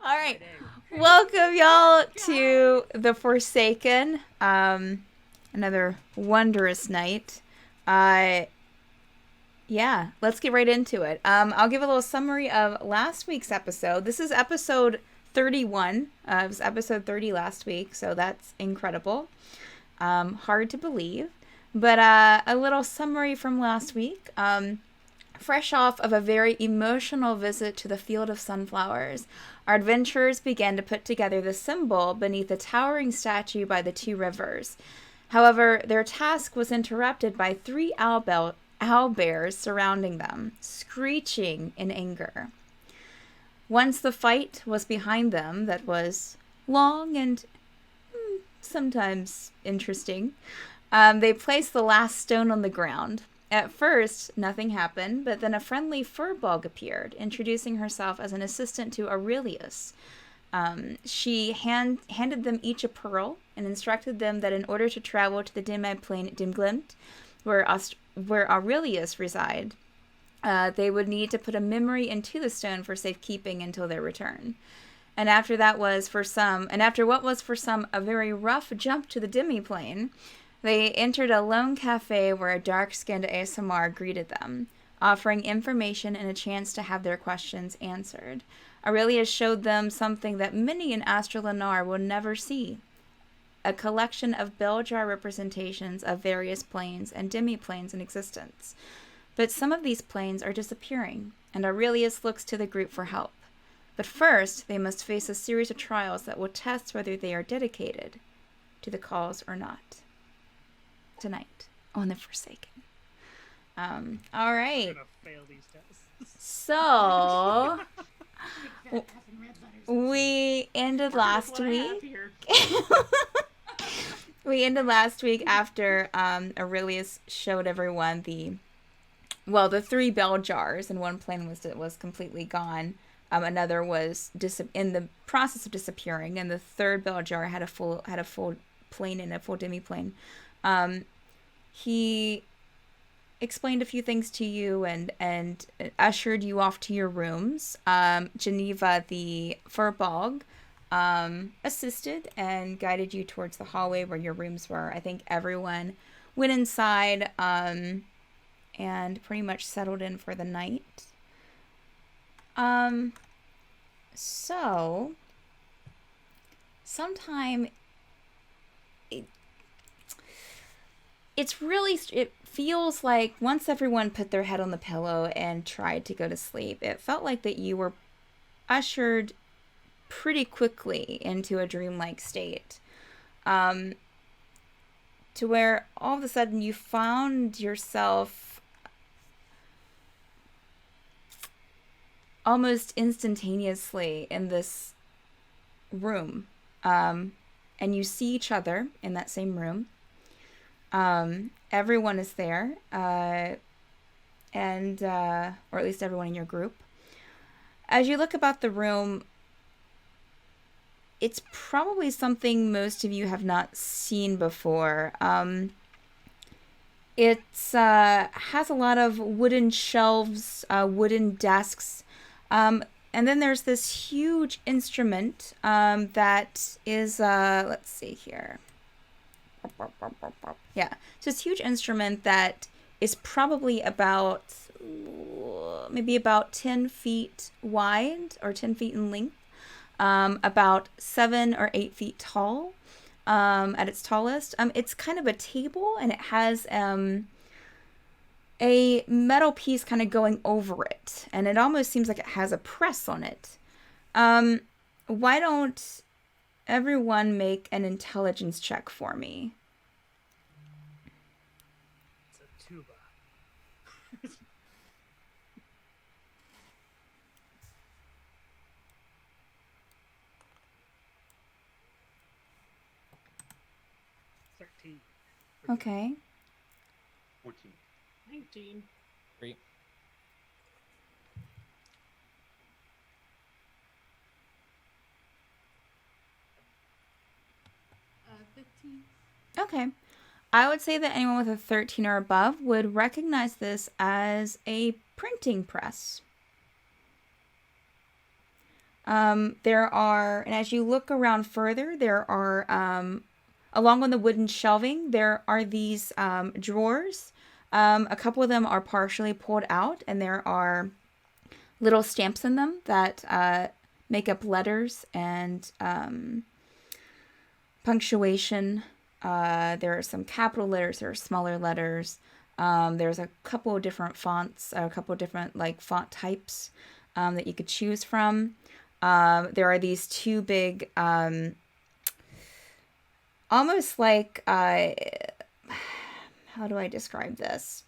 All right. Welcome, y'all, to The Forsaken. Another wondrous night. Uh, yeah, let's get right into it. I'll give a little summary of last week's episode. This is episode 31. It was episode 30 last week, so that's incredible. Hard to believe. But a little summary from last week. Fresh off of a very emotional visit to the field of sunflowers, our adventurers began to put together the symbol beneath a towering statue by the two rivers. However, their task was interrupted by three owlbears surrounding them, screeching in anger. Once the fight was behind them, that was long and sometimes interesting, they placed the last stone on the ground. At first, nothing happened, but then a friendly furbog appeared, introducing herself as an assistant to Aurelius. She handed them each a pearl and instructed them that in order to travel to the demi-plane Dimglimt, where Aurelius reside, they would need to put a memory into the stone for safekeeping until their return. And after what was for some a very rough jump to the demi-plane, they entered a lone cafe where a dark-skinned ASMR greeted them, offering information and a chance to have their questions answered. Aurelius showed them something that many in Astralanar will never see: a collection of bell jar representations of various planes and demi-planes in existence. But some of these planes are disappearing, and Aurelius looks to the group for help. But first, they must face a series of trials that will test whether they are dedicated to the cause or not. Tonight on The Forsaken. All right. I'm gonna fail these tests. So we ended last week. We ended last week after Aurelius showed everyone the three bell jars, and one plane was completely gone. Another was in the process of disappearing, and the third bell jar had a full plane and a full demi-plane. He explained a few things to you and ushered you off to your rooms. Geneva, the furbog, assisted and guided you towards the hallway where your rooms were. I think everyone went inside and pretty much settled in for the night. So sometime it feels like once everyone put their head on the pillow and tried to go to sleep, it felt like that you were ushered pretty quickly into a dreamlike state, to where all of a sudden you found yourself almost instantaneously in this room, and you see each other in that same room. Everyone is there, or at least everyone in your group. As you look about the room, it's probably something most of you have not seen before. It has a lot of wooden shelves, wooden desks, and then there's this huge instrument that is, let's see here. Yeah, so it's a huge instrument that is probably maybe about 10 feet wide or 10 feet in length, about 7 or 8 feet tall at its tallest. It's kind of a table, and it has a metal piece kind of going over it, and it almost seems like it has a press on it. Why don't everyone make an intelligence check for me? It's a tuba. 13. Okay. 14. 19. 3. 15. Okay. I would say that anyone with a 13 or above would recognize this as a printing press. There are, and as you look around further, there are, along on the wooden shelving, there are these drawers. A couple of them are partially pulled out, and there are little stamps in them that make up letters and punctuation. There are some capital letters, there are smaller letters. There's a couple of different fonts, a couple of different like font types that you could choose from. There are these two big, almost like, how do I describe this?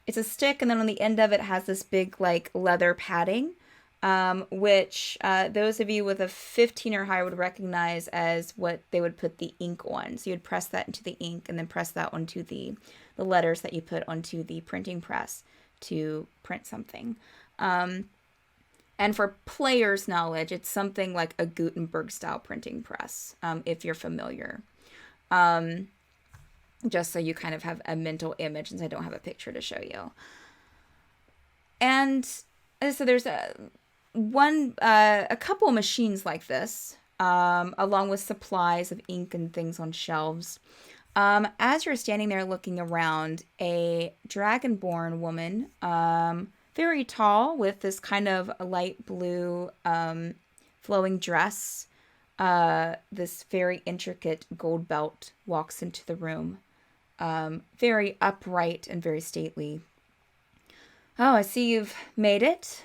It's a stick, and then on the end of it has this big like leather padding, which those of you with a 15 or higher would recognize as what they would put the ink on. So you'd press that into the ink and then press that onto the letters that you put onto the printing press to print something. And for players' knowledge, it's something like a Gutenberg-style printing press, if you're familiar. Just so you kind of have a mental image, since I don't have a picture to show you. And so there's a couple machines like this, along with supplies of ink and things on shelves. As you're standing there looking around, a dragonborn woman, very tall, with this kind of light blue flowing dress, this very intricate gold belt, walks into the room. Very upright and very stately. Oh, I see you've made it.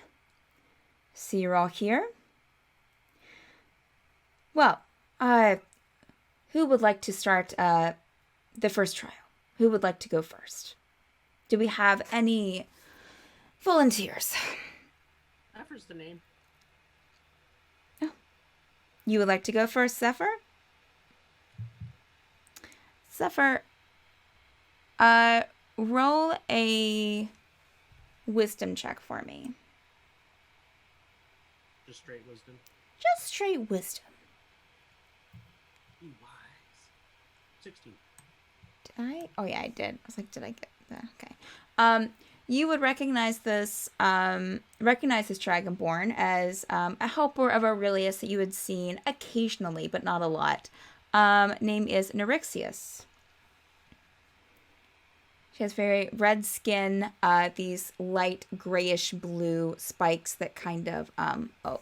See you're all here. Well, who would like to start the first trial? Who would like to go first? Do we have any volunteers? Zephyrs the name. Oh. You would like to go first, Zephyr? Zephyr, roll a wisdom check for me. Just straight wisdom. Just straight wisdom. Be wise. 16. Did I? Oh yeah, I did. I was like, did I get that? Okay. You would recognize this Dragonborn as a helper of Aurelius that you had seen occasionally, but not a lot. Name is Neurixius. She has very red skin, these light grayish blue spikes that kind of, oh,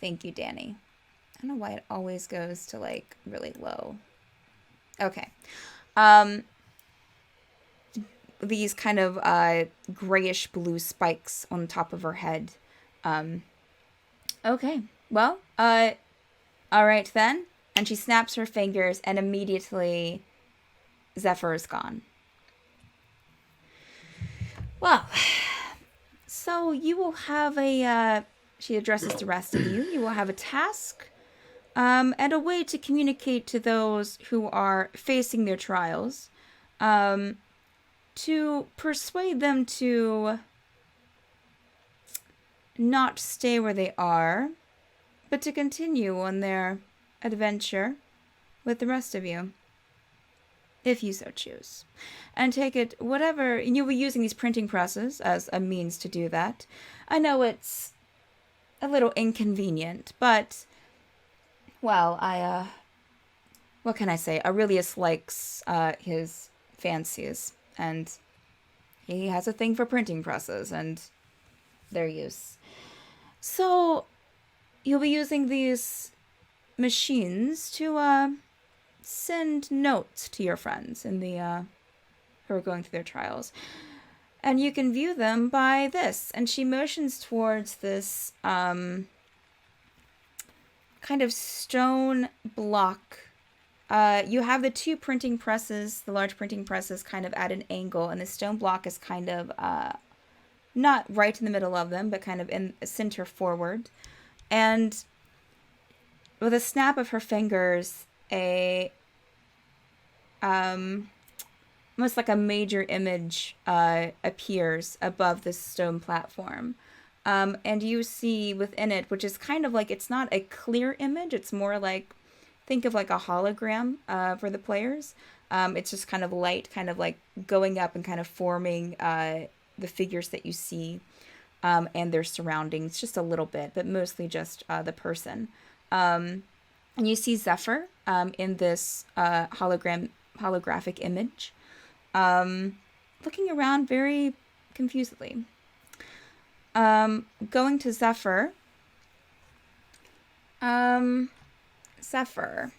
thank you, Danny. I don't know why it always goes to like really low. Okay. These kind of grayish blue spikes on top of her head. Okay, well, all right then. And she snaps her fingers, and immediately Zephyr is gone. Well, so you will have she addresses the rest of you. You will have a task and a way to communicate to those who are facing their trials, to persuade them to not stay where they are, but to continue on their adventure with the rest of you, if you so choose. And take it whatever, and you'll be using these printing presses as a means to do that. I know it's a little inconvenient, but, well, what can I say? Aurelius likes his fancies, and he has a thing for printing presses and their use. So, you'll be using these machines to send notes to your friends in the who are going through their trials, and you can view them by this. And she motions towards this kind of stone block. You have the two printing presses, the large printing presses, kind of at an angle, and the stone block is kind of not right in the middle of them, but kind of in center forward. And with a snap of her fingers, almost like a major image appears above this stone platform. And you see within it, which is kind of like, it's not a clear image, it's more like, think of like a hologram for the players. It's just kind of light, kind of like going up and kind of forming the figures that you see. and their surroundings just a little bit, but mostly just the person. And you see Zephyr in this holographic image, looking around very confusedly. Going to Zephyr. Zephyr.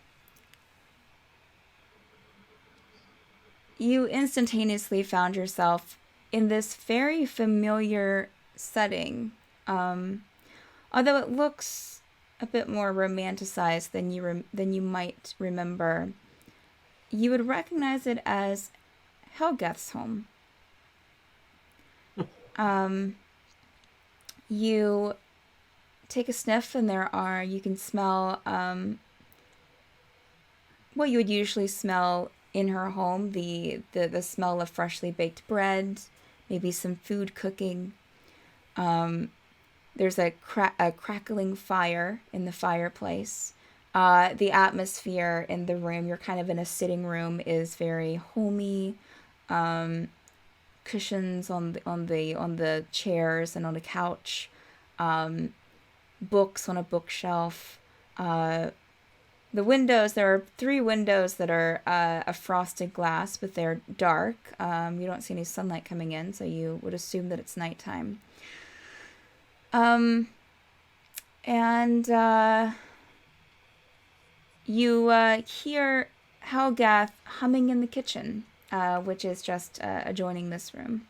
You instantaneously found yourself in this very familiar setting. Although it looks a bit more romanticized than you might remember, you would recognize it as Helgeth's home. You take a sniff, and you can smell what you would usually smell in her home, the smell of freshly baked bread, maybe some food cooking. There's a crackling fire in the fireplace. The atmosphere in the room, you're kind of in a sitting room, is very homey. Cushions on the chairs and on the couch. Books on a bookshelf. The windows, there are 3 windows that are a frosted glass, but they're dark. You don't see any sunlight coming in, so you would assume that it's nighttime. And you hear Helgath humming in the kitchen, which is just adjoining this room.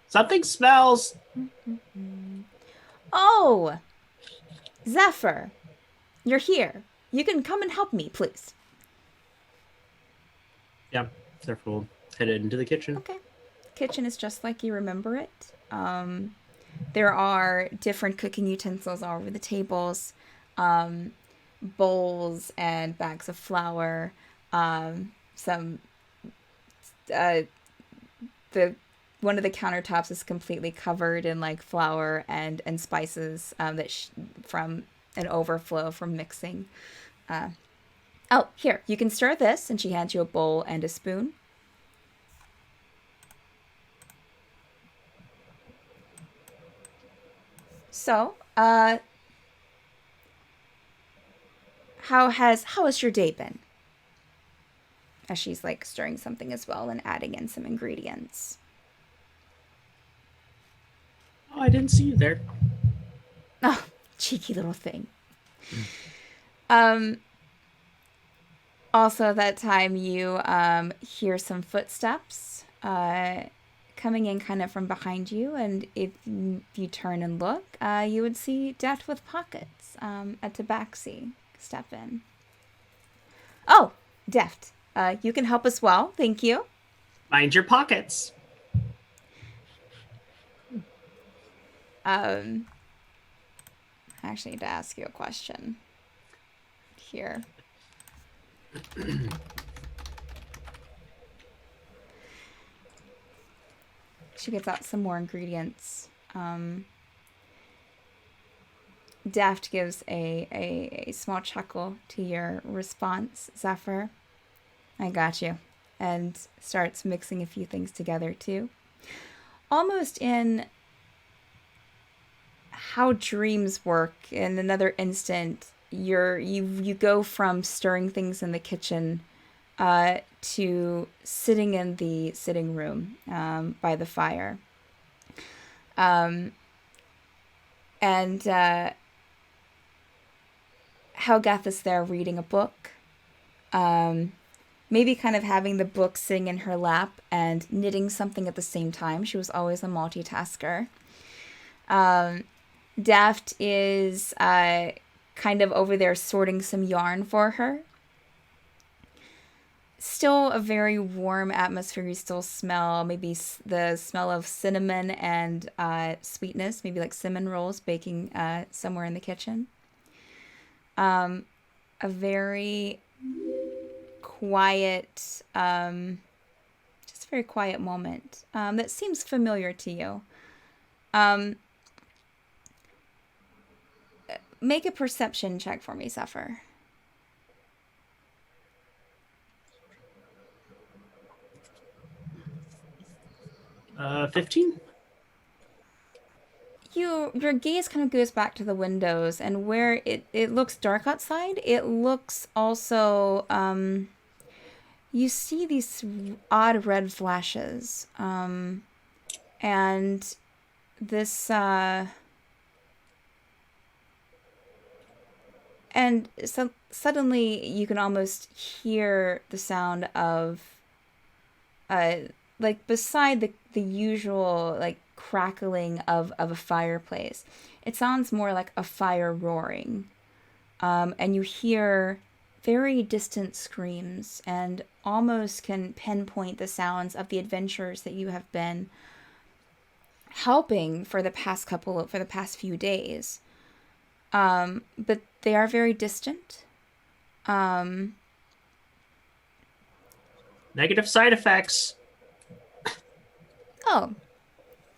Something smells. Oh! Zephyr! You're here. You can come and help me, please. Yeah, Zephyr will head into the kitchen. Okay. Kitchen is just like you remember it. There are different cooking utensils all over the tables. Bowls and bags of flour. One of the countertops is completely covered in like flour and spices from an overflow from mixing. Oh, here, you can stir this, and she hands you a bowl and a spoon. So, how has your day been? As she's like stirring something as well and adding in some ingredients. Oh, I didn't see you there. Oh, cheeky little thing. Also, that time you hear some footsteps coming in kind of from behind you, and if you turn and look, you would see Deft with Pockets, a tabaxi, step in. Oh, Deft, you can help as well. Thank you. Mind your pockets. I actually need to ask you a question here. She gets out some more ingredients. Daft gives a small chuckle to your response, Zephyr. I got you. And starts mixing a few things together too. Almost in how dreams work, in another instant, you go from stirring things in the kitchen to sitting in the sitting room by the fire. And Helgath is there reading a book. Maybe kind of having the book sitting in her lap and knitting something at the same time. She was always a multitasker. Daft is kind of over there sorting some yarn for her. Still a very warm atmosphere. You still smell maybe the smell of cinnamon and sweetness, maybe like cinnamon rolls baking somewhere in the kitchen. A very quiet, just a very quiet moment that seems familiar to you. Make a perception check for me, Zephyr. 15? your gaze kind of goes back to the windows, and where it looks dark outside, it looks also you see these odd red flashes, and this and so suddenly you can almost hear the sound of like beside the usual like crackling of a fireplace. It sounds more like a fire roaring. And you hear very distant screams and almost can pinpoint the sounds of the adventures that you have been helping for the past few days. But they are very distant. Negative side effects. Oh,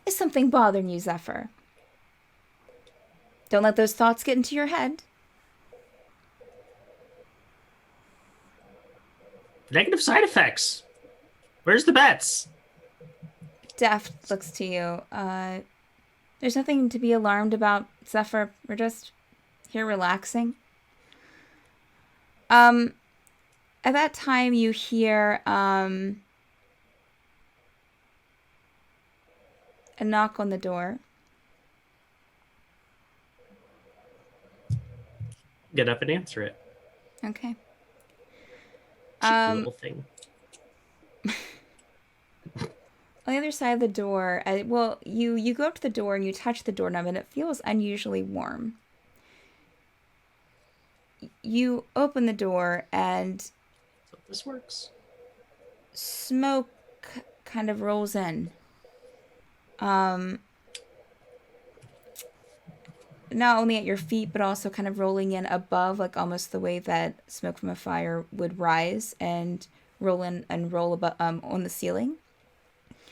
is something bothering you, Zephyr? Don't let those thoughts get into your head. Negative side effects. Where's the bets? Deft looks to you. There's nothing to be alarmed about, Zephyr. We're just here relaxing. At that time you hear a knock on the door. Get up and answer it. Okay. Cheeky little thing. On the other side of the door, you go up to the door and you touch the doorknob and it feels unusually warm. You open the door and So this works. smoke kind of rolls in. Not only at your feet, but also kind of rolling in above, like almost the way that smoke from a fire would rise and roll in and roll above, on the ceiling.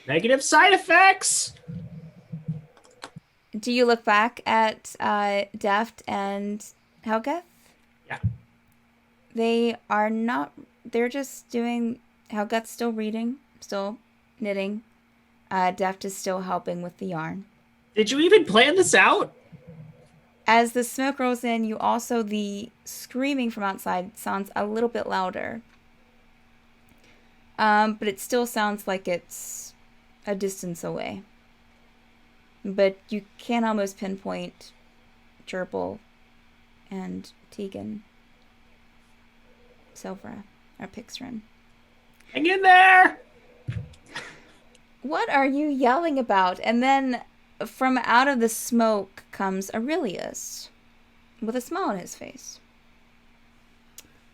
Negative side effects. Do you look back at Deft and Helgeth? Yeah. They are not. They're just doing. Helgeth's still reading, still knitting. Deft is still helping with the yarn. Did you even plan this out? As the smoke rolls in, the screaming from outside sounds a little bit louder. But it still sounds like it's a distance away. But you can almost pinpoint Gerbil and Tegan, Silvera, or Pixrin. Hang in there! What are you yelling about? And then from out of the smoke comes Aurelius with a smile on his face.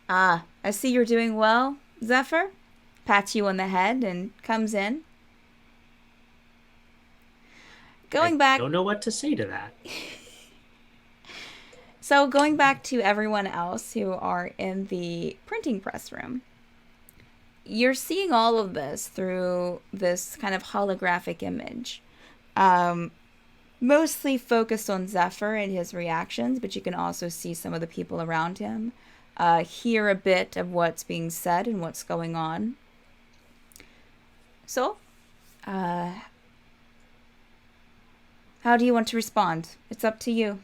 Ah, I see you're doing well, Zephyr. Pats you on the head and comes in. Going back. I don't know what to say to that. So going back to everyone else who are in the printing press room, you're seeing all of this through this kind of holographic image. Mostly focused on Zephyr and his reactions, but you can also see some of the people around him, hear a bit of what's being said and what's going on. So, how do you want to respond? It's up to you.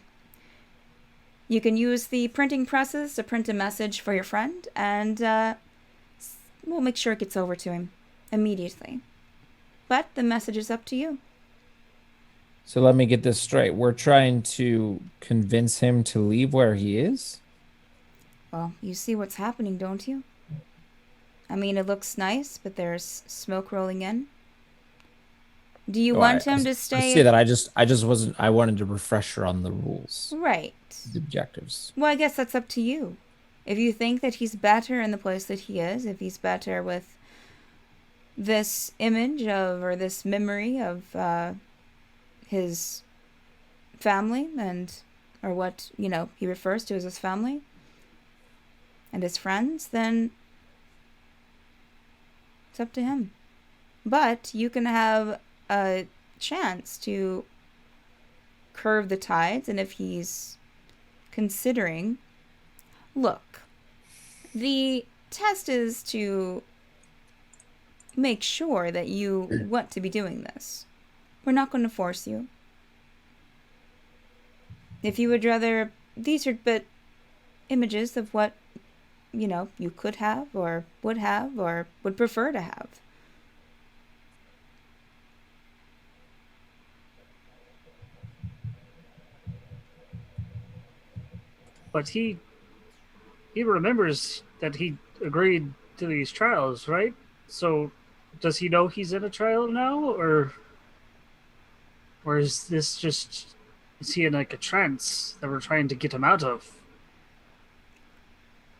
You can use the printing presses to print a message for your friend, and we'll make sure it gets over to him immediately. But the message is up to you. So let me get this straight. We're trying to convince him to leave where he is? Well, you see what's happening, don't you? I mean, it looks nice, but there's smoke rolling in. Do you want him to stay? I see that. I just wasn't. I wanted to refresh her on the rules, Right. the objectives. Well, I guess that's up to you. If you think that he's better in the place that he is, if he's better with this image of, or this memory of his family or what, he refers to as his family and his friends, then it's up to him. But you can have a chance to curve the tides, and if he's considering, look, the test is to make sure that you want to be doing this. We're not going to force you. If you would rather, these are but images of what, you could have or would prefer to have. But he remembers that he agreed to these trials, right? So does he know he's in a trial now, or is this just, is he in like a trance that we're trying to get him out of?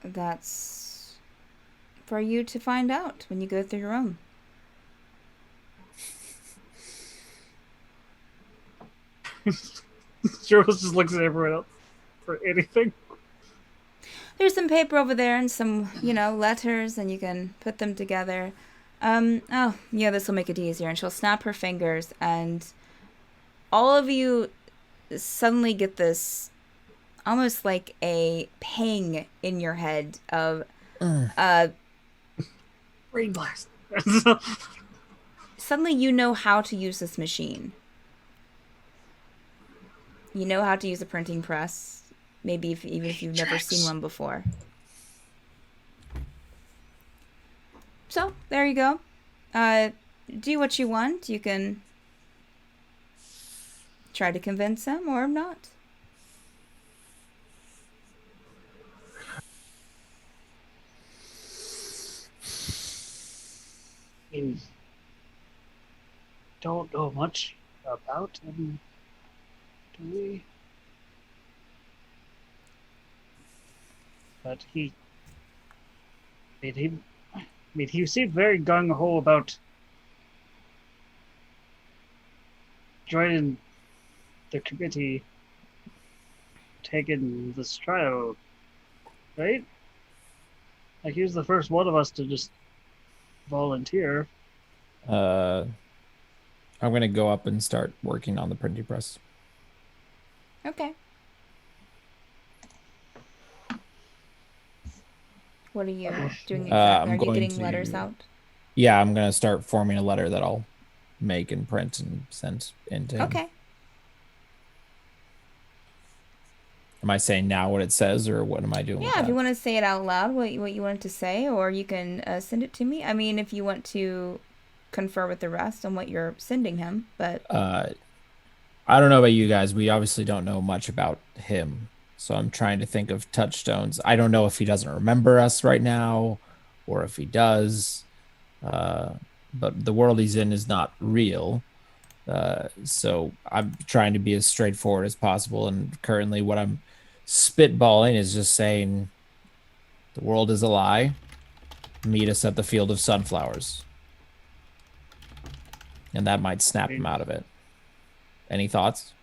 That's for you to find out when you go through your own. Jules just looks at everyone else for anything. There's some paper over there and some, letters, and you can put them together. Oh, yeah, this will make it easier. And she'll snap her fingers, and all of you suddenly get this almost like a pang in your head of, Brain blast. suddenly you know how to use this machine. You know how to use a printing press. Maybe even if you've never seen one before. So, there you go. Do what you want. You can try to convince him or not. I don't know much about him, do we? But he seemed very gung ho about joining the committee, taking this trial, right? Like, he was the first one of us to just volunteer. I'm gonna go up and start working on the printing press. Okay. What are you doing exactly? I'm Are you going getting to- letters out? Yeah, I'm gonna start forming a letter that I'll make and print and send into him. Okay. Am I saying now what it says, or what am I doing? Yeah, with if you that? want to say it out loud, what you wanted to say, or you can send it to me. I mean, if you want to confer with the rest on what you're sending him, but I don't know about you guys. We obviously don't know much about him, so I'm trying to think of touchstones. I don't know if he doesn't remember us right now, or if he does. But the world he's in is not real. So I'm trying to be as straightforward as possible. And currently what I'm spitballing is just saying the world is a lie. Meet us at the field of sunflowers. And that might snap him out of it. Any thoughts?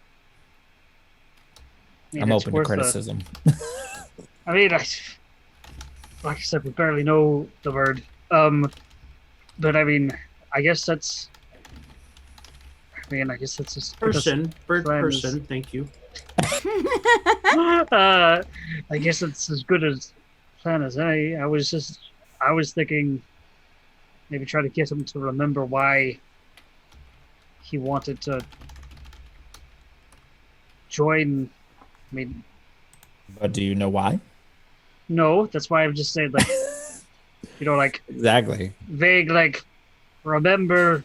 I'm it's open to worth criticism. I mean, like I said, we barely know the word. But I mean, I guess that's just Person, bird plans. person. Thank you. I guess it's as good as plan as any. I was thinking maybe try to get him to remember why he wanted to join. I mean, But do you know why? no, that's why I'm just saying, like, like Exactly. vague, like, remember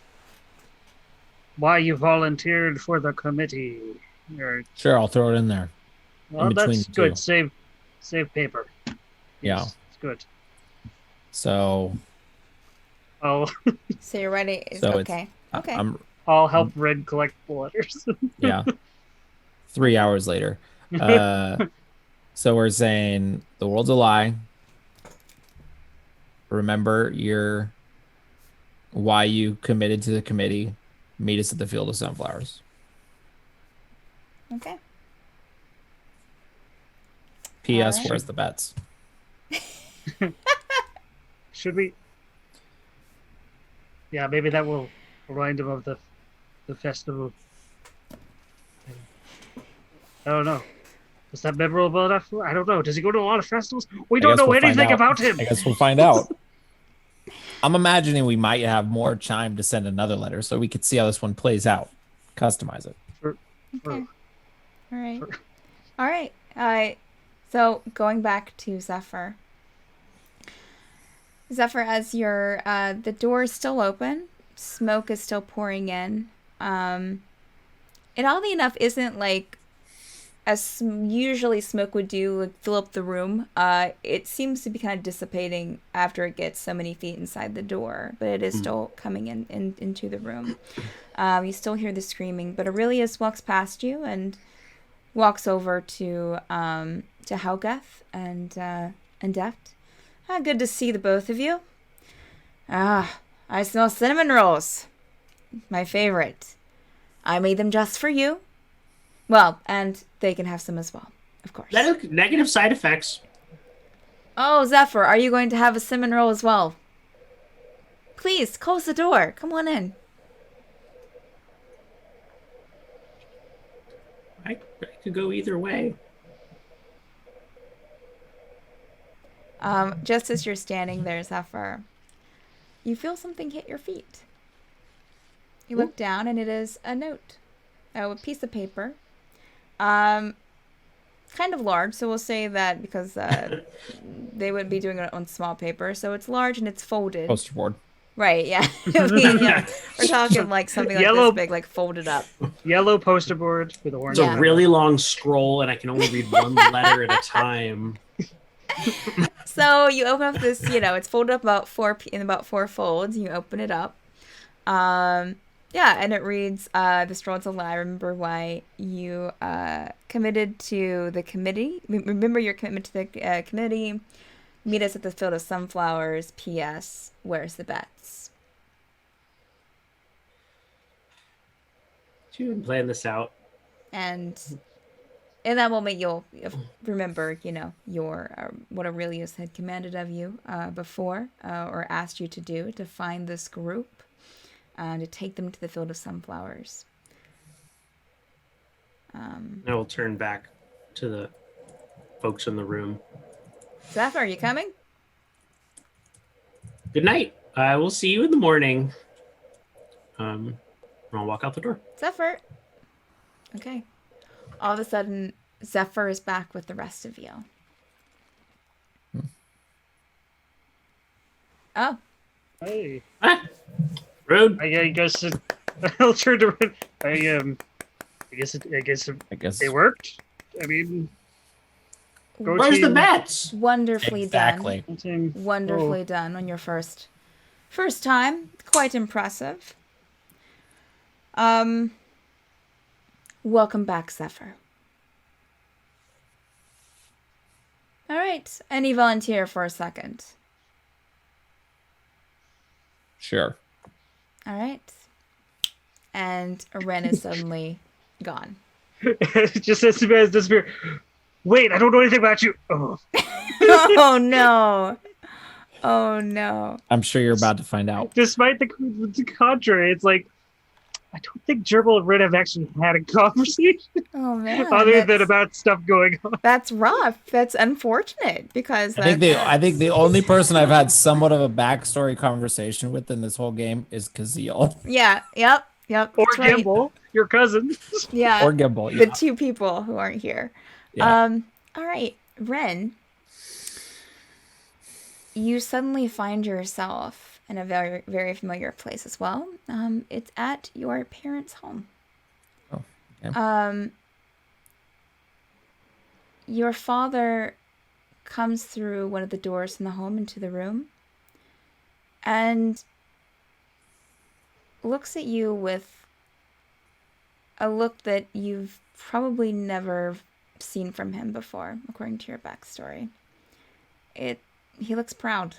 why you volunteered for the committee. Or, Sure, I'll throw it in there. well, between that's the good. two. Save paper. Yeah. It's good. So so you're ready. So Okay. Okay. I'll help Red collect the letters. Yeah. 3 hours later. So we're saying the world's a lie. Remember why you committed to the committee. Meet us at the field of sunflowers. Okay. P.S. Alright. Where's the bets? Should we? Yeah, maybe that will remind him of the festival. I don't know. Is that memorable enough? I don't know. Does he go to a lot of festivals? We I don't guess know we'll find anything out. about him. I guess we'll find out. I'm imagining we might have more time to send another letter so we could see how this one plays out. Customize it. Okay. All right. All right. So going back to Zephyr. Zephyr, as your the door is still open, smoke is still pouring in. It oddly enough isn't like as usually smoke would do, like fill up the room. It seems to be kind of dissipating after it gets so many feet inside the door, but it is still coming in into the room. You still hear the screaming, but Aurelius walks past you and walks over to Helgeth and Deft. Good to see the both of you. I smell cinnamon rolls. My favorite. I made them just for you. Well, and they can have some as well, of course. Negative side effects. Oh, Zephyr, are you going to have a cinnamon roll as well? Please, close the door. Come on in. I could go either way. Just as you're standing there, Zephyr, you feel something hit your feet. You look down, and it is a note. A piece of paper. Kind of large, so we'll say that because they would be doing it on small paper, so it's large and it's folded. Poster board. Right, yeah. We're talking like something like Yellow- this big, like folded up. Yellow poster board with orange. It's Yeah. a really long scroll, and I can only read one letter at a time. So you open up this, it's folded up about in about 4 folds. You open it up. And it reads, the scroll's a lie. Remember why you committed to the committee. Remember your commitment to the committee. Meet us at the field of sunflowers. P.S. Where's the bets? You can plan this out. And in that moment, you'll remember, your what Aurelius had commanded of you before, or asked you to do, to find this group, to take them to the field of sunflowers. I will turn back to the folks in the room. Zephyr, are you coming? Good night. I will see you in the morning. I'll walk out the door. Zephyr. Okay. All of a sudden, Zephyr is back with the rest of you. Oh. Hey, Rude. I guess I'll turn to. I guess it worked. I mean, go Where's the team. bets? Wonderfully Exactly. Team. done. Wonderfully done on your first time. Quite impressive. Welcome back, Zephyr. All right. Any volunteer for a second? Sure. All right. And Ren is suddenly gone. Just as soon as disappear. Wait, I don't know anything about you. Oh. Oh no. Oh no. I'm sure you're about to find out. Despite the contrary, it's like I don't think Gerbil and Red have actually had a conversation Oh man. other than that's- about stuff going on. That's rough. That's unfortunate because I think the only person I've had somewhat of a backstory conversation with in this whole game is Kazeel Yeah. Yep. Or That's right. Gimbal, your cousin. Yeah. or Gimbal. The Yeah. 2 people who aren't here. Yeah. All right, Ren. You suddenly find yourself in a very, very familiar place as well. It's at your parents' home. Oh, okay. Your father comes through one of the doors in the home into the room and looks at you with a look that you've probably never seen from him before, according to your backstory. He looks proud.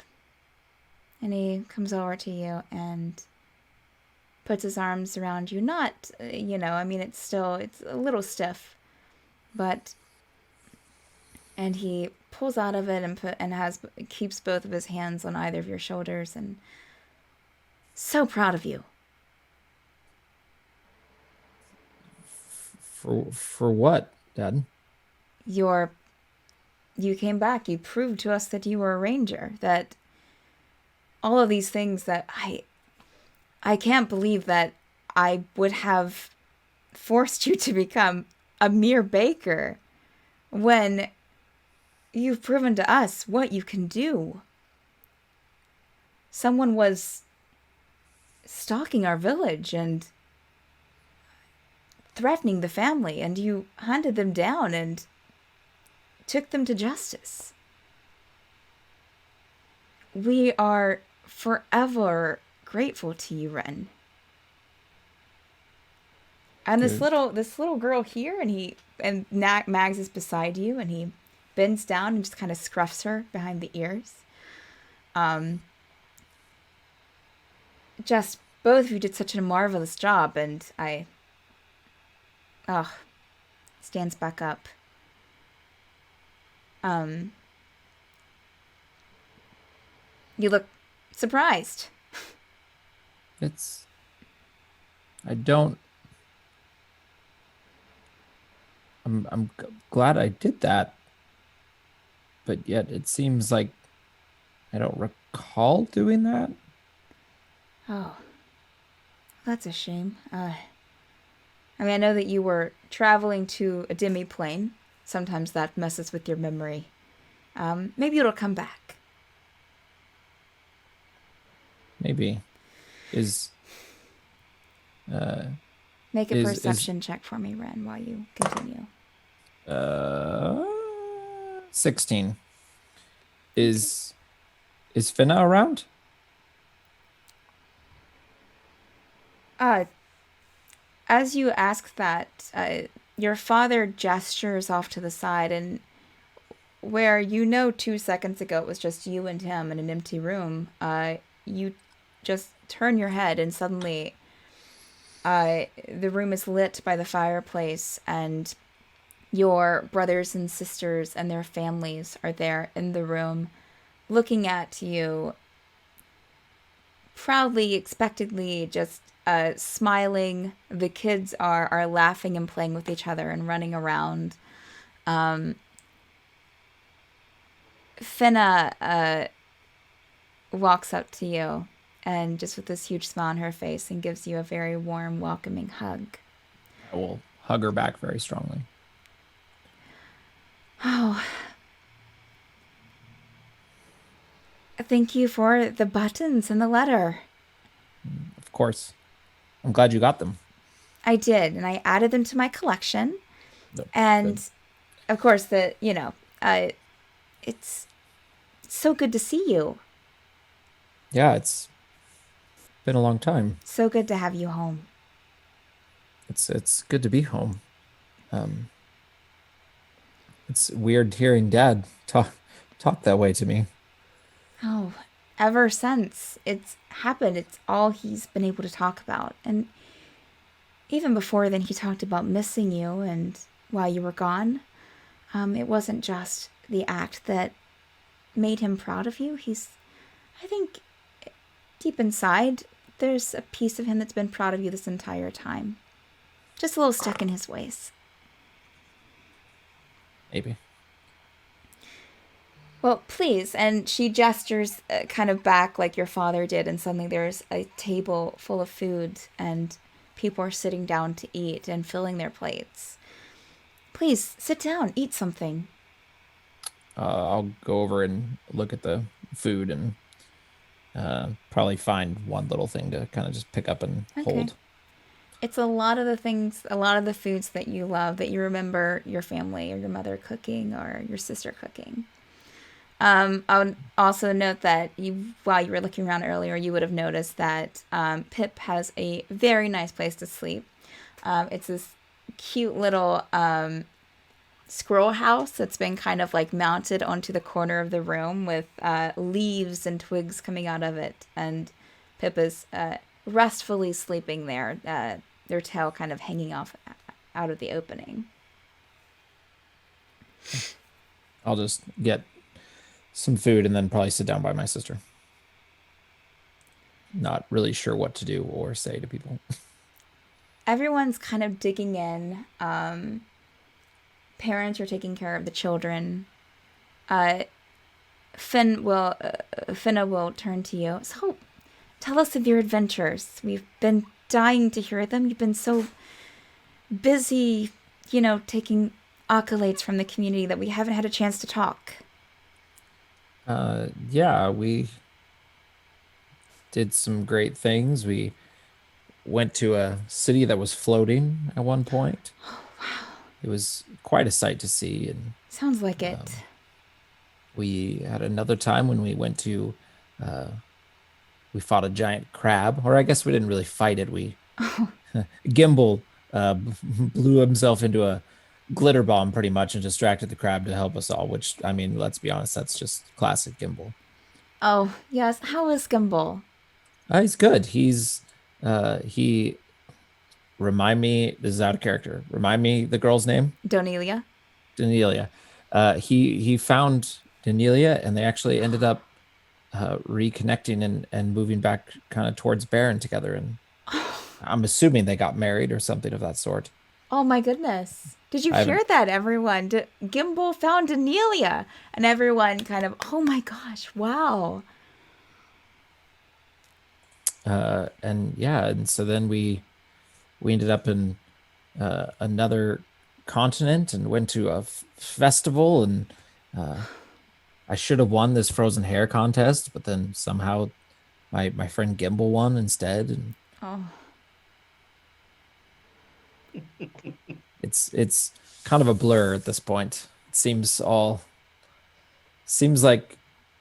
And he comes over to you and puts his arms around you. Not, it's a little stiff, but, and he pulls out of it and keeps both of his hands on either of your shoulders, and so proud of you. For what, Dad? You came back. You proved to us that you were a ranger, that all of these things that I can't believe that I would have forced you to become a mere baker. when you've proven to us what you can do. Someone was stalking our village and threatening the family, and you hunted them down and took them to justice. We are forever grateful to you, Ren. And this little girl here, and Mags is beside you, and he bends down and just kind of scruffs her behind the ears. Just both of you did such a marvelous job, and stands back up. You look surprised. I'm glad I did that, but yet it seems like I don't recall doing that. Oh, that's a shame. I know that you were traveling to a demi-plane. Sometimes that messes with your memory. Maybe it'll come back. Maybe. Make a perception check for me, Ren, while you continue. 16. Is Finna around? As you ask that, your father gestures off to the side, and where 2 seconds ago it was just you and him in an empty room, you just turn your head, and suddenly the room is lit by the fireplace, and your brothers and sisters and their families are there in the room looking at you proudly, expectantly, just smiling. The kids are laughing and playing with each other and running around. Finna walks up to you and just with this huge smile on her face and gives you a very warm, welcoming hug. I will hug her back very strongly. Oh. Thank you for the buttons and the letter. Of course. I'm glad you got them. I did, and I added them to my collection. No, and good. Of course, it's so good to see you. Yeah, it's been a long time. So good to have you home. It's good to be home. It's weird hearing Dad talk that way to me. Oh, ever since it's happened, it's all he's been able to talk about. And even before then, he talked about missing you, and while you were gone, it wasn't just the act that made him proud of you. I think, deep inside, there's a piece of him that's been proud of you this entire time. Just a little stuck in his ways. Maybe. Well, please. And she gestures kind of back like your father did, and suddenly there's a table full of food, and people are sitting down to eat and filling their plates. Please, sit down, eat something. I'll go over and look at the food and probably find one little thing to kind of just pick up and hold. It's a lot of the foods that you love, that you remember your family or your mother cooking or your sister cooking. I would also note that while you were looking around earlier, you would have noticed that Pip has a very nice place to sleep. It's this cute little squirrel house that's been kind of like mounted onto the corner of the room with leaves and twigs coming out of it. And Pip is restfully sleeping there, their tail kind of hanging off out of the opening. I'll just get some food and then probably sit down by my sister. Not really sure what to do or say to people. Everyone's kind of digging in. Parents are taking care of the children. Finna will turn to you. So, tell us of your adventures. We've been dying to hear them. You've been so busy, taking accolades from the community that we haven't had a chance to talk. Yeah, we did some great things. We went to a city that was floating at one point. It was quite a sight to see, and Sounds like it. we had another time when we went to we fought a giant crab, or I guess we didn't really fight it. We Gimbal blew himself into a glitter bomb pretty much and distracted the crab to help us all, which, I mean, let's be honest, that's just classic Gimbal. Oh, yes. How is Gimbal? He's good. He remind me, this is out of character. Remind me the girl's name? Donelia? Danelia. He found Danelia, and they actually ended up reconnecting and moving back kind of towards Baron together. And I'm assuming they got married or something of that sort. Oh my goodness. Did you hear that, everyone? Gimbal found Danelia. And everyone kind of, oh my gosh, wow. And so then we ended up in another continent and went to a festival, and I should have won this frozen hair contest, but then somehow my friend Gimbal won instead, and Oh. it's kind of a blur at this point. It seems like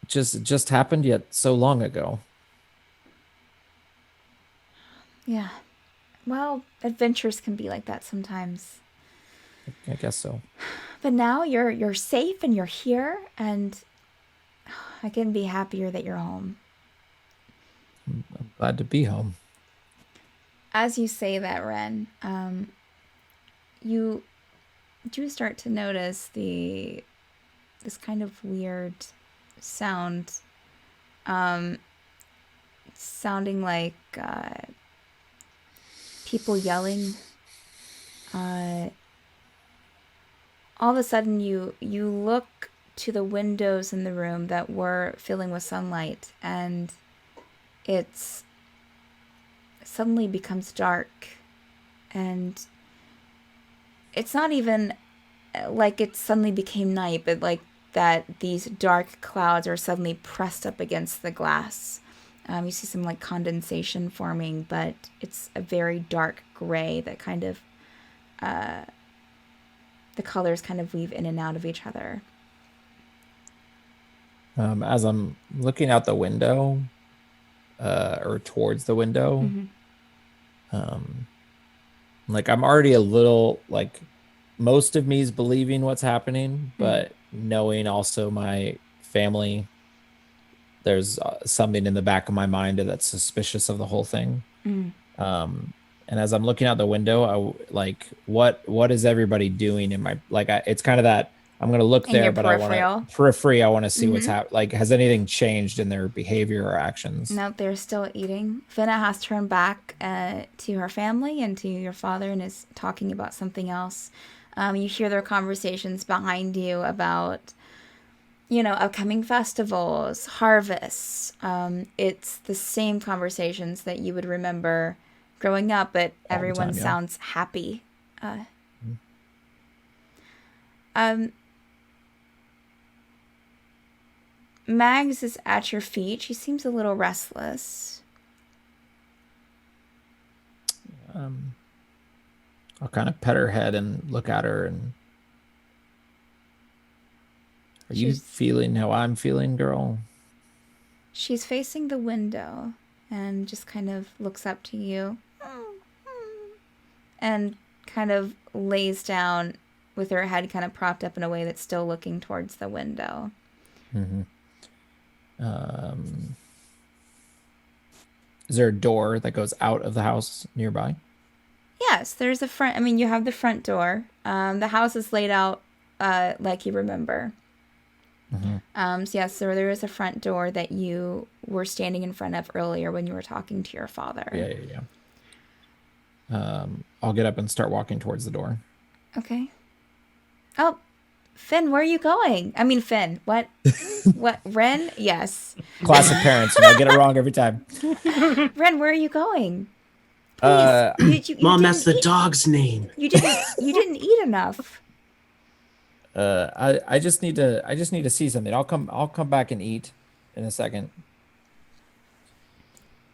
just happened, yet so long ago. Yeah. Well, adventures can be like that sometimes. I guess so. But now you're safe and you're here, and I can be happier that you're home. I'm glad to be home. As you say that, Ren, you do start to notice this kind of weird sound, sounding like people yelling. All of a sudden, you look to the windows in the room that were filling with sunlight, and it's suddenly becomes dark, and it's not even like it suddenly became night, but like that these dark clouds are suddenly pressed up against the glass. You see some like condensation forming, but it's a very dark gray that kind of the colors kind of weave in and out of each other. As I'm looking out the window, or towards the window, like I'm already a little like, most of me is believing what's happening, but knowing also my family, there's something in the back of my mind that's suspicious of the whole thing. And as I'm looking out the window, what is everybody doing in my, like, it's kind of that I'm going to look In there, your but peripheral. I want to see what's happening. Like, has anything changed in their behavior or actions? No, they're still eating. Finna has turned back to her family and to your father and is talking about something else. You hear their conversations behind you about, upcoming festivals, harvests. It's the same conversations that you would remember growing up, but everyone sounds happy. Mags is at your feet. She seems a little restless. I'll kind of pet her head and look at her. And are you feeling how I'm feeling, girl? She's facing the window and just kind of looks up to you and kind of lays down with her head kind of propped up in a way that's still looking towards the window. Is there a door that goes out of the house nearby? Yes, there's a front. I mean, you have the front door. The house is laid out like you remember. So yes, so there is a front door that you were standing in front of earlier when you were talking to your father. Yeah. I'll get up and start walking towards the door. Okay. Oh, Finn, where are you going? I mean, Finn, what? What? Ren? Yes. Classic parents, get it wrong every time. Ren, where are you going? Please. Mom, that's the dog's name. You didn't eat enough. I just need to see something. I'll come back and eat in a second.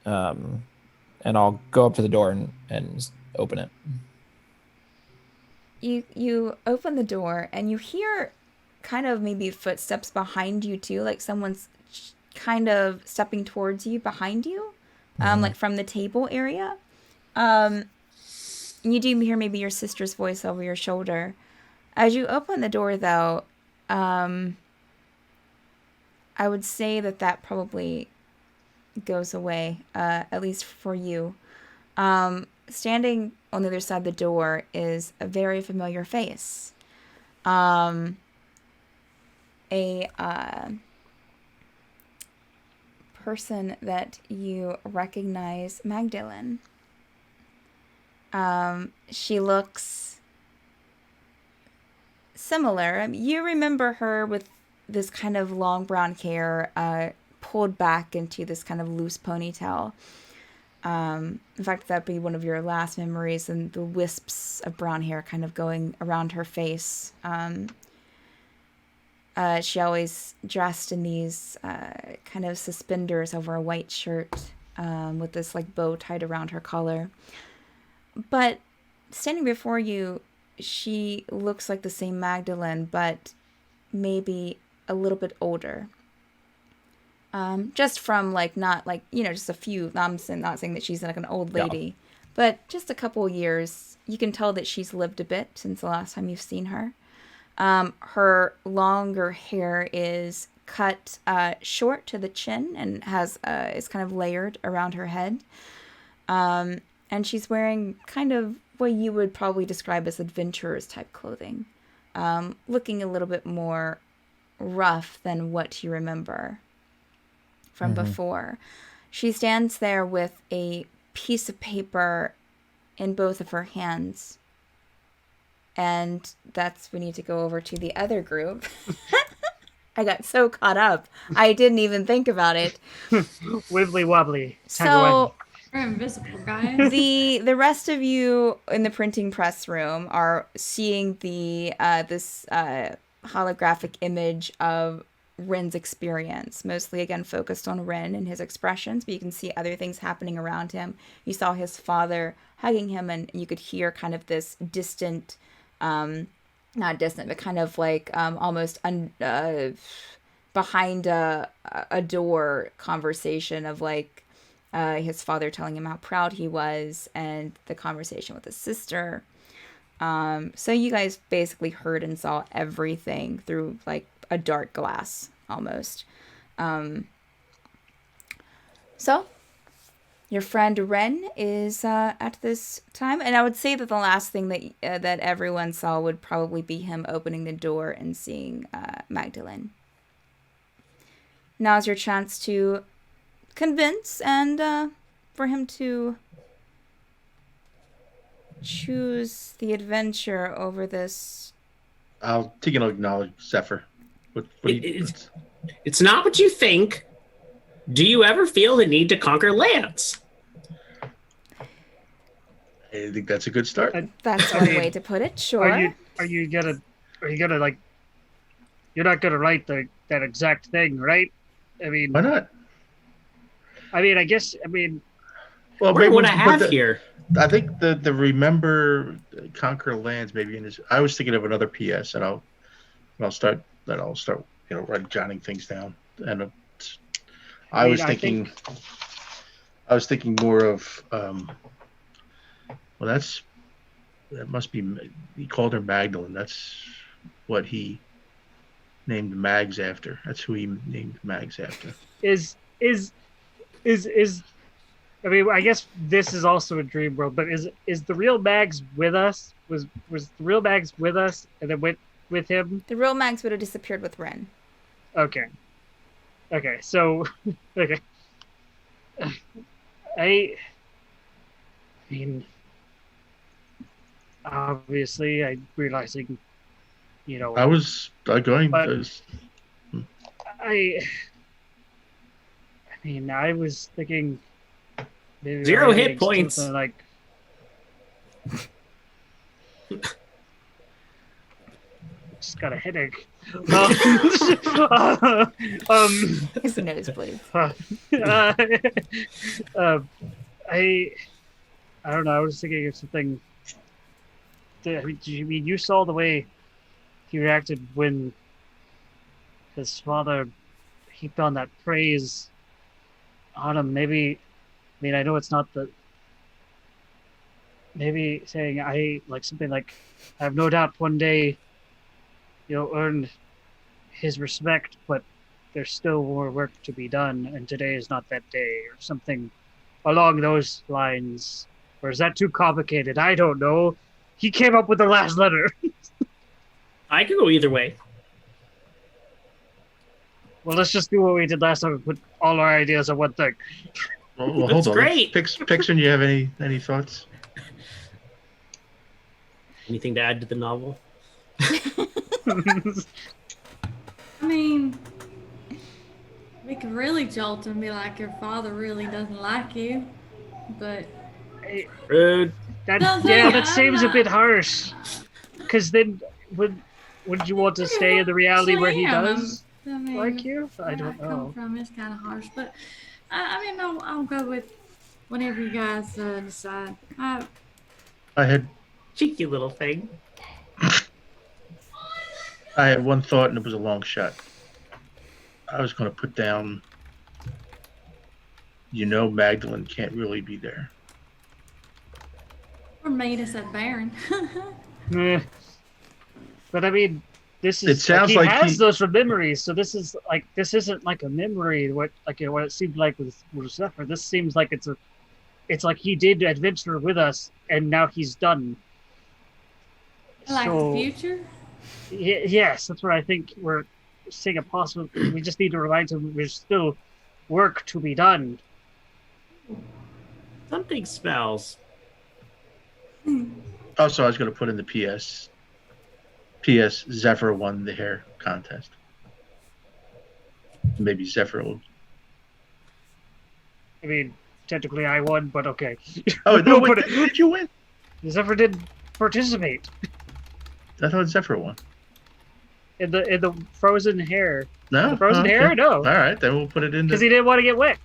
And I'll go up to the door and open it. You open the door and you hear kind of maybe footsteps behind you too, like someone's kind of stepping towards you behind you, like from the table area. You do hear maybe your sister's voice over your shoulder. As you open the door, though, I would say that probably goes away, at least for you. Standing on the other side of the door is a very familiar face. A person that you recognize, Magdalene. She looks similar. You remember her with this kind of long brown hair, pulled back into this kind of loose ponytail. In fact, that'd be one of your last memories, and the wisps of brown hair kind of going around her face. She always dressed in these kind of suspenders over a white shirt, with this like bow tied around her collar. But standing before you, she looks like the same Magdalene, but maybe a little bit older. Just from like, not like, just a few, I'm not saying that she's like an old lady, but just a couple years. You can tell that she's lived a bit since the last time you've seen her. Her longer hair is cut short to the chin and is kind of layered around her head. And she's wearing kind of what you would probably describe as adventurers type clothing, looking a little bit more rough than what you remember from before. She stands there with a piece of paper in both of her hands. And that's, we need to go over to the other group. I got so caught up. I didn't even think about it. Wibbly wobbly. So We're invisible, guys. the rest of you in the printing press room are seeing the this holographic image of Ren's experience, mostly again focused on Ren and his expressions, but you can see other things happening around him. You saw his father hugging him, and you could hear kind of this distant, not distant, but kind of like almost behind a door conversation of like his father telling him how proud he was, and the conversation with his sister. So you guys basically heard and saw everything through like a dark glass almost. So your friend Ren is at this time, and I would say that the last thing that everyone saw would probably be him opening the door and seeing Magdalene. Now's your chance to convince and for him to choose the adventure over this. I'll take an acknowledge Zephyr. It's not what you think. Do you ever feel the need to conquer lands? I think that's a good start. That's one way to put it. Sure. Are you gonna like? You're not gonna write that exact thing, right? I mean, Why not? I guess. Well, What would I have here? I think the remember conquer lands maybe in this. I was thinking of another PS, and I'll start jotting things down. And I was thinking more of well, that must be, he called her Magdalene. That's what he named Mags after. That's who he named Mags after. I guess this is also a dream world, but is the real Mags with us? Was the real Mags with us and then went with him? The real Mags would have disappeared with Ren. Okay. So okay. I mean, obviously, I'm realizing, I was going. But I was thinking maybe 0 hit points. Like just got a headache. It's a nosebleed. Uh, I don't know. I was thinking of something. You saw the way he reacted when his father heaped on that praise on him. Maybe, I know it's not the. Maybe saying something like, I have no doubt one day you'll earn his respect, but there's still more work to be done, and today is not that day, or something along those lines. Or is that too complicated? I don't know. He came up with the last letter. I could go either way. Well, let's just do what we did last time and put all our ideas on one thing. Well, That's hold on. great. Pixon, you have any thoughts? Anything to add to the novel? I mean, we could really jolt and be like, your father really doesn't like you, but Rude. That seems a bit harsh. Because then, would you want to stay in the reality where he does like you? I don't know. Come from is kind of harsh, but I mean, I'll go with whatever you guys decide. I had Cheeky little thing. one thought, and it was a long shot. I was going to put down, Magdalene can't really be there. Or made us at Baron. But I mean, this is. It sounds he like has those from memories, so this isn't like a memory. What it seemed like with Zephyr. This seems like it's like he did adventure with us, and now he's done. Like the future? Yes, that's what I think we're seeing a possible. We just need to remind him there's still work to be done. Something smells. Also, I was going to put in the PS. P.S. Zephyr won the hair contest. Maybe Zephyr will. I mean, technically I won, but okay. Oh no! Wait, did you win? Zephyr didn't participate. I thought Zephyr won. In the frozen hair. No, the frozen okay. hair. No. All right, then we'll put it in. Because he didn't want to get wet.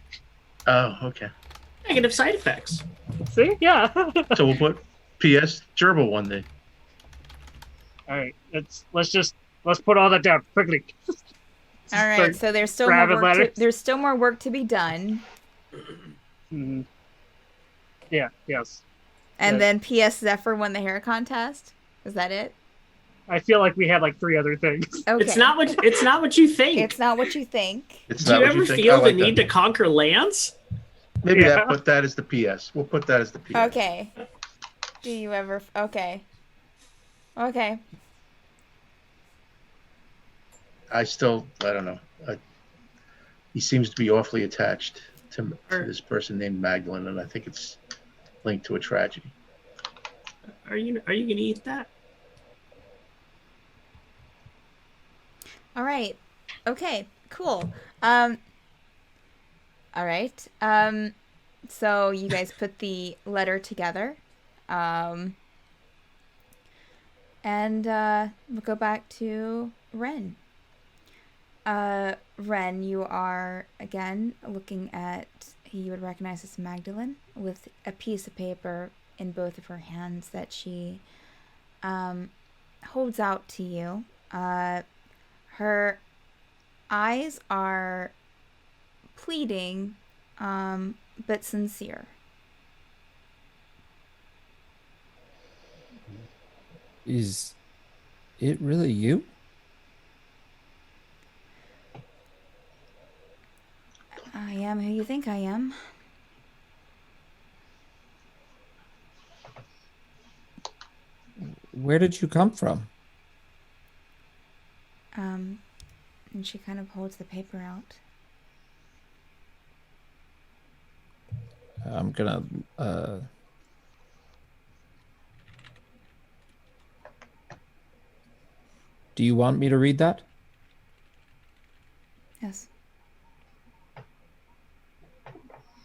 Oh, okay. Negative side effects. See, yeah. So we'll put P.S. Gerbil won then. All right, let's put all that down quickly. All right, so there's still more work to be done. Mm-hmm. Yeah. Yes. And then P.S. Zephyr won the hair contest. Is that it? I feel like we had like 3 other things. Okay. It's not what you think. It's not what you think. Do you ever feel the need to conquer lands? Maybe put that as the PS. We'll put that as the PS. Okay. Do you ever? Okay. Okay. I don't know. He seems to be awfully attached to this person named Magdalene, and I think it's linked to a tragedy. Are you gonna eat that? All right. Okay. Cool. All right. So you guys put the letter together. And we'll go back to Ren. Ren, you are again looking at who you would recognize as Magdalene with a piece of paper in both of her hands that she holds out to you. Her eyes are pleading, but sincere. Is it really you? I am who you think I am. Where did you come from? And she kind of holds the paper out. I'm gonna Do you want me to read that? Yes.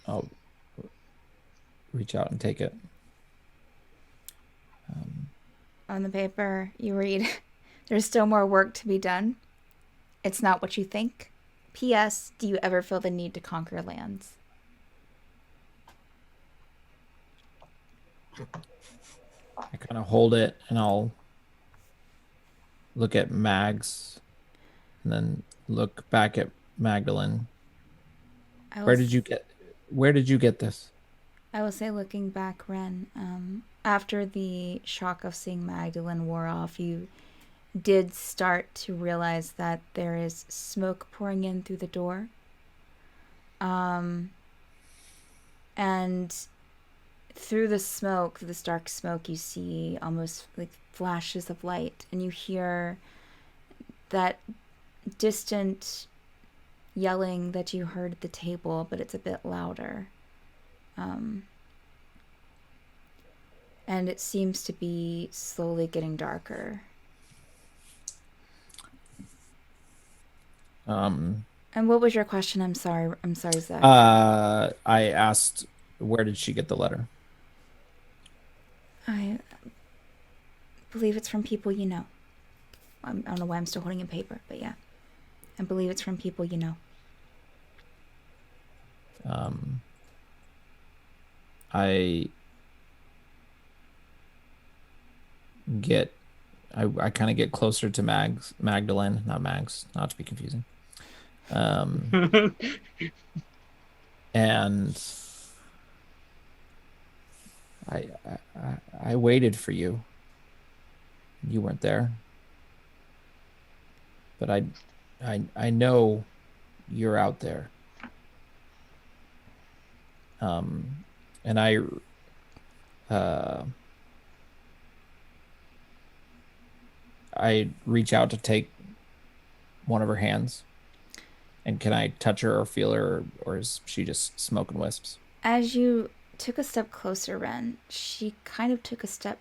I'll reach out and take it. On the paper, you read, There's still more work to be done. It's not what you think. P.S. Do you ever feel the need to conquer lands? I kind of hold it, and I'll look at Mags, and then look back at Magdalene. Where did you get this? I will say, looking back, Ren, after the shock of seeing Magdalene wore off, you did start to realize that there is smoke pouring in through the door. And through the smoke, through this dark smoke, you see almost like flashes of light, and you hear that distant yelling that you heard at the table, but it's a bit louder. And it seems to be slowly getting darker. And what was your question? I'm sorry, Zach. I asked, where did she get the letter? I believe it's from people you know. I don't know why I'm still holding a paper, but yeah. I believe it's from people you know. I kind of get closer to Magdalene, not Mags, not to be confusing. And I waited for you. You weren't there. But I know you're out there. And I reach out to take one of her hands. And can I touch her or feel her, or is she just smoke and wisps? As you took a step closer, Ren, she kind of took a step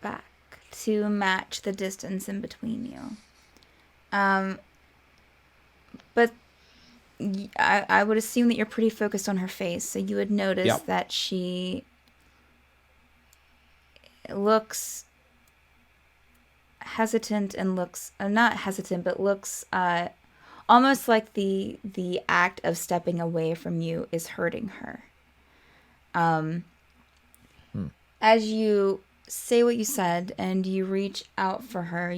back to match the distance in between you. But I would assume that you're pretty focused on her face, so you would notice that she looks hesitant and looks not hesitant, but looks almost like the act of stepping away from you is hurting her. As you say what you said and you reach out for her,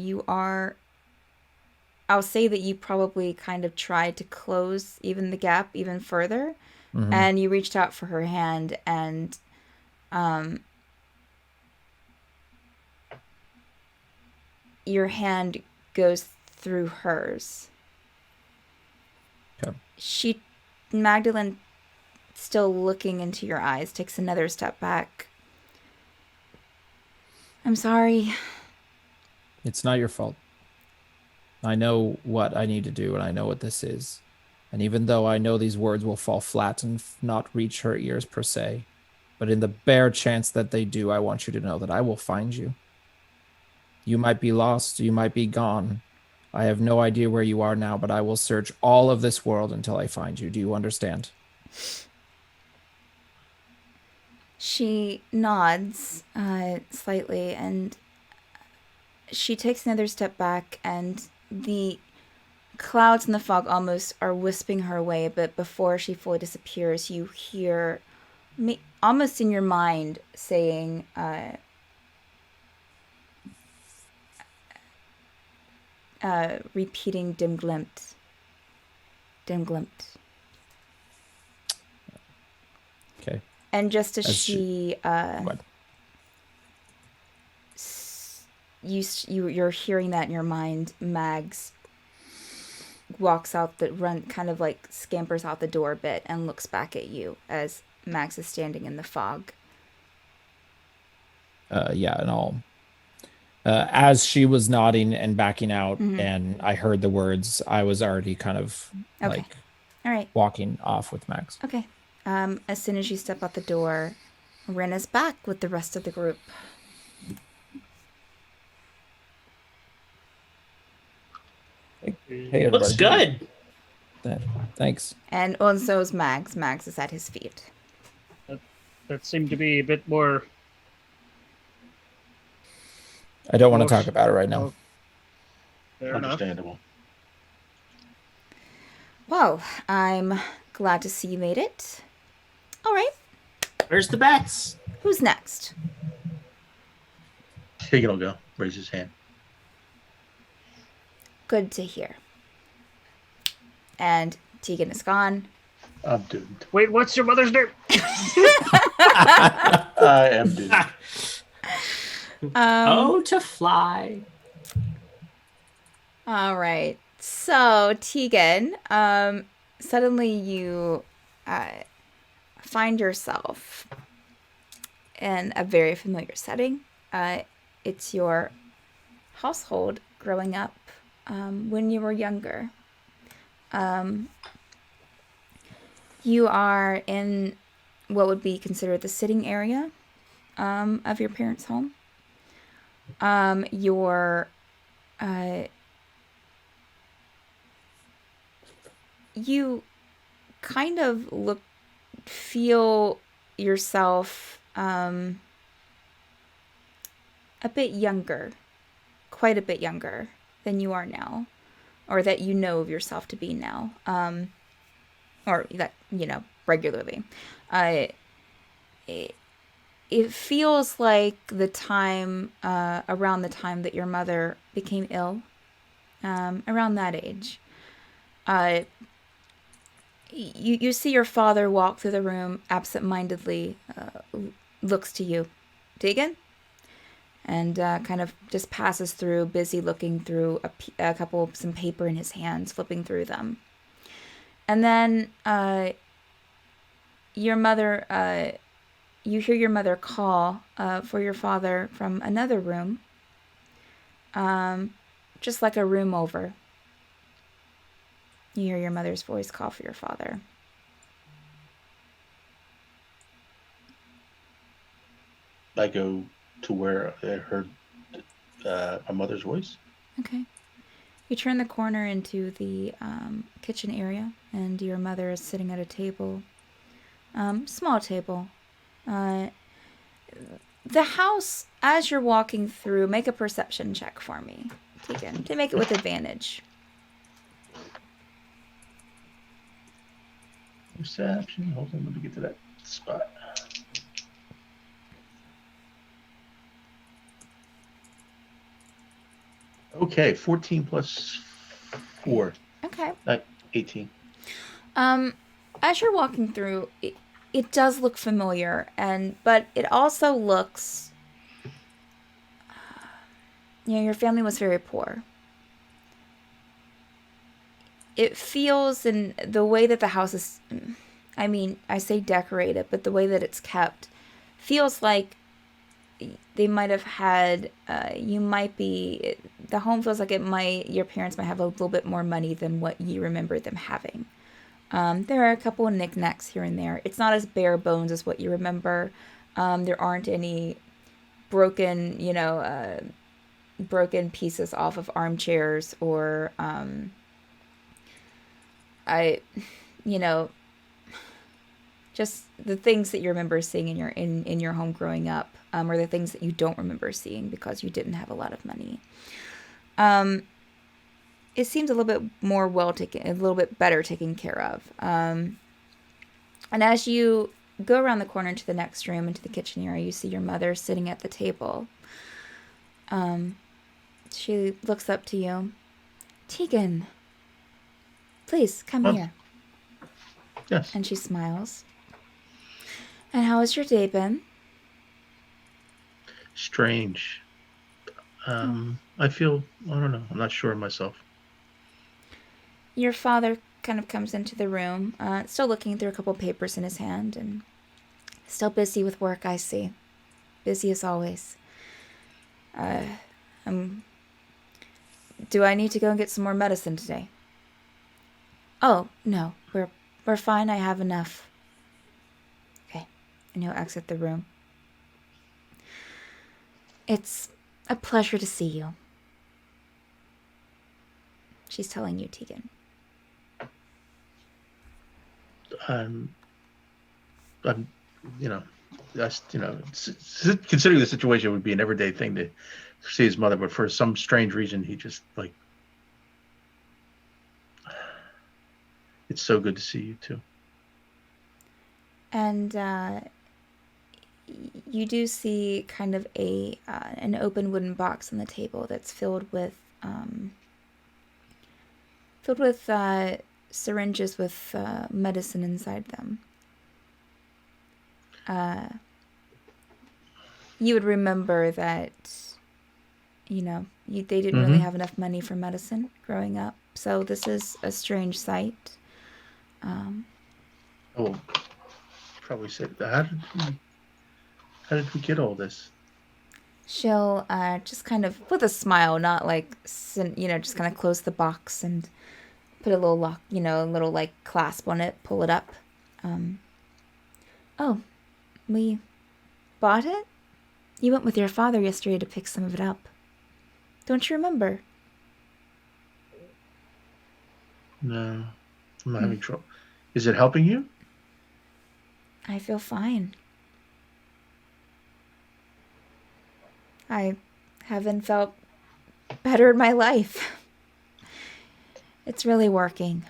I'll say that you probably kind of tried to close even the gap even further. Mm-hmm. And you reached out for her hand, and your hand goes through hers. Okay. Magdalene, still looking into your eyes, takes another step back. I'm sorry. It's not your fault. I know what I need to do, and I know what this is. And even though I know these words will fall flat and not reach her ears per se, but in the bare chance that they do, I want you to know that I will find you. You might be lost, you might be gone. I have no idea where you are now, but I will search all of this world until I find you. Do you understand? She nods slightly, and she takes another step back, and the clouds and the fog almost are wisping her away, but before she fully disappears, you hear almost in your mind saying, repeating dim glimpse. Dim glimpse. Okay. And just as you're hearing that in your mind, Mags walks out kind of like scampers out the door a bit and looks back at you as Mags is standing in the fog. And I'll as she was nodding and backing out, and I heard the words, I was already kind of all right, walking off with Mags. Okay. As soon as you step out the door, Ren is back with the rest of the group. Hey, everybody. Looks good. Thanks. And so is Mags. Mags is at his feet. That seemed to be a bit more. I don't want to talk about it right now. Fair enough. Understandable. Well, I'm glad to see you made it. All right, Where's the bats? who's next? Tegan will go. Raise his hand. Good to hear. And Tegan is gone. I'm doomed. Wait, what's your mother's name? I am doomed. Oh, to fly. All right. So, Tegan, suddenly you find yourself in a very familiar setting. It's your household growing up when you were younger. You are in what would be considered the sitting area of your parents' home. You kind of feel yourself a bit younger, quite a bit younger than you are now, or that you know of yourself to be now, or that, regularly. It feels like the time, around the time that your mother became ill, around that age. You see your father walk through the room absent-mindedly, looks to you, Tegan, and kind of just passes through, busy looking through some paper in his hands, flipping through them. And then your mother, you hear your mother call for your father from another room, just like a room over. You hear your mother's voice call for your father. I go to where I heard my mother's voice. Okay. You turn the corner into the kitchen area, and your mother is sitting at a table. Small table. The house, as you're walking through, make a perception check for me, Tegan, to make it with advantage. Perception. Hold on, let me get to that spot. Okay, 14 plus 4. Okay. 18. As you're walking through, it does look familiar, but it also looks, your family was very poor. It feels, in the way that the house is, I say decorated, but the way that it's kept feels like they might have had, the home feels like your parents might have a little bit more money than what you remember them having. There are a couple of knickknacks here and there. It's not as bare bones as what you remember. There aren't any broken pieces off of armchairs or, just the things that you remember seeing in your home growing up, or the things that you don't remember seeing because you didn't have a lot of money. It seems a little bit more a little bit better taken care of. And as you go around the corner into the next room, into the kitchen area, you see your mother sitting at the table. She looks up to you. Tegan, please come here. Yes. And she smiles. And how has your day been? Strange. I feel, I don't know, I'm not sure of myself. Your father kind of comes into the room, still looking through a couple papers in his hand, and still busy with work, I see. Busy as always. Do I need to go and get some more medicine today? Oh, no, we're fine, I have enough. Okay, and he'll exit the room. It's a pleasure to see you. She's telling you, Tegan. Considering the situation, it would be an everyday thing to see his mother, but for some strange reason, he just It's so good to see you too. And you do see kind of an open wooden box on the table that's filled with syringes with medicine inside them. You would remember that, they didn't really have enough money for medicine growing up. So this is a strange sight. Oh, probably said that. How did we get all this? She'll just kind of, with a smile, not like, just kind of close the box and put a little lock, a little like clasp on it, pull it up. Oh, we bought it? You went with your father yesterday to pick some of it up. Don't you remember? No, I'm having trouble. Is it helping you? I feel fine. I haven't felt better in my life. It's really working.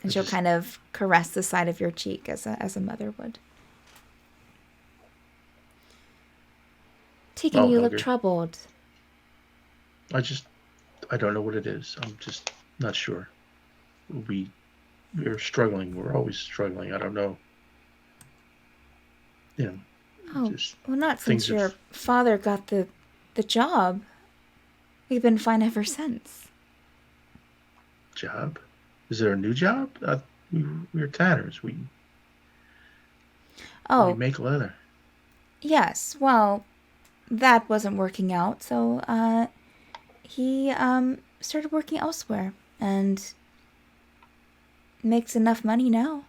And she'll kind of caress the side of your cheek as a mother would. Tegan, you look troubled. I don't know what it is. I'm just not sure. We're struggling. We're always struggling. I don't know. Oh, well, not since your father got the job. We've been fine ever since. Job? Is there a new job? We're tanners. We make leather. Yes. Well, that wasn't working out, so he started working elsewhere and makes enough money now.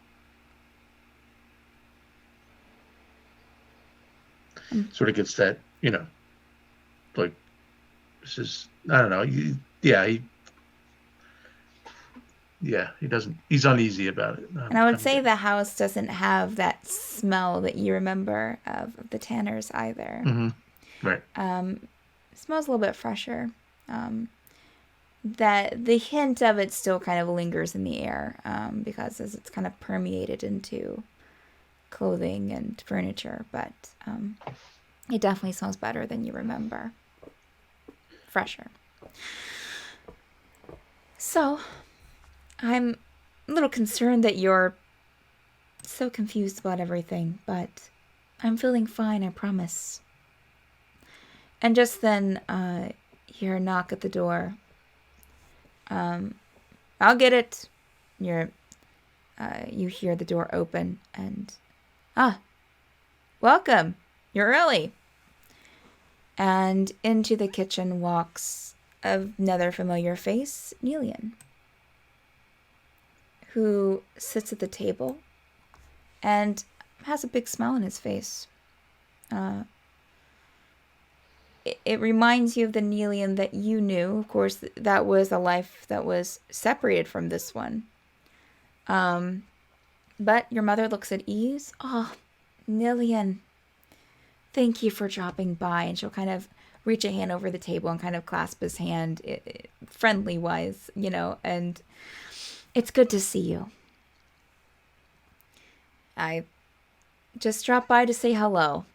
Sort of gets that, like, this is, I don't know. He doesn't, he's uneasy about it. And I would say the house doesn't have that smell that you remember of the tanners either. Right. It smells a little bit fresher. That the hint of it still kind of lingers in the air because as it's kind of permeated into clothing and furniture, but it definitely smells better than you remember. Fresher. So, I'm a little concerned that you're so confused about everything, but I'm feeling fine, I promise. And just then, hear a knock at the door. I'll get it. You hear the door open and, welcome. You're early. And into the kitchen walks another familiar face, Nelian, who sits at the table and has a big smile on his face. It reminds you of the Nelian that you knew. Of course, that was a life that was separated from this one. But your mother looks at ease. Oh, Nelian, thank you for dropping by. And she'll kind of reach a hand over the table and kind of clasp his hand, friendly-wise, and it's good to see you. I just dropped by to say hello.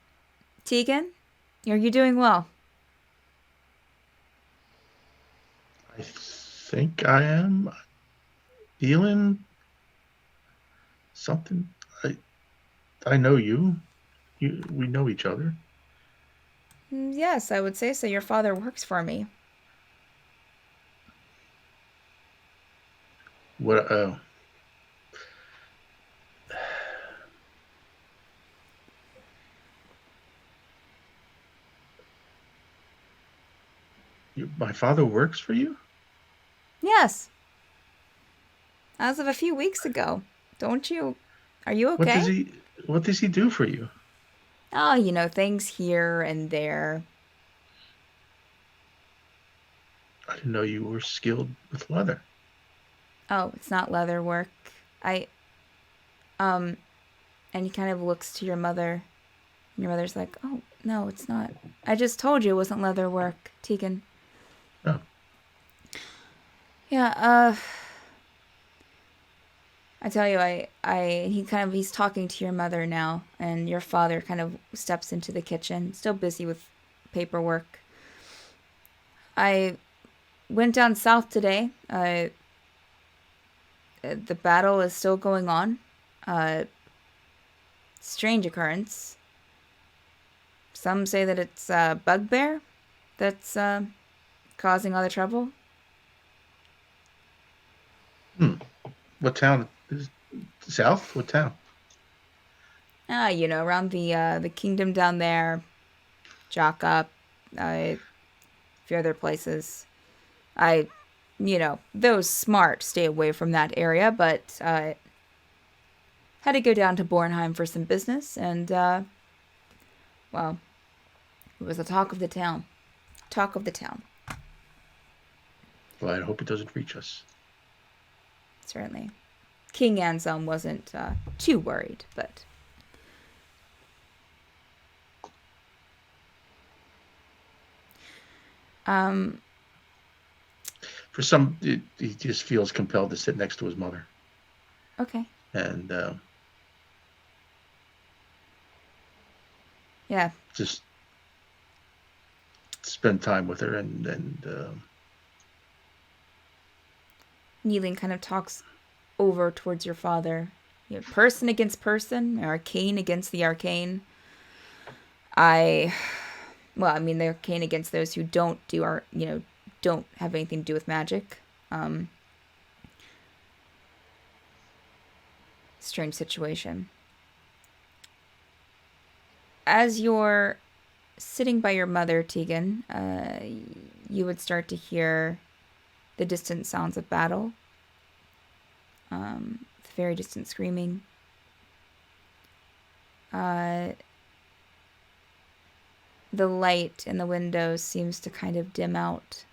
Tegan, are you doing well? I think I am feeling something. I know you. We know each other. Yes, I would say so. Your father works for me. What? My father works for you? Yes. As of a few weeks ago. Don't you? Are you okay? What does he do for you? Oh, things here and there. I didn't know you were skilled with leather. Oh, it's not leather work. And he kind of looks to your mother. And your mother's like, oh, no, it's not. I just told you it wasn't leather work, Tegan. Oh. Yeah, I tell you, he's talking to your mother now, and your father kind of steps into the kitchen, still busy with paperwork. I went down south today. The battle is still going on. Strange occurrence. Some say that it's a bugbear that's causing all the trouble. What town is south? What town? Around the kingdom down there, Jock Up, a few other places. Those smart stay away from that area, but had to go down to Bornheim for some business, and well, it was the talk of the town. Talk of the town. Well, I hope it doesn't reach us. Certainly. King Anselm wasn't too worried, but... For some, he just feels compelled to sit next to his mother. Okay. And Yeah. just spend time with her and Kneeling kind of talks over towards your father. Person against person, arcane against the arcane. The arcane against those who don't don't have anything to do with magic. Strange situation. As you're sitting by your mother, Tegan, you would start to hear the distant sounds of battle. Very distant screaming. The light in the windows seems to kind of dim out.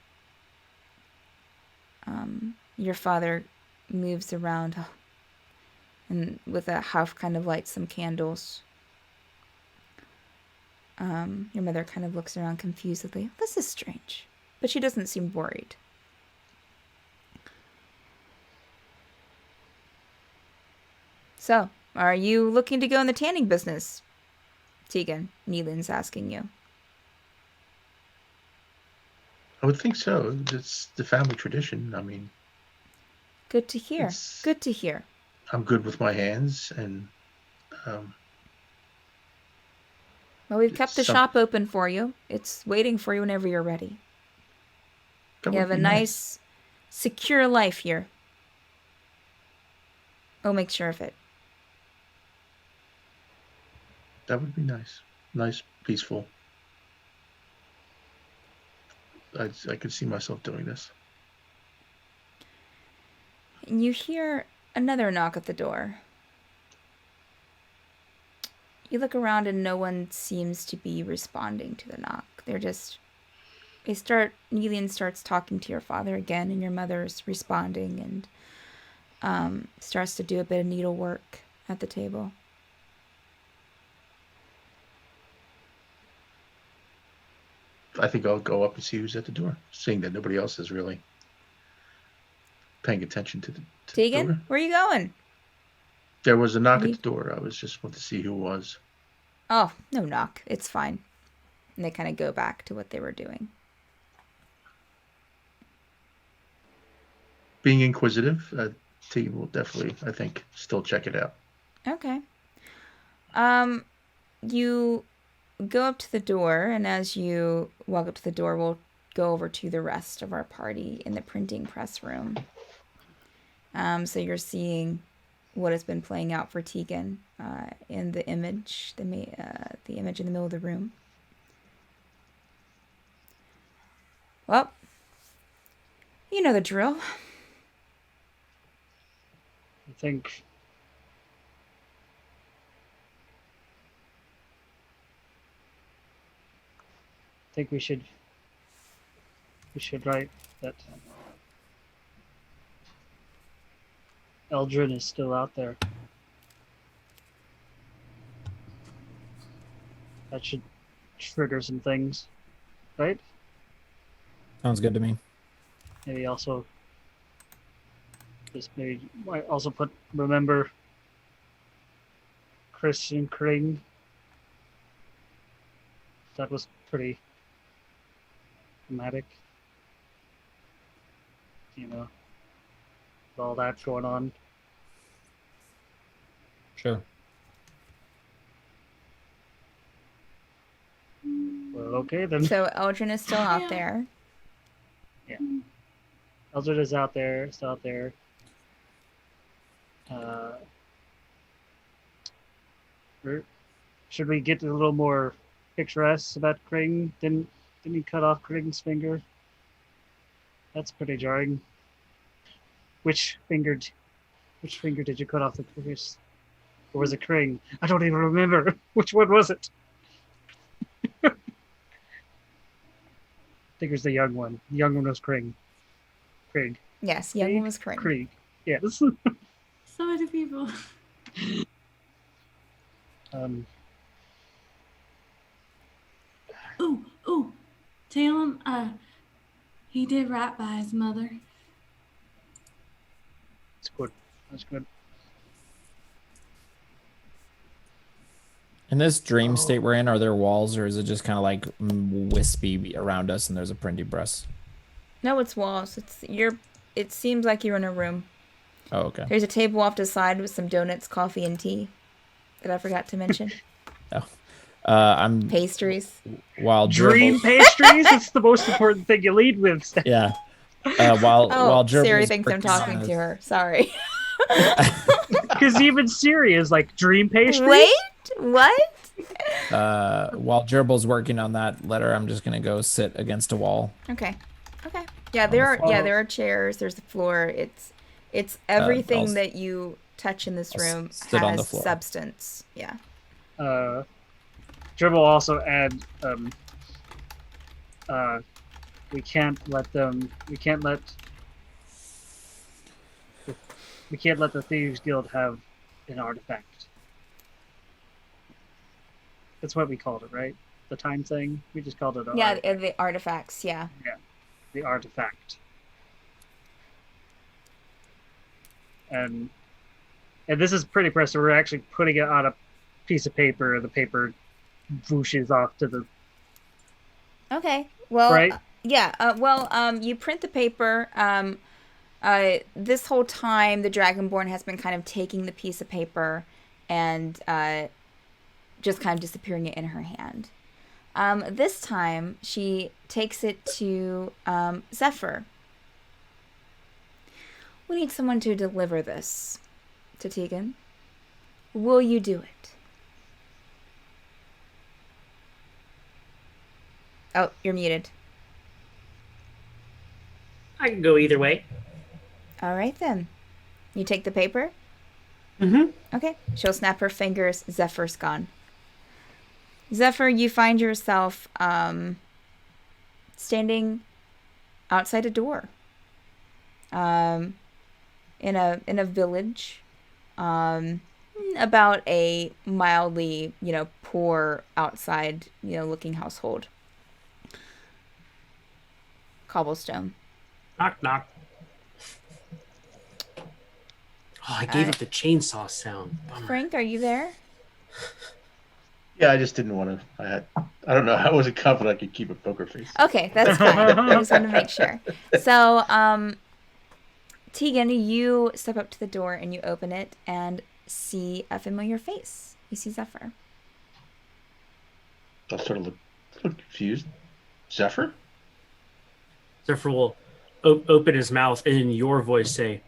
Your father moves around and with a huff kind of lights some candles. Your mother kind of looks around confusedly. This is strange. But she doesn't seem worried. So, are you looking to go in the tanning business? Tegan, Neelan's asking you. I would think so. It's the family tradition. I mean... Good to hear. Good to hear. I'm good with my hands, and... Well, we've kept the shop open for you. It's waiting for you whenever you're ready. You have a nice, secure life here. We'll make sure of it. That would be nice. Nice, peaceful. I could see myself doing this. And you hear another knock at the door. You look around and no one seems to be responding to the knock. Neelian starts talking to your father again, and your mother's responding and starts to do a bit of needlework at the table. I think I'll go up and see who's at the door, seeing that nobody else is really paying attention to the Tegan, door. where are you going? There was a knock at the door. I was just wanting to see who it was. Oh, no knock. It's fine. And they kind of go back to what they were doing. Being inquisitive, Tegan will definitely, I think, still check it out. Okay. You go up to the door, and as you walk up to the door, we'll go over to the rest of our party in the printing press room. So you're seeing what has been playing out for Tegan in the image, the image in the middle of the room. Well, you know the drill. I think we should write that Eldrin is still out there. That should trigger some things, right? Sounds good to me. Maybe also This page might also put remember Christian Kring. That was pretty dramatic. You know, with all that going on. Sure. Well, okay then. So Eldrin is still out there. Eldred is out there. Still out there. Should we get a little more picturesque about Kring? Didn't he cut off Kring's finger? That's pretty jarring. Which finger did you cut off the previous? Or was it Kring? I don't even remember. Which one was it? I think it was the young one. The young one was Kring. Krig. Yes, young one was Kring. Krieg. Yes. So many people. Ooh. Tell him, he did right by his mother. That's good. That's good. In this dream state we're in, are there walls or is it just kind of like wispy around us and there's a printing press? No, it's walls. It seems like you're in a room. Oh, okay. There's a table off to the side with some donuts, coffee, and tea that I forgot to mention. I'm Pastries. while Dream Gerbil, pastries. It's the most important thing you lead with. Steph. yeah. While Gerbil's Siri thinks I'm working talking on to her. Sorry. Because even Siri is like dream pastries. Wait, what? while Gerbil's working on that letter, I'm just gonna go sit against a wall. Okay. Yeah, there are chairs. There's the floor. It's everything I'll- that you touch in this I'll room sit on the has floor. substance. Yeah. Dribble also add we can't let the Thieves Guild have an artifact. That's what we called it, right? The time thing? We just called it The artifacts. Yeah. the artifact. And this is pretty impressive. We're actually putting it on a piece of paper. The paper whooshes off to the Okay. Well. Right. You print the paper. This whole time, the Dragonborn has been kind of taking the piece of paper and just kind of disappearing it in her hand. This time, she takes it to Zephyr. We need someone to deliver this to Tegan. Will you do it? Oh, you're muted. I can go either way. All right, then. You take the paper? Mm-hmm. Okay. She'll snap her fingers. Zephyr's gone. Zephyr, you find yourself standing outside a door. In a village. About a mildly, poor outside, looking household. Cobblestone. Knock, knock. Oh, I gave it the chainsaw sound. Bummer. Frank, are you there? Yeah, I just didn't want to. I don't know. I wasn't confident I could keep a poker face. Okay, that's fine. I just want to make sure. So, Tegan, you step up to the door and you open it and see a familiar face. You see Zephyr. I sort of look confused. Zephyr? Zephyr will open his mouth and in your voice say,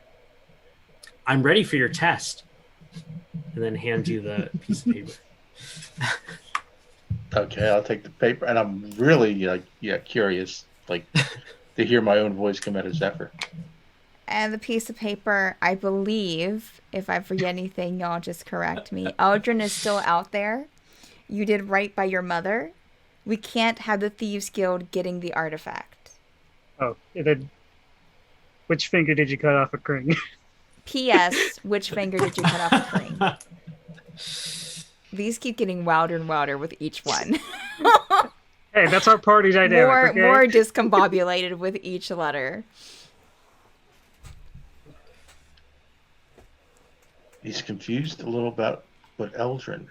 "I'm ready for your test," and then hand you the piece of paper. Okay, I'll take the paper, and I'm really curious, to hear my own voice come out of Zephyr. And the piece of paper, I believe, if I forget anything, y'all just correct me. Aldrin is still out there. You did right by your mother. We can't have the Thieves Guild getting the artifact. Oh, and then which finger did you cut off a Kring? P.S. Which finger did you cut off a Kring? These keep getting wilder and wilder with each one. Hey, that's our party dynamic. More discombobulated with each letter. He's confused a little about what Eldrin.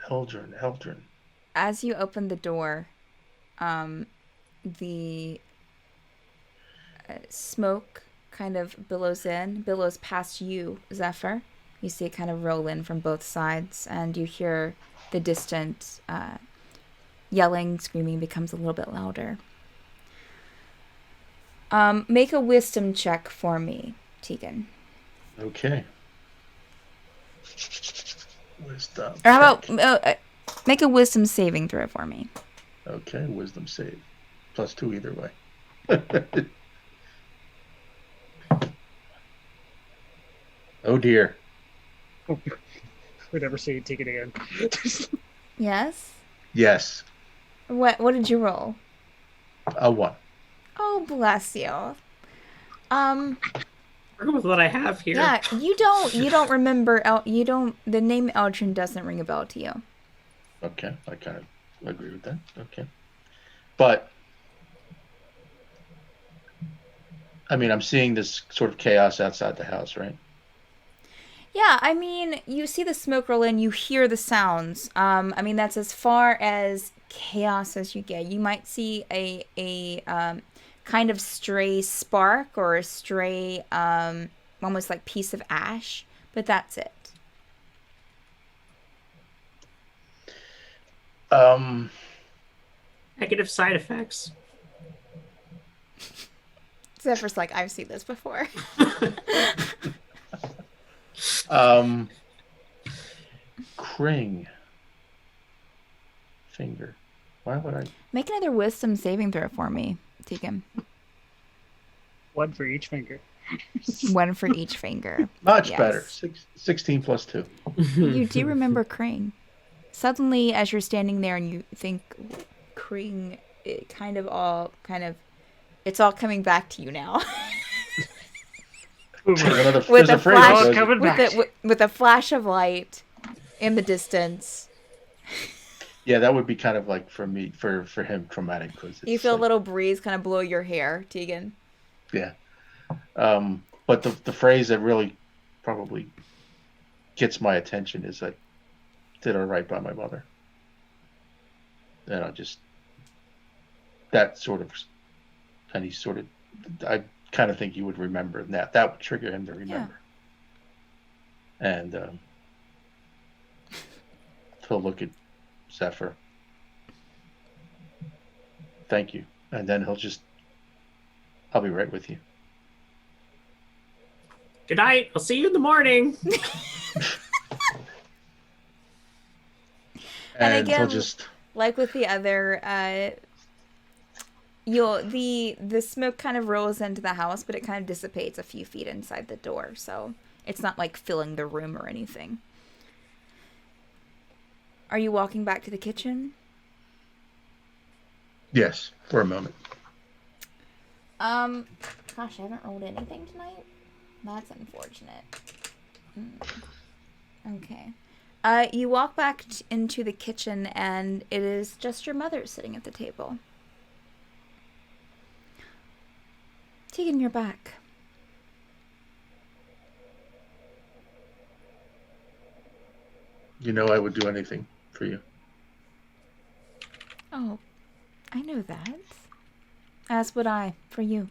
As you open the door, the smoke kind of billows past you, Zephyr. You see it kind of roll in from both sides, and you hear the distant yelling, screaming becomes a little bit louder. Make a wisdom check for me, Tegan. Okay. Wisdom. Or how check. about make a wisdom saving throw for me? Okay, wisdom save. +2 either way. Oh dear. We'd never see it take it again. Yes. Yes. What did you roll? A 1. Oh, bless you. Work with what I have here. Yeah, you don't remember the name Eldrin doesn't ring a bell to you. Okay, I kind of agree with that. Okay. But I mean, I'm seeing this sort of chaos outside the house, right? Yeah, I mean, you see the smoke roll in, you hear the sounds. I mean, that's as far as chaos as you get. You might see a kind of stray spark or a stray almost like piece of ash, but that's it. Negative side effects. Zephyr's like, I've seen this before. Kring. Finger. Why would I? Make another wisdom saving throw for me, Tegan. 1 for each finger. 1 for each finger. Much Yes. better. 16 + 2. You do remember Kring. Suddenly, as you're standing there and you think Kring, it's all coming back to you now. There's a phrase that goes- coming back. with a flash of light in the distance. Yeah, that would be kind of like for me, for him, traumatic because You feel a little breeze kind of blow your hair, Tegan. Yeah. But the phrase that really probably gets my attention is I did all right by my mother. And I kind of think you would remember, and that would trigger him to remember. Yeah. And he'll look at Zephyr. Thank you. And then I'll be right with you. Good night. I'll see you in the morning. And again, he'll like with the other, the smoke kind of rolls into the house, but it kind of dissipates a few feet inside the door, so it's not like filling the room or anything. Are you walking back to the kitchen? Yes, for a moment. Gosh, I haven't rolled anything tonight. That's unfortunate. Okay. You walk back into the kitchen, and it is just your mother sitting at the table. Tegan, you're back. You know I would do anything for you. Oh, I know that. As would I for you.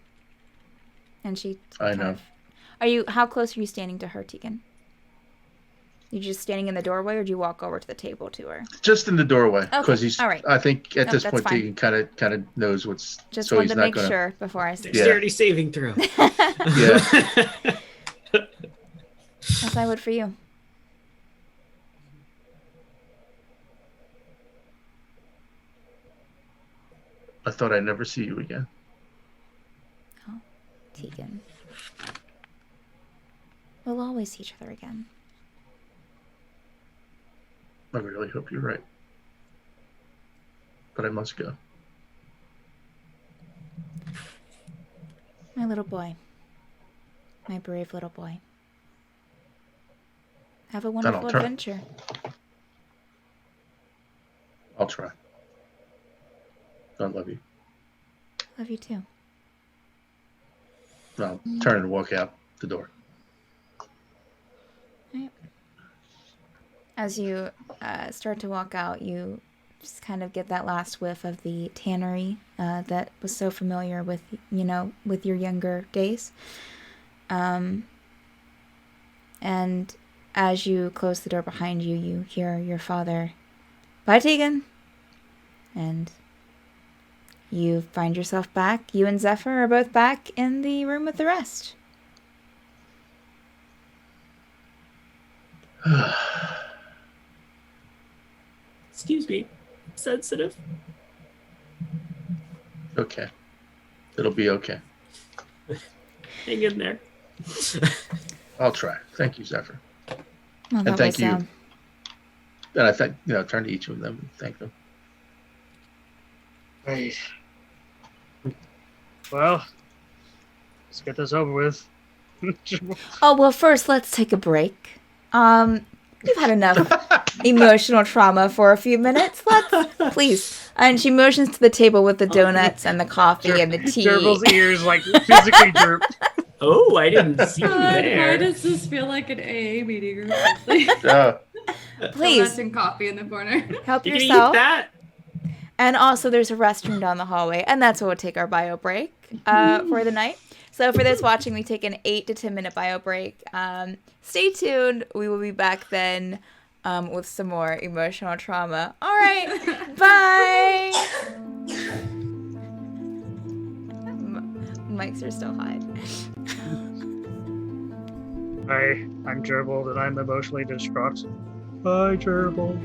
And she. I know. How close are you standing to her, Tegan? You just standing in the doorway, or do you walk over to the table to her? Just in the doorway, because Okay. he's. All right. I think at this point, fine. Tegan kind of knows what's. Just so wanted he's to not make sure before I say. Dexterity saving throw. Yeah. As I would for you. I thought I'd never see you again. Oh, Tegan. We'll always see each other again. I really hope you're right. But I must go. My little boy. My brave little boy. Have a wonderful try. adventure. I'll try. I love you. Love you too. I'll turn and walk out the door. Right. As you start to walk out, you just kind of get that last whiff of the tannery that was so familiar with, with your younger days. And as you close the door behind you, you hear your father, "Bye, Tegan." And you find yourself back. You and Zephyr are both back in the room with the rest. Excuse me. Sensitive. Okay. It'll be okay. Hang in there. I'll try. Thank you, Zephyr. Well, And thank you. And I thank, turn to each of them and thank them. Right. Well, let's get this over with. Oh, well, first, let's take a break. We've had enough emotional trauma for a few minutes. Let's, please. And she motions to the table with the donuts and the coffee and the tea. Gerbil's ears, physically droop. Oh, I didn't see you Why there. does this feel like an AA meeting or something? Please. Donuts and coffee in the corner. Help You can yourself. eat that. And also, there's a restroom down the hallway. And that's where we'll take our bio break for the night. So for those watching, we take an 8 to 10 minute bio break. Stay tuned. We will be back then with some more emotional trauma. All right. Bye. Mics are still high. Hi, I'm Gerbil, and I'm emotionally distraught. Hi, Gerbil.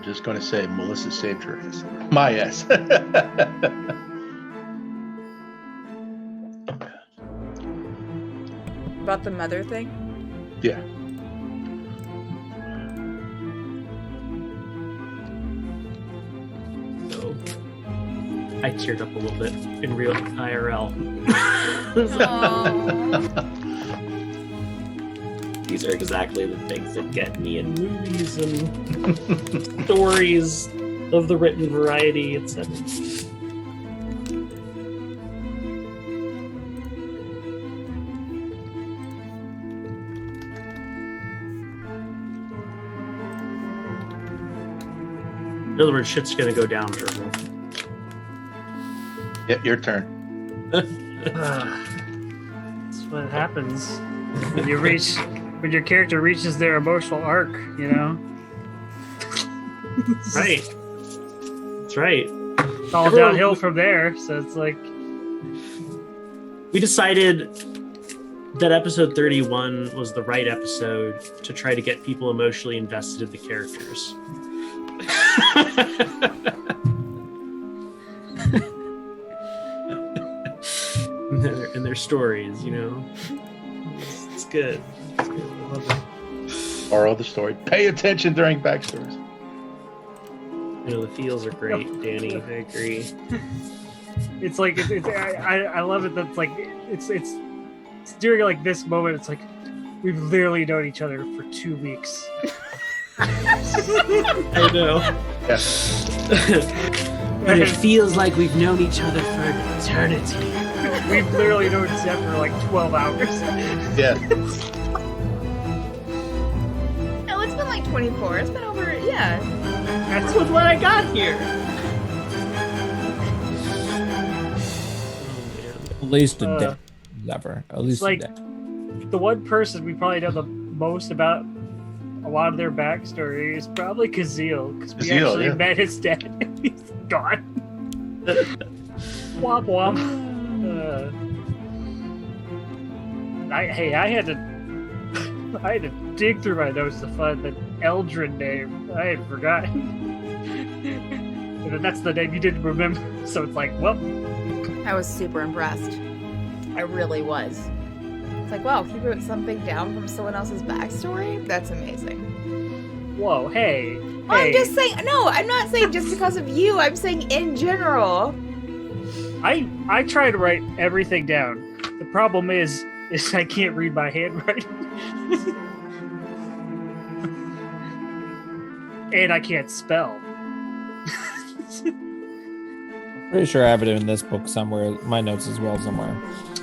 I'm just going to say Melissa saved her ass. My ass. About the mother thing? Yeah. So I teared up a little bit in real IRL. These are exactly the things that get me in movies and stories of the written variety, etc. In other words, shit's gonna go down, Turbo. Yep, your turn. That's what happens when when your character reaches their emotional arc, you know? Right. That's right. It's all downhill from there, so it's like... We decided that episode 31 was the right episode to try to get people emotionally invested in the characters. and their stories, you know. It's good. It's good. I love it. Moral of the story: pay attention during backstories. You know, the feels are great, Danny. I agree. It's like I love it. That's like it's during like this moment. It's like we've literally known each other for 2 weeks. I know. Yes. But it feels like we've known each other for an eternity. We've literally known Zeb for like 12 hours. Yeah. No, it's been like 24. It's been over, yeah. That's what I got here. At least a day. Never. At least like a day. the one person we probably know the most about a lot of their backstory is probably Kazeel, because we Kazeel, actually yeah. met his dad and he's gone. Womp womp. I had to dig through my notes to find the Eldrin name. I had forgotten. And then that's the name you didn't remember. So it's like, well, I was super impressed. I really was. It's like, wow, he wrote something down from someone else's backstory? That's amazing. whoa, hey. Well, hey. I'm just saying, no, I'm not saying just because of you. I'm saying in general. I try to write everything down. The problem is I can't read my handwriting. And I can't spell. Pretty sure I have it in this book somewhere, my notes as well somewhere.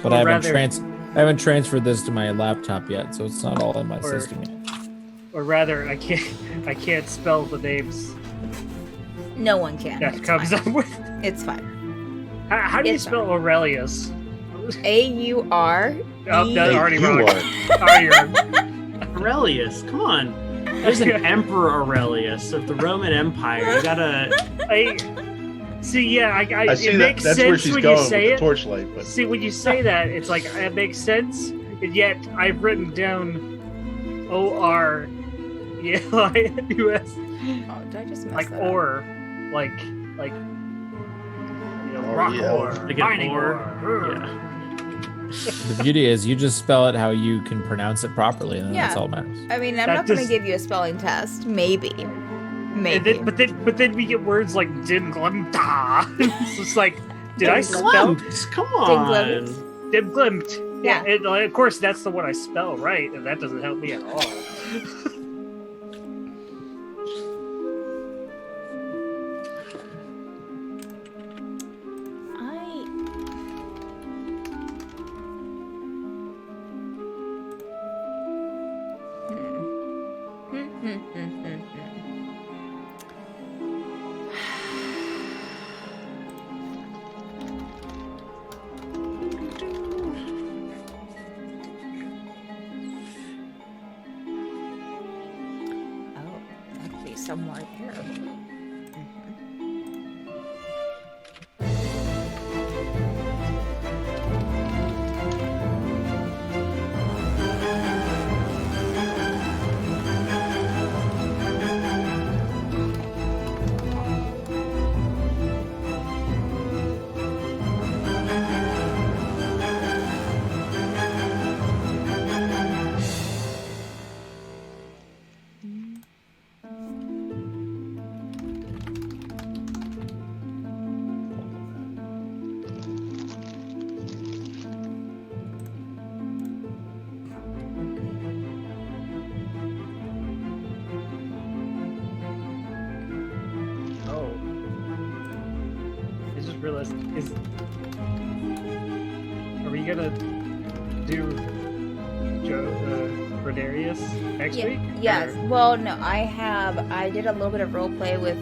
But I haven't transferred this to my laptop yet, so it's not all in my system yet. Or rather, I can't spell the names No one can. that It's comes fine. up with. It's fine. How do you It's spell Aurelius? A-U-R. Oh, that's already You wrong. are. Already wrong. Aurelius, come on. There's an Emperor Aurelius of the Roman Empire. You gotta. I see it that. makes That's where sense she's when going you say with it. the torchlight. But See, when you say that, it's like it makes sense, and yet I've written down O-R-E-L-I-U-S, Oh, did I just mess like that or, like rock R-E-L. ore, Like an mining ore. ore. Yeah. The beauty is you just spell it how you can pronounce it properly, and that's Yeah. all that matters. I mean, I'm That not going to just- give you a spelling test. Maybe. And Maybe. then, but then we get words like dimglimta. It's just like, did I spell Glumped, come on. dimglimt? Yeah. And of course, that's the one I spell right, and that doesn't help me at all. Oh, that could be somewhere there. realized are we gonna do Joe Rodarius next week? Yes. Or- Well, no, I did a little bit of role play with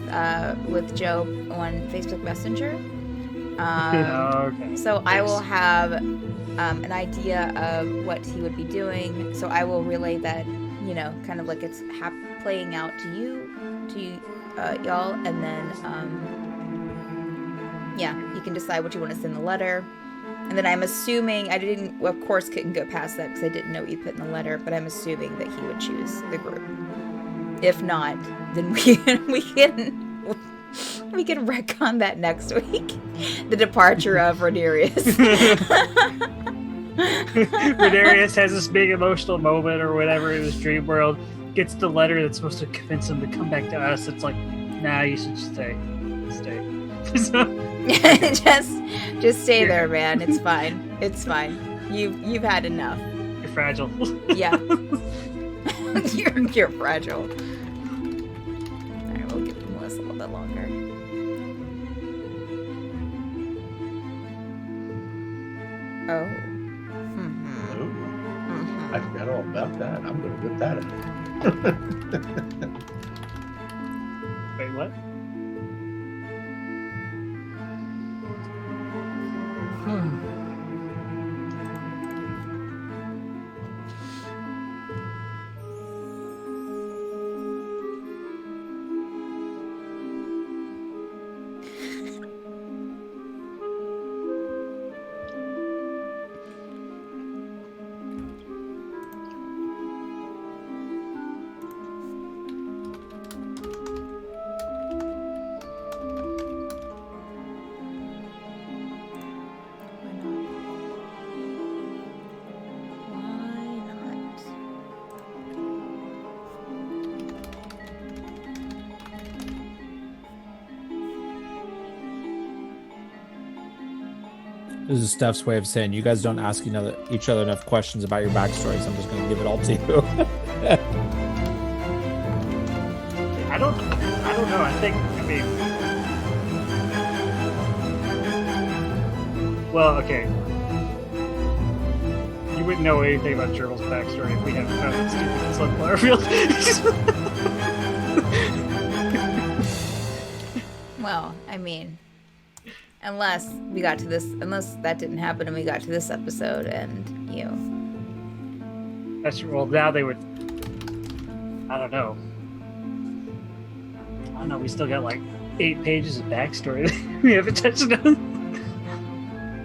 Joe on Facebook Messenger. Okay. So I will have an idea of what he would be doing. So I will relay that, kind of like it's playing out to y'all, and then you can decide what you want to send the letter. And then I'm assuming, I didn't, of course, couldn't go past that because I didn't know what you put in the letter, but I'm assuming that he would choose the group. If not, then we can retcon that next week. The departure of Rodarius. Rodarius has this big emotional moment or whatever in his dream world, gets the letter that's supposed to convince him to come back to us. It's like, nah, you should stay. just stay there, man. It's fine. It's fine. You've had enough. You're fragile. Yeah. you're fragile. Alright, we'll give Melissa a little bit longer. Oh. Mm-hmm. Ooh, Mm-hmm. I forgot all about that. I'm going to whip that in. Wait, what? This is Steph's way of saying you guys don't ask each other enough questions about your backstories. I'm just going to give it all to you. I don't know. Well, okay. You wouldn't know anything about Gerbil's backstory if we hadn't found that stupid sunflower field. Well, I mean, unless that didn't happen and we got to this episode and That's well. Now they would. I don't know. We still got like 8 pages of backstory that we haven't touched on.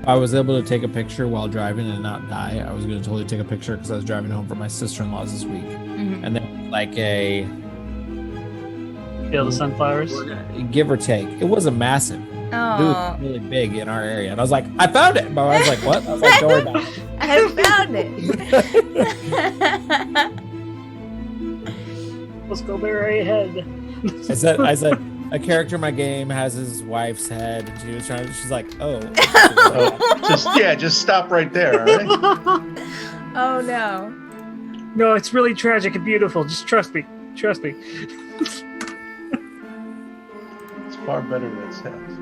I was able to take a picture while driving and not die. I was going to totally take a picture because I was driving home from my sister-in-law's this week. Mm-hmm. And then like a... Field of sunflowers? Give or take. It wasn't massive. It Oh, was really big in our area. And I was like, I found it! My wife's like, what? I was like, don't worry about it. I found it. Let's go bury ahead. I said, a character in my game has his wife's head. And she's like, oh. Just stop right there, all right? Oh no. No, it's really tragic and beautiful. Just trust me. Trust me. It's far better than it sounds.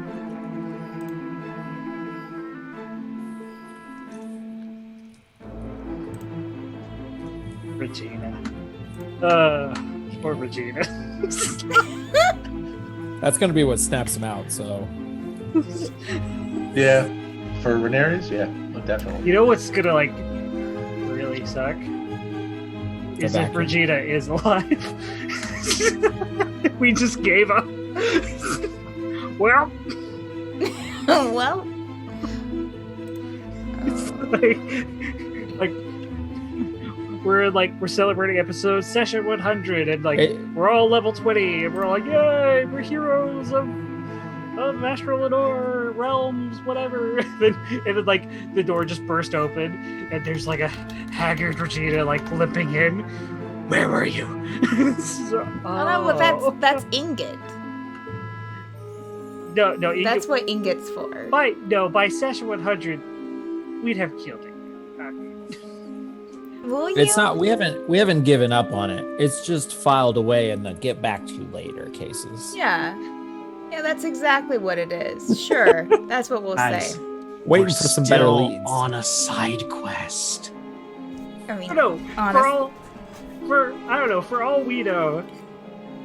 Regina. Poor Regina. That's going to be what snaps him out, so. Yeah, for Renarius, yeah, definitely. You know what's gonna like really suck? Is back if Regina is alive. We just gave up. Well, Well. like we're celebrating episode session 100 and we're all level 20 and we're all like, yay, we're heroes of Astral Lenore realms, whatever. and then like the door just burst open and there's like a haggard Regina like limping in. Where were you? Oh no, well, that's ingot. No, That's what ingot's for. by session 100 we'd have killed it. Will you? It's not. We haven't given up on it. It's just filed away in the get back to you later cases. Yeah. Yeah, that's exactly what it is. Sure, that's what we'll Guys, say. Waiting we're for some better still leads. on a side quest. I mean, No, honest. for all we know,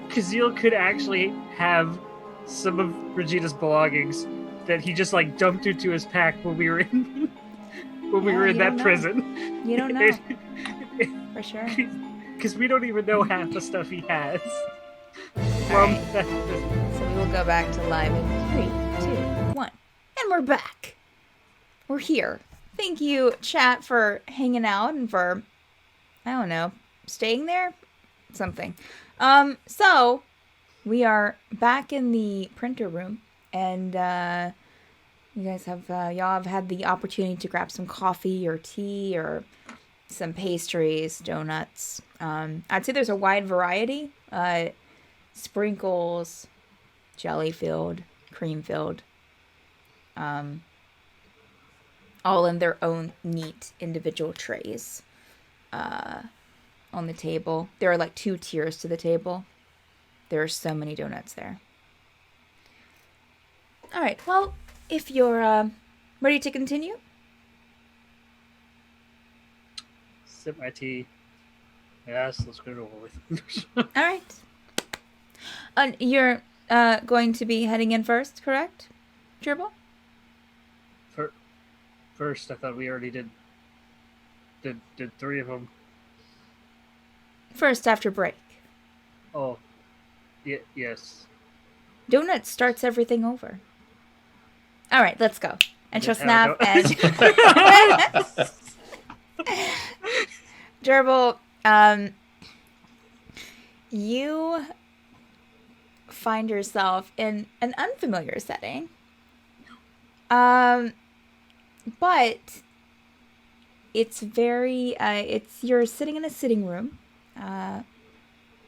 Kazil could actually have some of Regina's belongings that he just like dumped into his pack when we were in Yeah, you that don't know. prison. You don't know. For sure. Because we don't even know half the stuff he has. Alright. That- So we will go back to live in 3, 2, 1. And we're back. We're here. Thank you, chat, for hanging out and for, I don't know, staying there? Something. So we are back in the printer room, and you guys have y'all have had the opportunity to grab some coffee or tea or some pastries, donuts. I'd say there's a wide variety. Sprinkles, jelly filled, cream filled. All in their own neat individual trays. On the table. There are like 2 tiers to the table. There are so many donuts there. All right. Well, if you're ready to continue. Sip my tea. Yes, let's get it over with. All right. You're going to be heading in first, correct? Gerbil? First, I thought we already did 3 of them. First after break. Oh, yes. Donut starts everything over. All right, let's go. And she'll That's how snap it and Gerbil, you find yourself in an unfamiliar setting. But it's very you're sitting in a sitting room.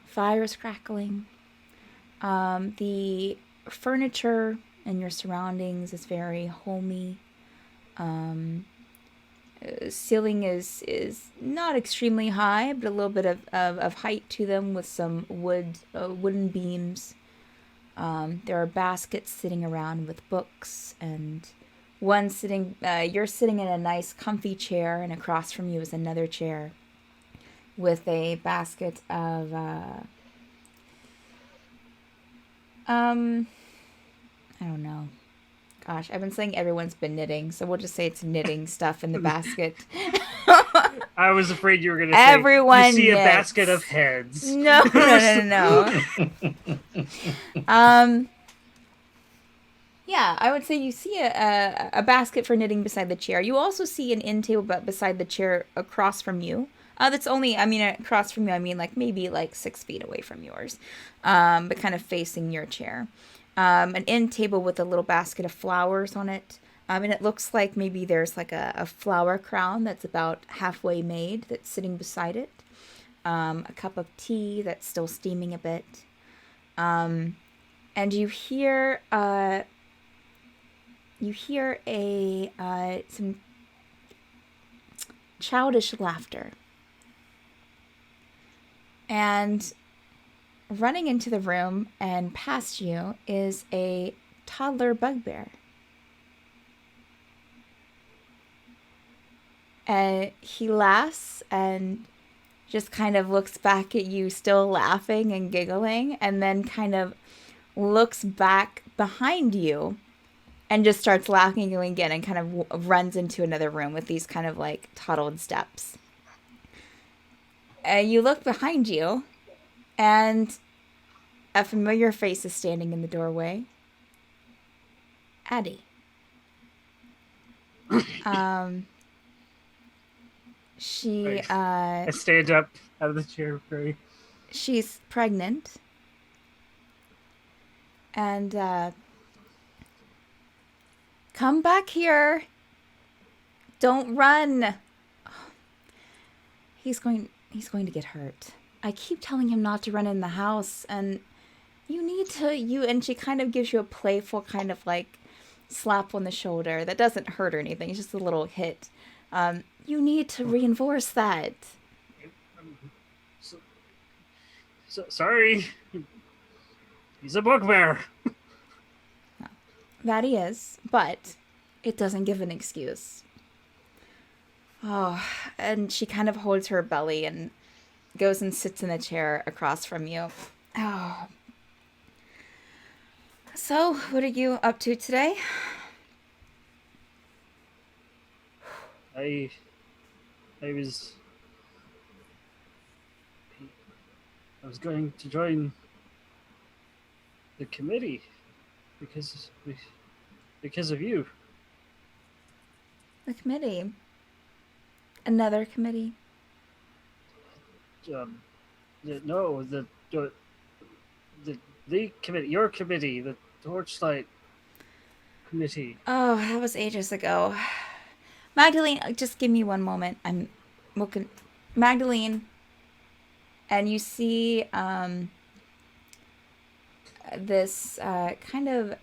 Fire is crackling. The furniture and your surroundings is very homey. Ceiling is not extremely high, but a little bit of height to them with some wooden beams. There are baskets sitting around with books, and one sitting. You're sitting in a nice, comfy chair, and across from you is another chair with a basket of I don't know. Gosh, I've been saying everyone's been knitting, so we'll just say it's knitting stuff in the basket. I was afraid you were going to say Everyone you see a knits. basket of heads. No. Yeah, I would say you see a basket for knitting beside the chair. You also see an end table beside the chair across from you. That's only, across from you, like maybe like 6 feet away from yours, but kind of facing your chair. An end table with a little basket of flowers on it. And it looks like maybe there's like a flower crown that's about halfway made that's sitting beside it. A cup of tea that's still steaming a bit. And you hear some childish laughter. And running into the room and past you is a toddler bugbear. He laughs and just kind of looks back at you, still laughing and giggling, and then kind of looks back behind you and just starts laughing again and kind of runs into another room with these kind of like toddled steps. You look behind you, and a familiar face is standing in the doorway. Addie. She I stand up out of the chair, very. She's pregnant. And come back here. Don't run. He's going to get hurt. I keep telling him not to run in the house, and you need to, and she kind of gives you a playful kind of like slap on the shoulder that doesn't hurt or anything. It's just a little hit. You need to reinforce that. Sorry. He's a bugbear. That he is, but it doesn't give an excuse. Oh, and she kind of holds her belly and goes and sits in the chair across from you. Oh. So, what are you up to today? I was going to join the committee because of you. The committee. Another committee. No, the committee, your committee, the Torchlight Committee. Oh, that was ages ago. Magdalene, just give me one moment. I'm looking. Magdalene, and you see this kind of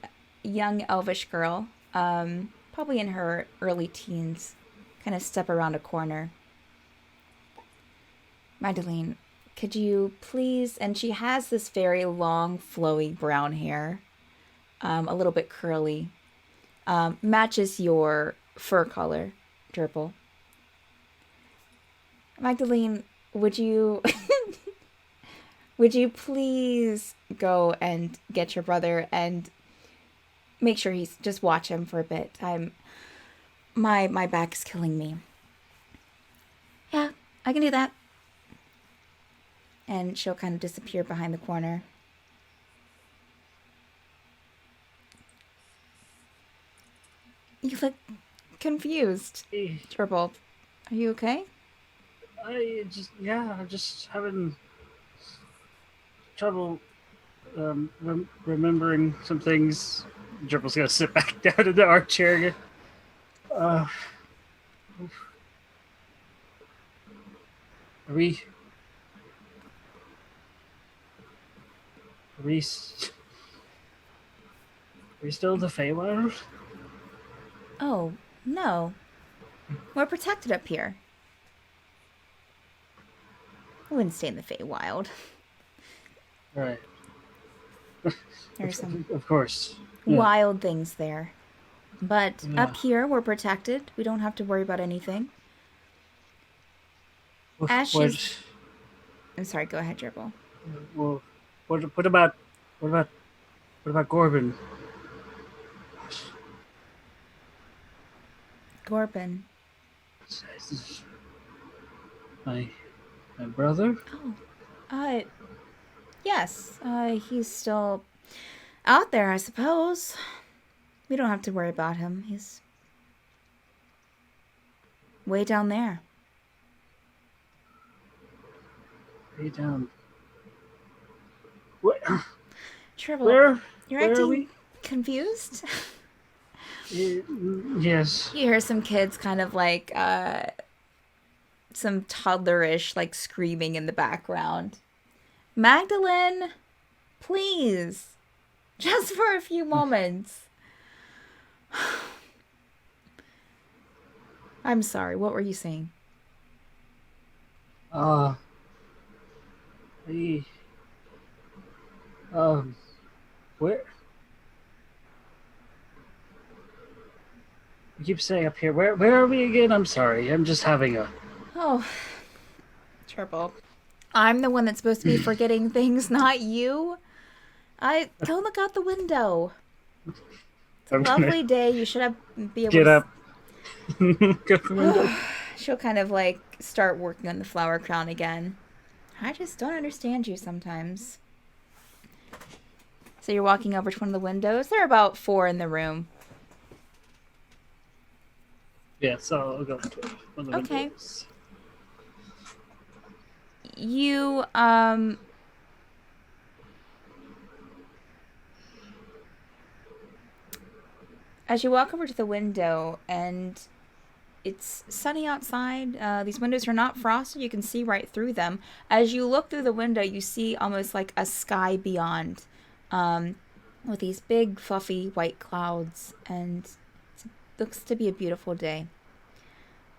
young elvish girl, probably in her early teens, kind of step around a corner. Magdalene, could you please, and she has this very long, flowy brown hair, a little bit curly, matches your fur color, Dribble. Magdalene, would you would you please go and get your brother and make sure he's, just watch him for a bit. My back is killing me. Yeah, I can do that. And she'll kind of disappear behind the corner. You look confused, Dribble. Are you okay? I'm just having trouble remembering some things. Dribble's gonna sit back down in the armchair again. Are we still in the Feywild? Oh, no. We're protected up here. I wouldn't stay in the Feywild. Right. There's some Of course. wild things there. But Yeah. up here, we're protected. We don't have to worry about anything. As she's... I'm sorry, go ahead, Dribble. Well, what about Corbin? Corbin. My brother? Oh, yes. He's still out there, I suppose. We don't have to worry about him. He's way down there. Way down. What? Dribble, Where? you're where are acting we? confused. Yes. You hear some kids kind of like some toddlerish like screaming in the background. Magdalene, please, just for a few moments. I'm sorry, what were you saying? Where? You keep saying up here. Where are we again? I'm sorry. I'm just having a... Oh, Dribble. I'm the one that's supposed to be forgetting things, not you. Go look out the window. It's a lovely day. You should be able Get to up. Go to the window. She'll kind of like start working on the flower crown again. I just don't understand you sometimes. So you're walking over to one of the windows. There are about 4 in the room. Yeah, so I'll go to one of the Okay. windows. You as you walk over to the window and it's sunny outside, these windows are not frosted, you can see right through them. As you look through the window, you see almost like a sky beyond, with these big fluffy white clouds, and it looks to be a beautiful day.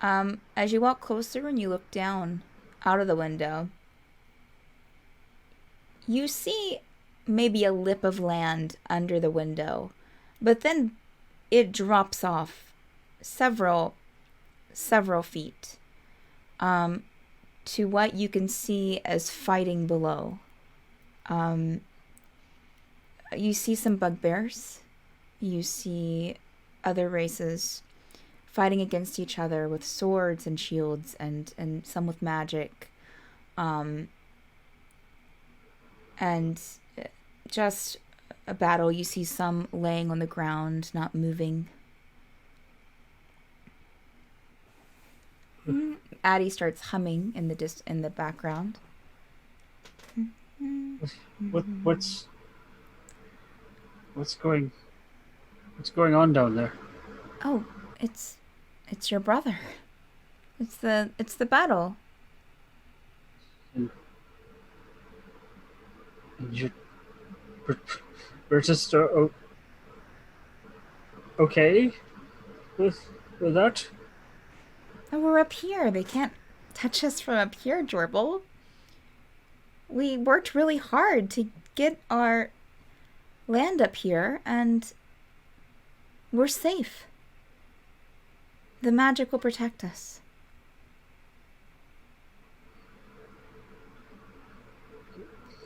As you walk closer and you look down out of the window, you see maybe a lip of land under the window. But then it drops off several feet to what you can see as fighting below. You see some bugbears. You see other races fighting against each other with swords and shields and some with magic. And just a battle. You see some laying on the ground, not moving. Addie starts humming in the background. What's going on down there? Oh, it's your brother. It's the battle. And you, we're just okay with that. And we're up here. They can't touch us from up here, Jorbil. We worked really hard to get our land up here, and we're safe. The magic will protect us.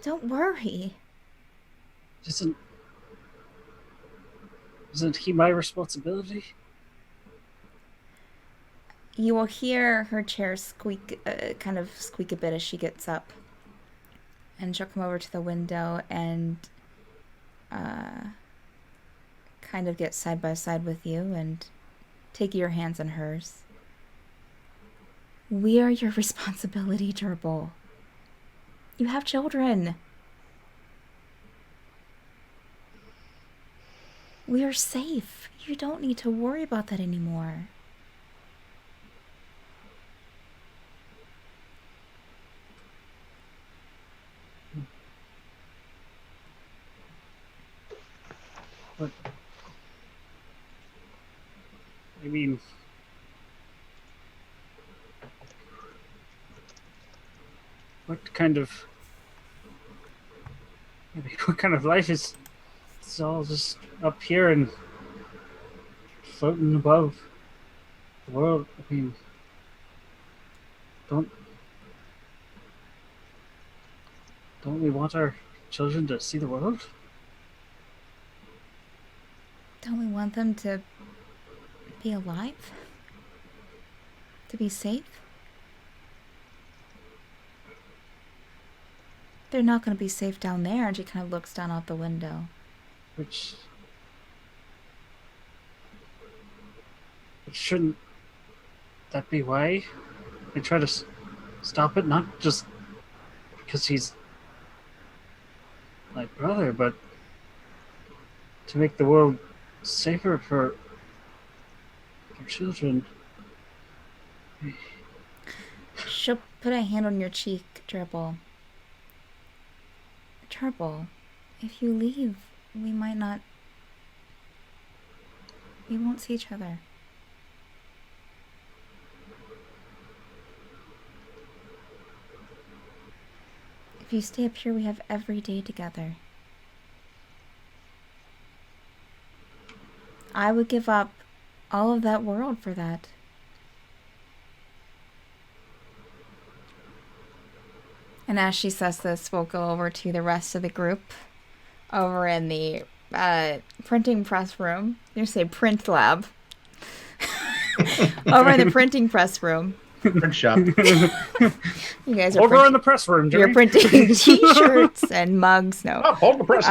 Don't worry. Isn't he my responsibility? You will hear her chair squeak, kind of squeak a bit as she gets up. And she'll come over to the window and kind of get side by side with you and take your hands in hers. We are your responsibility, Gerbil. You have children. We are safe. You don't need to worry about that anymore. What? I mean, what kind of life is it's all just up here and floating above the world? I mean, don't we want our children to see the world? Don't we want them to be alive? To be safe? They're not going to be safe down there. And she kind of looks down out the window. Which shouldn't that be why they try to stop it? Not just because he's my brother, but to make the world safer for children. She'll put a hand on your cheek, Gerbil. Gerbil, if you leave, we won't see each other. If you stay up here, we have every day together. I would give up all of that world for that. And as she says this, we'll go over to the rest of the group over in the printing press room. You say print lab. Over in the printing press room. Print shop. You guys are over in the press room. Jimmy. You're printing T-shirts and mugs. No. Oh, hold the press.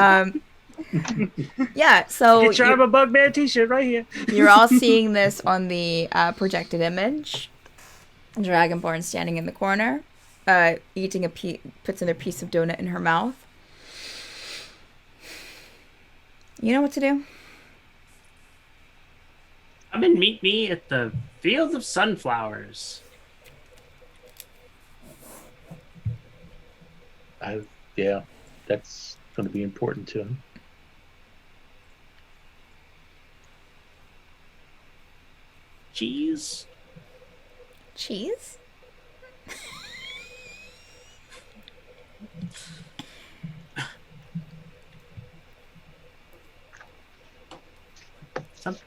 Yeah, so Get your I'm a Bugbear T-shirt right here. You're all seeing this on the projected image. Dragonborn standing in the corner, eating puts another piece of donut in her mouth. You know what to do? Come and meet me at the Field of Sunflowers. Yeah, that's going to be important to him. Cheese? Cheese?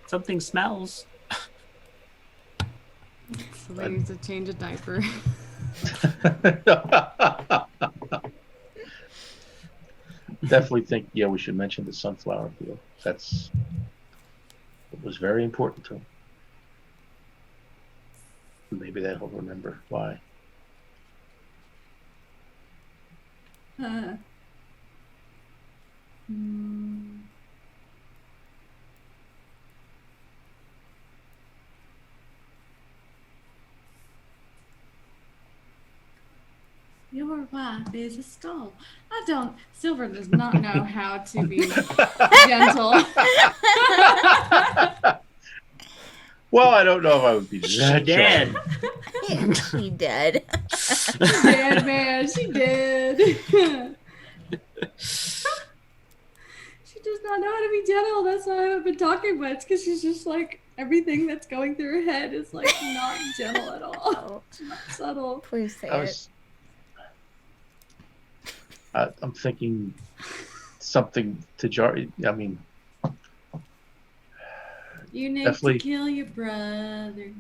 Something smells. Somebody needs to change a diaper. Definitely think, yeah, we should mention the sunflower field. It was very important to him. Maybe that he'll remember why. Your wife is a skull. Silver does not know how to be gentle. Well, I don't know if I would be She that dead. She dead. She dead, man. She dead. She does not know how to be gentle. That's why I haven't been talking much, because she's just like, everything that's going through her head is like not gentle at all. It's not subtle. Please say it. I'm thinking something to jar. I mean, You need definitely. to kill your brother.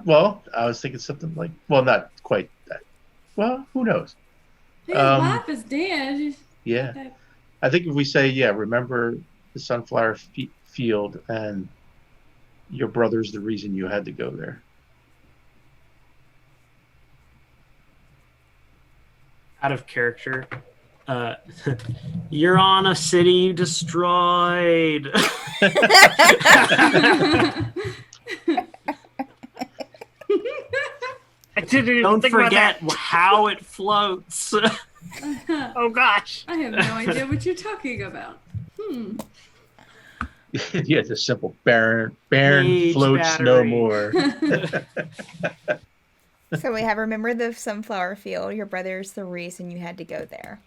Well, I was thinking something like, well, not quite that. Well, who knows? His wife is dead. Yeah. I think if we say, yeah, remember the sunflower field, and your brother's the reason you had to go there. Out of character. You're on a city destroyed. I didn't even Don't think forget about how it floats. that. Oh gosh. I have no idea what you're talking about. Yeah, it's a simple Baron Page floats no battery. more. So we have remember the sunflower field. Your brother's the reason you had to go there.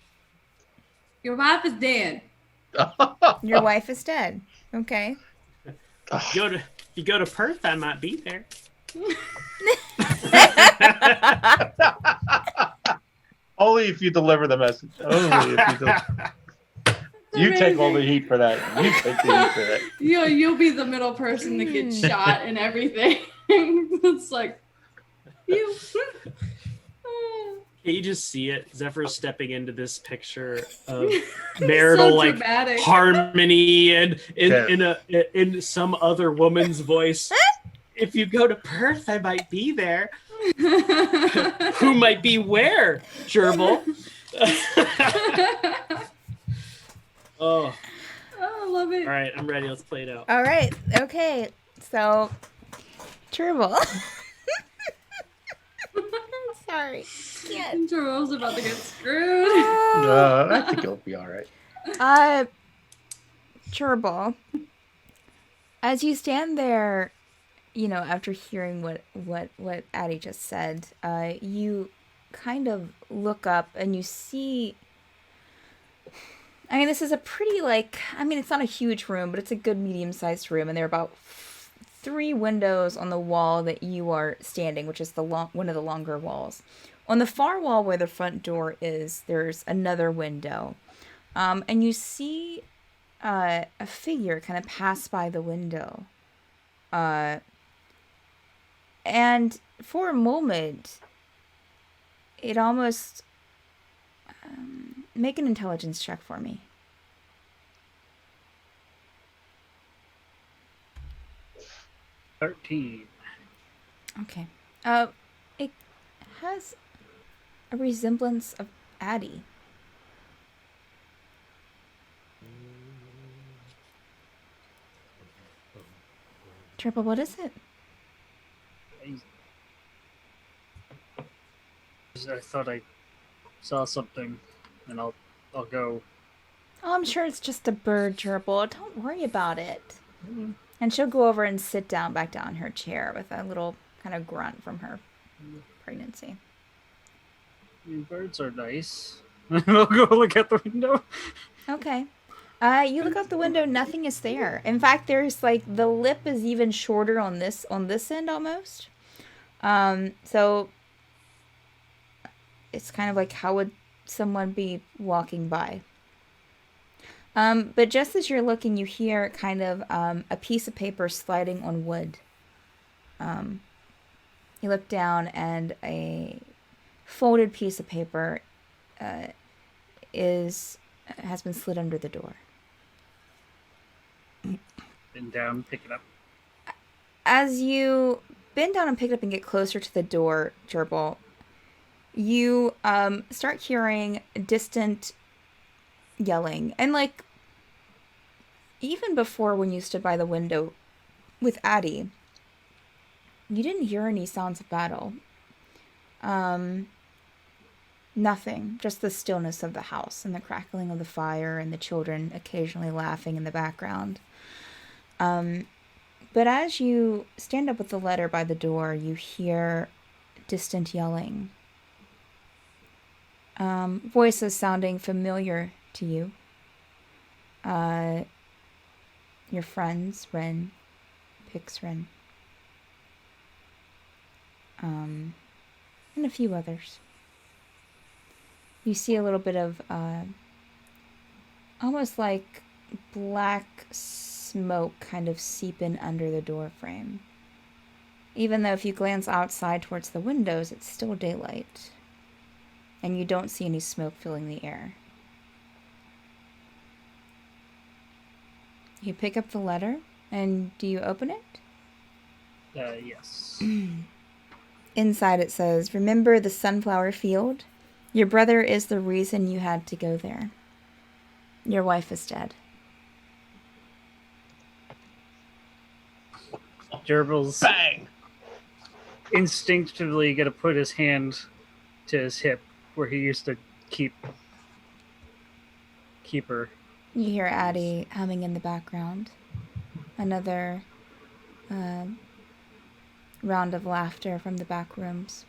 Your wife is dead. Your wife is dead. Okay. You go to Perth, I might be there. Only if you deliver the message. Only if you take all the heat for that. You take the heat for that. You'll be the middle person that gets shot and everything. It's like you. Can you just see it? Zephyr stepping into this picture of marital So like dramatic. harmony and in some other woman's voice. If you go to Perth, I might be there. Who might be where, Gerbil? Oh. I love it. All right, I'm ready. Let's play it out. All right. Okay. So, Gerbil. I'm sorry. Can't. Joel's about to get screwed. I think it'll be all right. Gerbil. As you stand there, you know, after hearing what Addie just said, you kind of look up and you see. I mean, this is a pretty, it's not a huge room, but it's a good medium-sized room, and there are about 3 windows on the wall that you are standing, which is one of the longer walls. On the far wall where the front door is, there's another window, and you see a figure kind of pass by the window. And for a moment, it almost... make an intelligence check for me. 13. Okay. It has a resemblance of Addie. Triple, what is it? I thought I saw something, and I'll go. Oh, I'm sure it's just a bird, Gerbil. Don't worry about it. And she'll go over and sit back down in her chair with a little kind of grunt from her pregnancy. I mean, birds are nice. I'll go look out the window. Okay. You look out the window, nothing is there. In fact, there's the lip is even shorter on this end almost. So it's kind of like, how would someone be walking by? But just as you're looking, you hear kind of a piece of paper sliding on wood. You look down, and a folded piece of paper has been slid under the door. Bend down, pick it up. As you bend down and pick it up and get closer to the door, Gerbil, you start hearing distant yelling. And, like, even before when you stood by the window with Addie, you didn't hear any sounds of battle. Nothing. Just the stillness of the house and the crackling of the fire and the children occasionally laughing in the background. But as you stand up with the letter by the door, you hear distant yelling. Voices sounding familiar to you. Your friends, Ren, Pixren, and a few others. You see a little bit of almost like black smoke kind of seep in under the door frame. Even though if you glance outside towards the windows, it's still daylight. And you don't see any smoke filling the air. You pick up the letter, and do you open it? Yes. Inside it says, "Remember the sunflower field? Your brother is the reason you had to go there. Your wife is dead." Gerbil's Bang! instinctively gonna put his hand to his hip where he used to keep her. You hear Addie humming in the background. Another round of laughter from the back rooms.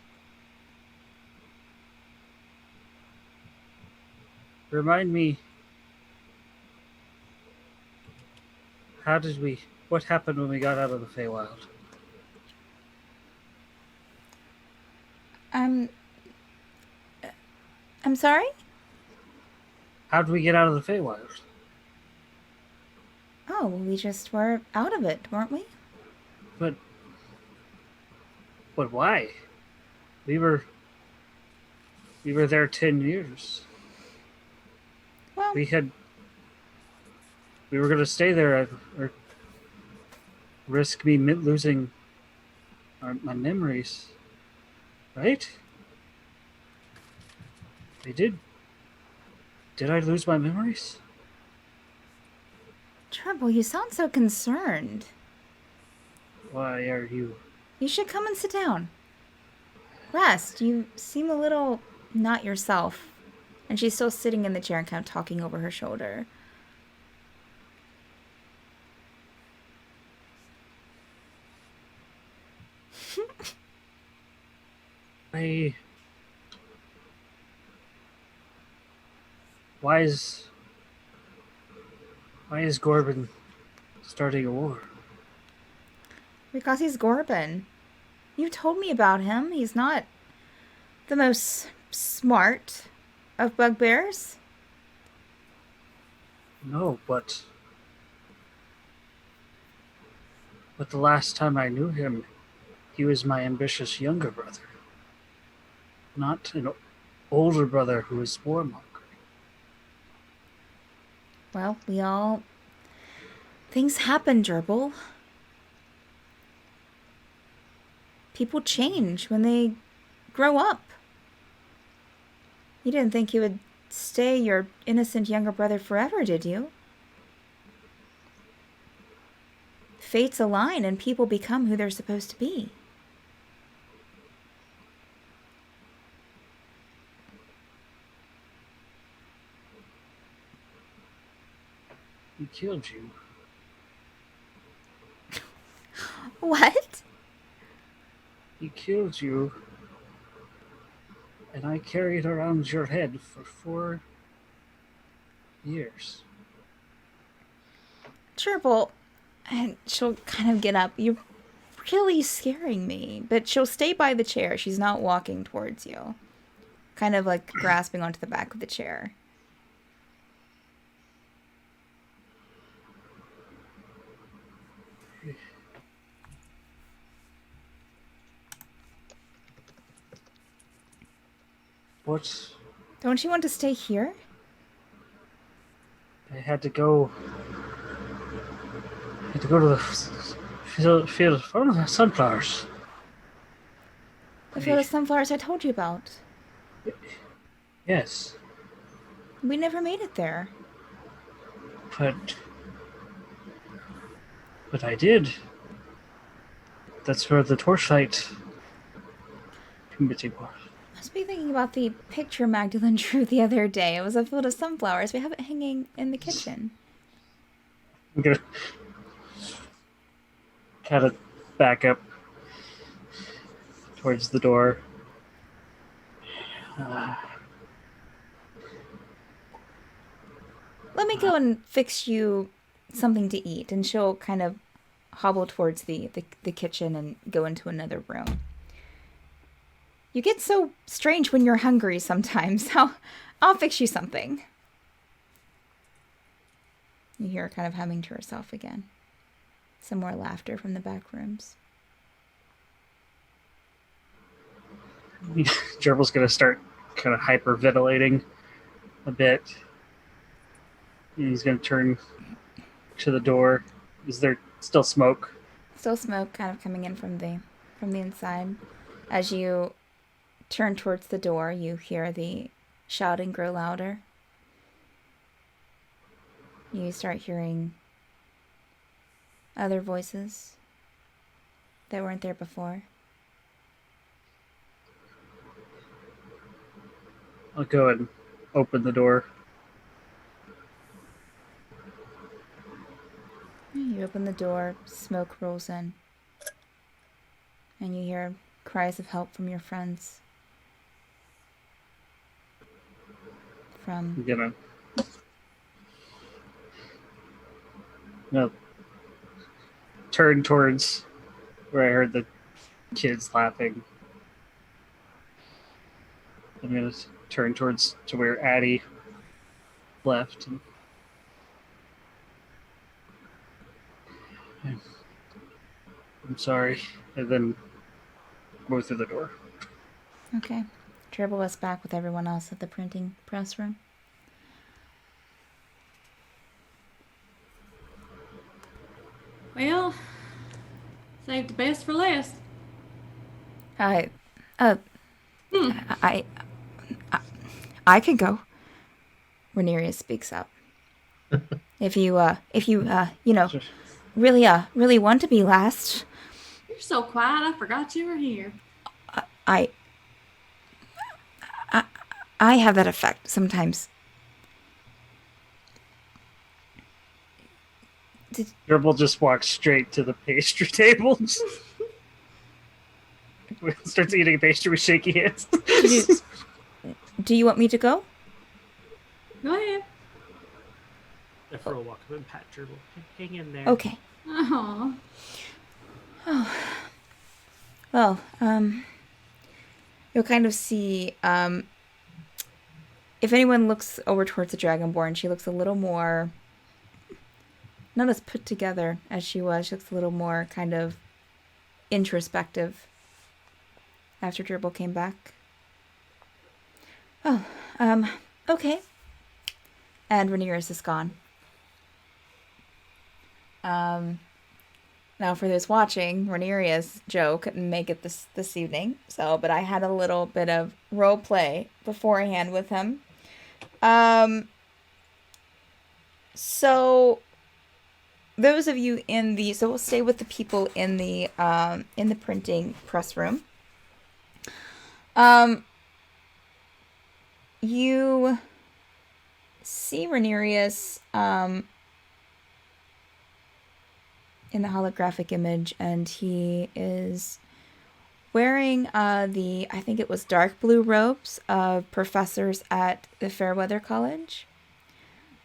Remind me, what happened when we got out of the Feywild? I'm sorry? How did we get out of the Feywild? Oh, well, we just were out of it, weren't we? But why? We were there 10 years. Well, We were going to stay there or risk me losing my memories. Right? I did. Did I lose my memories? Trouble, you sound so concerned. Why are you? You should come and sit down. Rest. You seem a little not yourself. And she's still sitting in the chair and kind of talking over her shoulder. Why is Gorbin starting a war? Because he's Gorbin. You told me about him. He's not the most smart of bugbears. No, but the last time I knew him, he was my ambitious younger brother. Not an older brother who was warmongering. Well, things happen, Gerbil. People change when they grow up. You didn't think you would stay your innocent younger brother forever, did you? Fates align and people become who they're supposed to be. He killed you. What? He killed you. And I carried around your head for 4 years. Gerbil, and she'll kind of get up. You're really scaring me. But she'll stay by the chair. She's not walking towards you. Kind of like grasping onto the back of the chair. What? Don't you want to stay here? I had to go. To the field for the sunflowers. The field of sunflowers I told you about. Yes, We never made it there. but I did. That's where the Torchlight Committee was. I must be thinking about the picture Magdalene drew the other day. It was a field of sunflowers. We have it hanging in the kitchen. I'm gonna kind of back up towards the door. Let me go and fix you something to eat. And she'll kind of hobble towards the kitchen and go into another room. You get so strange when you're hungry sometimes. I'll fix you something. You hear her kind of humming to herself again. Some more laughter from the back rooms. Gerbil's gonna start kind of hyperventilating a bit. He's gonna turn to the door. Is there still smoke? Still smoke kind of coming in from the inside. As you turn towards the door, you hear the shouting grow louder. You start hearing other voices that weren't there before. I'll go and open the door. You open the door, smoke rolls in, and you hear cries of help from your friends. I'm gonna turn towards where I heard the kids laughing. I'm gonna turn towards to where Addie left. I'm sorry, and then go through the door. Okay. Gerbil was back with everyone else at the printing press room. Well, saved the best for last. I could go. Renerius speaks up. If you really want to be last. You're so quiet, I forgot you were here. I have that effect sometimes. Gerbil just walks straight to the pastry table. Starts eating a pastry with shaky hands. Do you want me to go? Go ahead. If we'll walk up and pat Gerbil. Hang in there. Okay. Aww. Oh. Well, you'll kind of see, if anyone looks over towards the Dragonborn, she looks a little more, not as put together as she was. She looks a little more kind of introspective after Gerbil came back. Oh, okay. And Rhaenyra's is gone. Now, for those watching, Rhaenyra's Joe couldn't make it this evening, but I had a little bit of role play beforehand with him. So those of you so we'll stay with the people in the printing press room. You see Rhaenyra's in the holographic image, and he is wearing I think it was dark blue robes of professors at the Fairweather College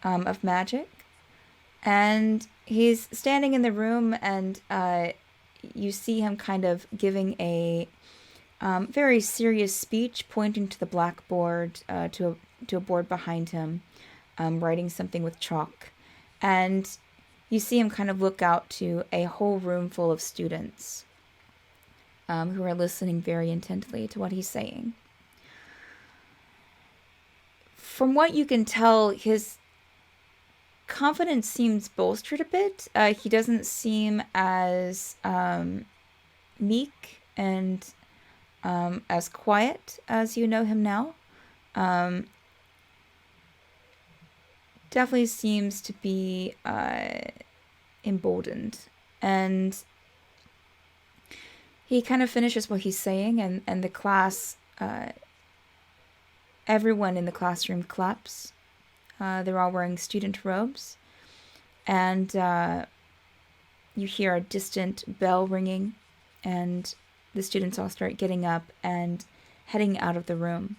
of Magic. And he's standing in the room, and you see him kind of giving a very serious speech, pointing to the blackboard, to a board behind him, writing something with chalk. And you see him kind of look out to a whole room full of students who are listening very intently to what he's saying. From what you can tell, his confidence seems bolstered a bit. He doesn't seem as meek and as quiet as you know him now. Definitely seems to be emboldened. And he kind of finishes what he's saying, and the class, everyone in the classroom claps. They're all wearing student robes. And you hear a distant bell ringing, and the students all start getting up and heading out of the room.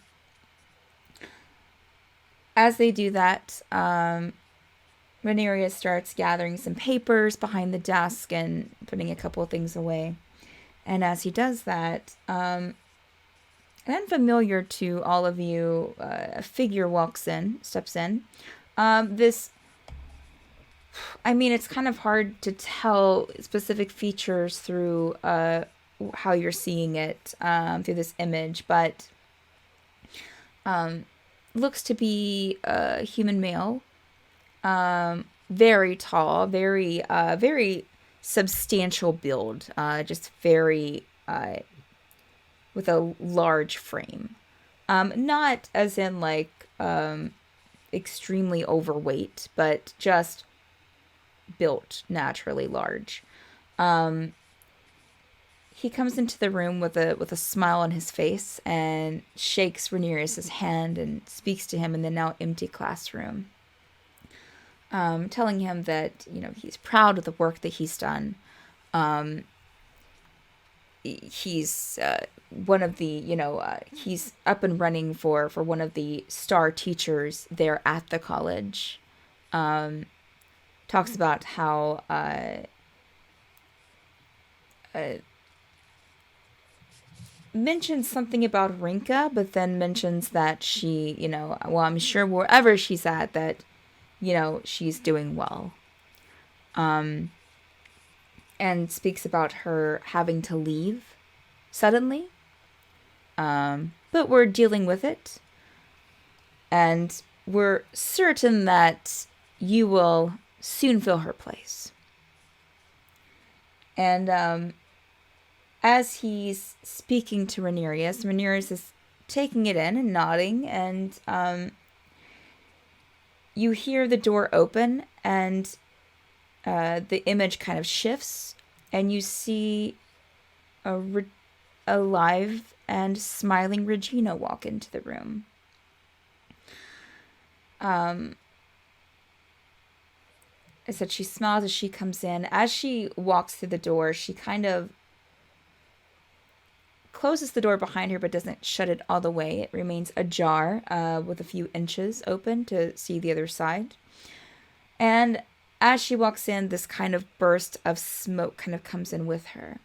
As they do that, Rhaenyra starts gathering some papers behind the desk and putting a couple of things away. And as he does that, an unfamiliar to all of you, a figure steps in. It's kind of hard to tell specific features through how you're seeing it through this image, but looks to be a human male, very tall, very substantial build, just very with a large frame, not as in like extremely overweight, but just built naturally large. He comes into the room with a smile on his face and shakes Rhaenyra's hand and speaks to him in the now empty classroom, telling him that he's proud of the work that he's done. He's one of the he's up and running for one of the star teachers there at the college. Talks about how mentions something about Rinka, but then mentions that she, I'm sure wherever she's at, that, she's doing well. And speaks about her having to leave suddenly. But we're dealing with it. And we're certain that you will soon fill her place. And, as he's speaking to Rhaenyra is taking it in and nodding, and you hear the door open, and the image kind of shifts, and you see a live and smiling Regina walk into the room. I said she smiles as she comes in. As she walks through the door, she kind of closes the door behind her, but doesn't shut it all the way. It remains ajar, with a few inches open to see the other side. And as she walks in, this kind of burst of smoke kind of comes in with her.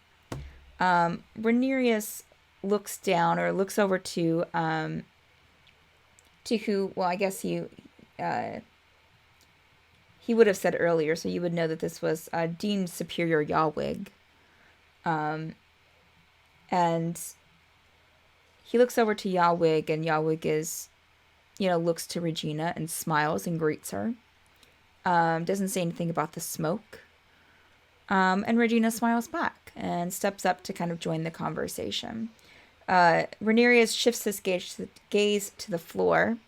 Rhaenyra looks down, or looks over to who, well, I guess he would have said earlier, so you would know that this was Dean Superior Yawig. And he looks over to Yawig, and Yawig is, looks to Regina and smiles and greets her. Doesn't say anything about the smoke. And Regina smiles back and steps up to kind of join the conversation. Rhaenyra shifts his gaze to the floor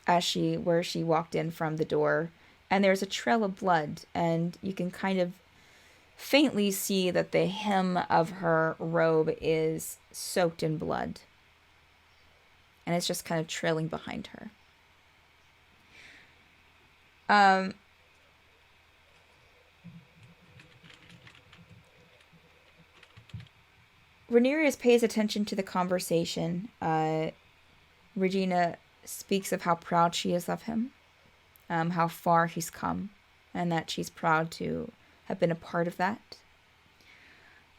where she walked in from the door, and there's a trail of blood, and you can kind of faintly see that the hem of her robe is soaked in blood. And it's just kind of trailing behind her. Rhaenyra pays attention to the conversation. Regina speaks of how proud she is of him, how far he's come, and that she's proud to have been a part of that.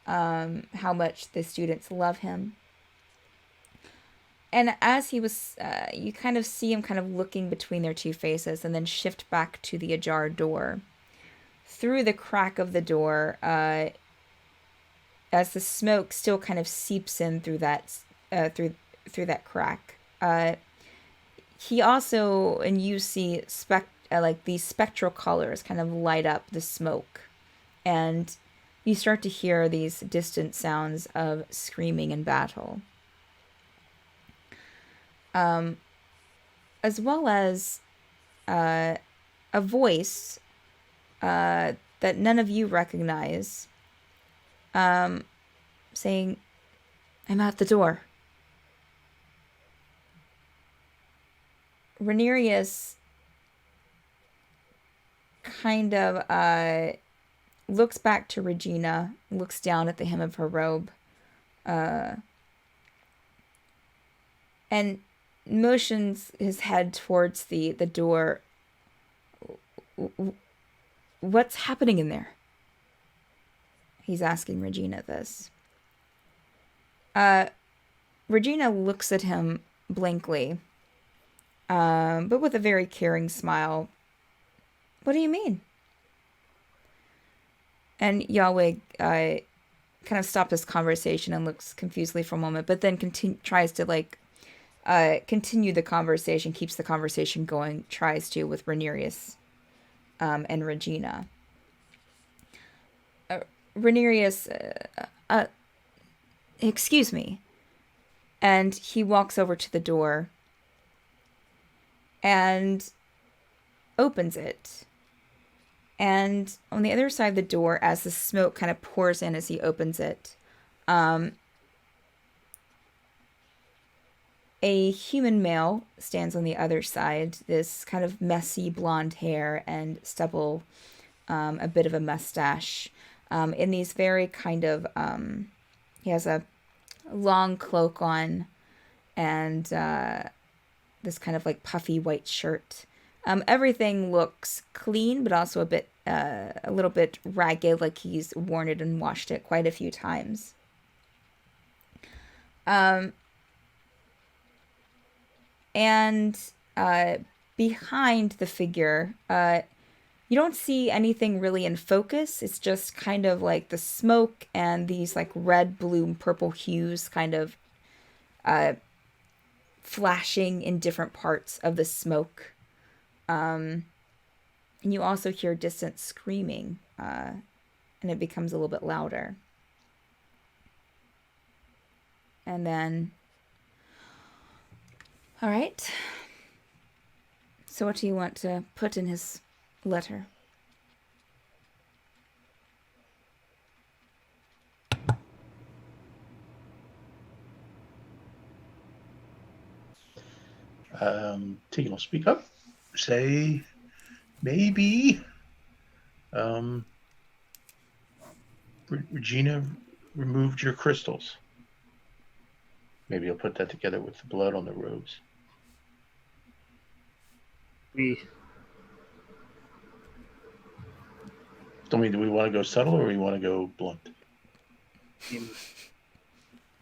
How much the students love him. And as he was, you kind of see him kind of looking between their two faces, and then shift back to the ajar door through the crack of the door, as the smoke still kind of seeps in through that through that crack. He also, and you see like these spectral colors kind of light up the smoke, and you start to hear these distant sounds of screaming and battle. As well as a voice that none of you recognize, saying, "I'm at the door." Renerius kind of looks back to Regina, looks down at the hem of her robe, and motions his head towards the door. "What's happening in there?" He's asking Regina this. Regina looks at him blankly, but with a very caring smile. "What do you mean?" And Yahweh kind of stops this conversation and looks confusedly for a moment, but then tries to continue the conversation, keeps the conversation going, tries to with Renerius and Regina. Renerius, "Excuse me." And he walks over to the door and opens it. And on the other side of the door, as the smoke kind of pours in as he opens it, a human male stands on the other side, this kind of messy blonde hair and stubble, a bit of a mustache, in these very kind of, he has a long cloak on and this kind of like puffy white shirt. Everything looks clean, but also a little bit ragged, like he's worn it and washed it quite a few times. And behind the figure, you don't see anything really in focus. It's just kind of like the smoke and these like red, blue, and purple hues kind of flashing in different parts of the smoke. And you also hear distant screaming, and it becomes a little bit louder. And then, all right. So what do you want to put in his letter? Tiggle, speak up. Say, maybe, Regina removed your crystals. Maybe you'll put that together with the blood on the robes. Do we want to go subtle or we want to go blunt?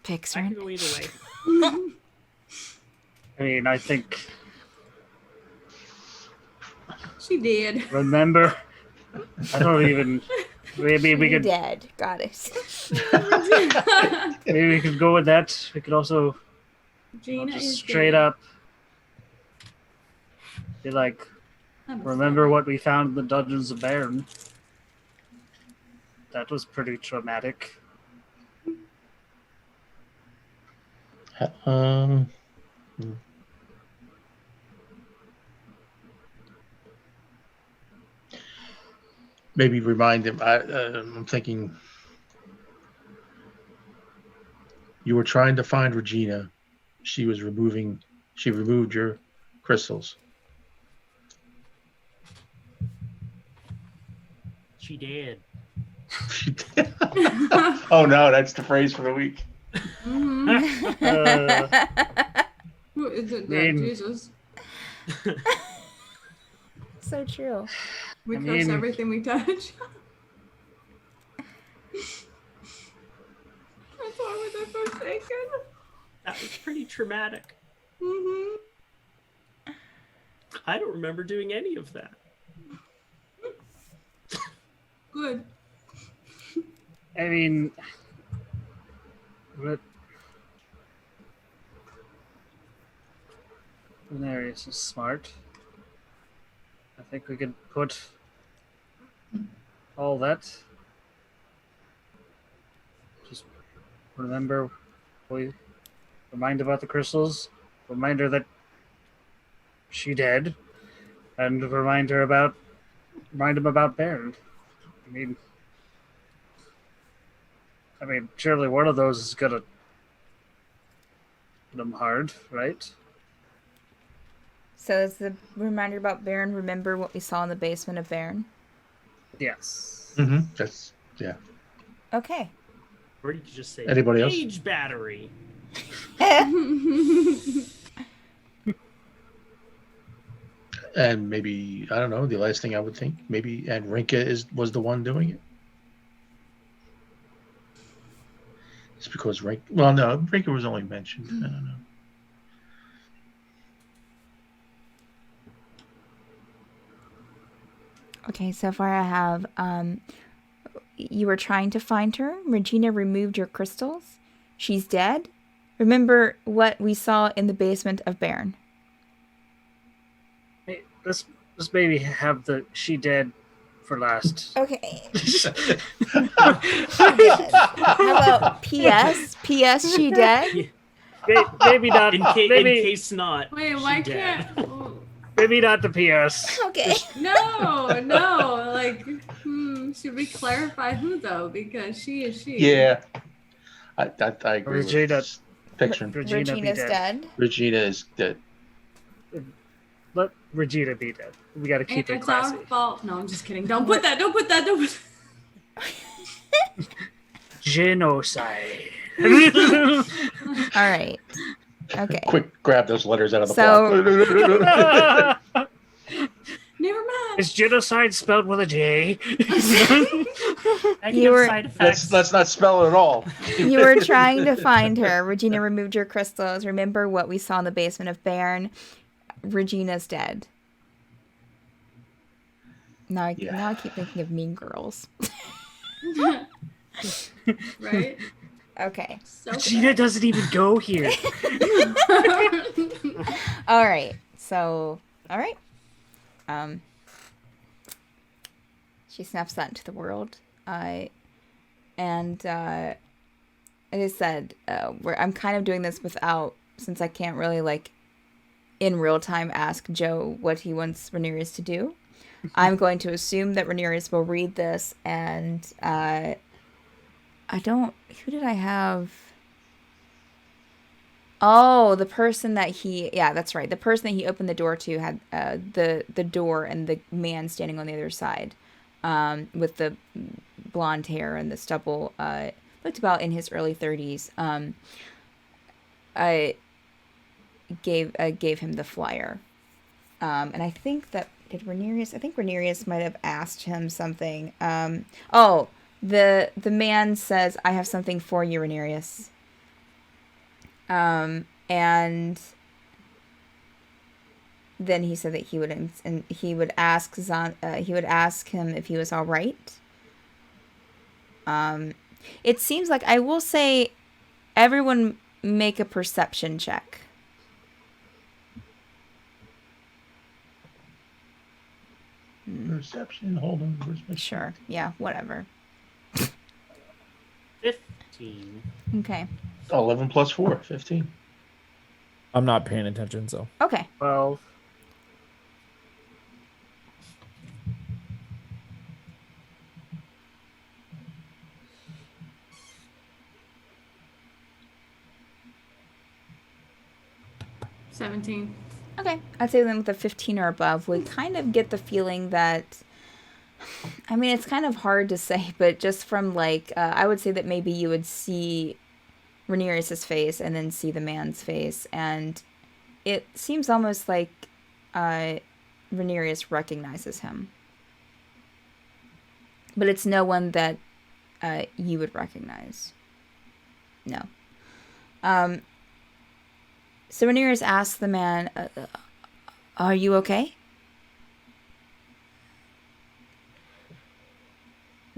Picks, I right? can go either way. I mean, I think. She did. Remember? I don't even. Maybe we could. Dead. Got it. Maybe we could go with that. We could also Gina just is straight dead. up be like, remember what we found in the dungeons of Baron? That was pretty traumatic. Maybe remind him. I'm thinking you were trying to find Regina. She removed your crystals. She did. Oh no, that's the phrase for the week. Mm-hmm. Who is it? Jesus. So true. We I curse mean- everything we touch. That's why we're so forsaken. That was pretty traumatic. Mm-hmm. I don't remember doing any of that. good. I mean, what? Venarius is smart. I think we could put all that. Just remember, we remind about the crystals, remind her that she dead, and remind him about Baron. I mean, surely one of those is gonna hit him hard, right? So is the reminder about Baron, remember what we saw in the basement of Baron? Yes. Mm-hmm. That's yeah. Okay. Or you could just say Anybody else? age battery. And maybe I don't know. The last thing I would think maybe and Rinka was the one doing it. It's because Rinka. Well, no, Rinka was only mentioned. I don't know. Okay, so far I have, you were trying to find her. Regina removed your crystals. She's dead. Remember what we saw in the basement of Baron. Hey, let's maybe have the she dead for last. Okay. How about P.S.? P.S. She dead? Maybe not. In maybe, case not. Wait, she why dead. can't? maybe not the PS. Okay. No. Like, should we clarify who though? Because she is she. Yeah, I agree. Regina. With fiction. Regina be Regina's dead. dead. Regina is dead. Let Regina be dead. We got to keep it It's our classy. fault. No, I'm just kidding. Don't put that. Genocide. All right. Okay. Quick, grab those letters out of the block. Never mind. Is genocide spelled with a J? You were- Side effects. Let's not spell it at all. You were trying to find her. Regina removed your crystals. Remember what we saw in the basement of Baron. Regina's dead. Now I keep thinking of Mean Girls. Right? Okay. So Regina doesn't even go here. All right. So, all right. She snaps that into the world. And as I said, I'm kind of doing this without, since I can't really like in real time ask Joe what he wants Rhaenyra to do. I'm going to assume that Rhaenyra will read this, and who did I have? Oh, the person that that's right. The person that he opened the door to had the door and the man standing on the other side, with the blonde hair and the stubble, looked about in his early 30s. I gave him the flyer, and I think that Rhaenyra might have asked him something. The man says, "I have something for you, Rhaenyra." And then he said that he would ask him if he was all right. It seems like, I will say, everyone make a perception check. Perception. Hold on. Where's my Sure. Yeah. Whatever. 15. Okay. 11 plus 4, 15. I'm not paying attention, so. Okay. 12. $17. Okay. I'd say then with a 15 or above, we kind of get the feeling that, I mean, it's kind of hard to say, but just from like, I would say that maybe you would see Rhaenyra's face and then see the man's face, and it seems almost like Rhaenyra recognizes him. But it's no one that you would recognize. No. So Rhaenyra asks the man, "Are you okay?"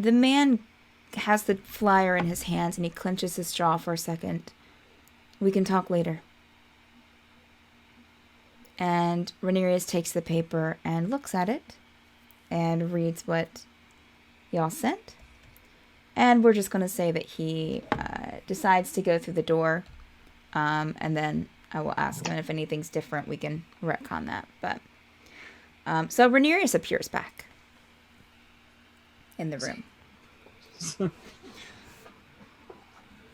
The man has the flyer in his hands and he clenches his jaw for a second. We can talk later. And Rhaenyra takes the paper and looks at it and reads what y'all sent. And we're just going to say that he decides to go through the door. And then I will ask him if anything's different. We can retcon that. But so Rhaenyra appears back in the room.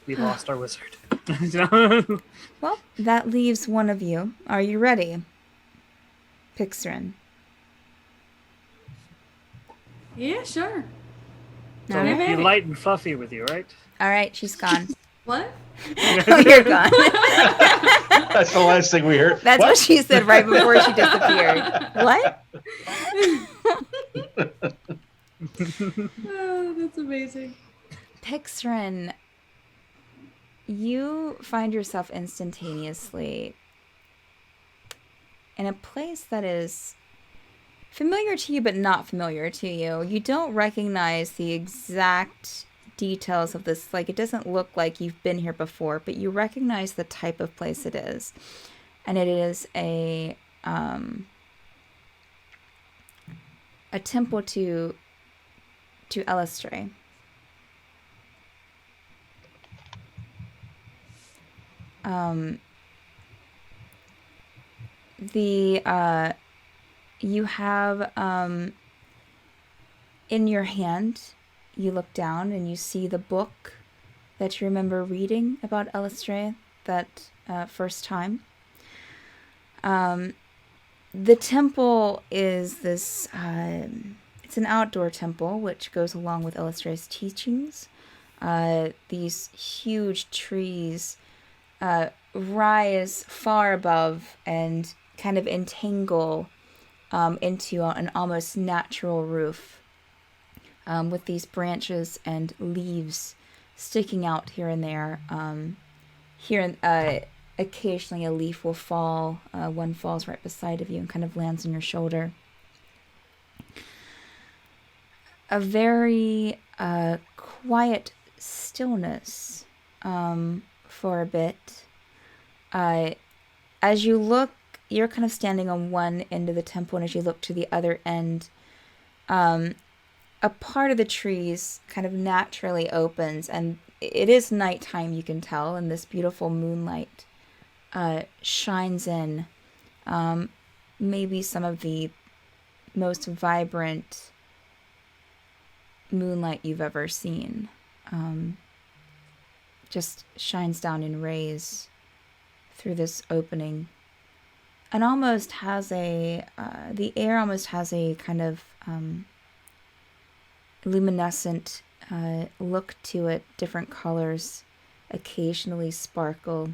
We lost our wizard. Well, that leaves one of you. Are you ready? Pixarin. Yeah, sure. So All be right. light and fluffy with you, right? All right, she's gone. What? Oh, you're gone. That's the last thing we heard. That's what she said right before she disappeared. What? Oh, that's amazing. Pixarin, you find yourself instantaneously in a place that is familiar to you but not familiar to you. You don't recognize the exact details of this. Like, it doesn't look like you've been here before, but you recognize the type of place it is. And it is a temple to Elistre. You have in your hand, you look down and you see the book that you remember reading about Elistre that first time. The temple is this, it's an outdoor temple, which goes along with Elistre's teachings. These huge trees rise far above and kind of entangle into an almost natural roof, with these branches and leaves sticking out here and there. Occasionally a leaf will fall. One falls right beside of you and kind of lands on your shoulder. A very quiet stillness for a bit. As you look, you're kind of standing on one end of the temple, and as you look to the other end, a part of the trees kind of naturally opens, and it is nighttime, you can tell, and this beautiful moonlight shines in. Maybe some of the most vibrant moonlight you've ever seen. Just shines down in rays through this opening, and almost has the air almost has a kind of luminescent look to it. Different colors occasionally sparkle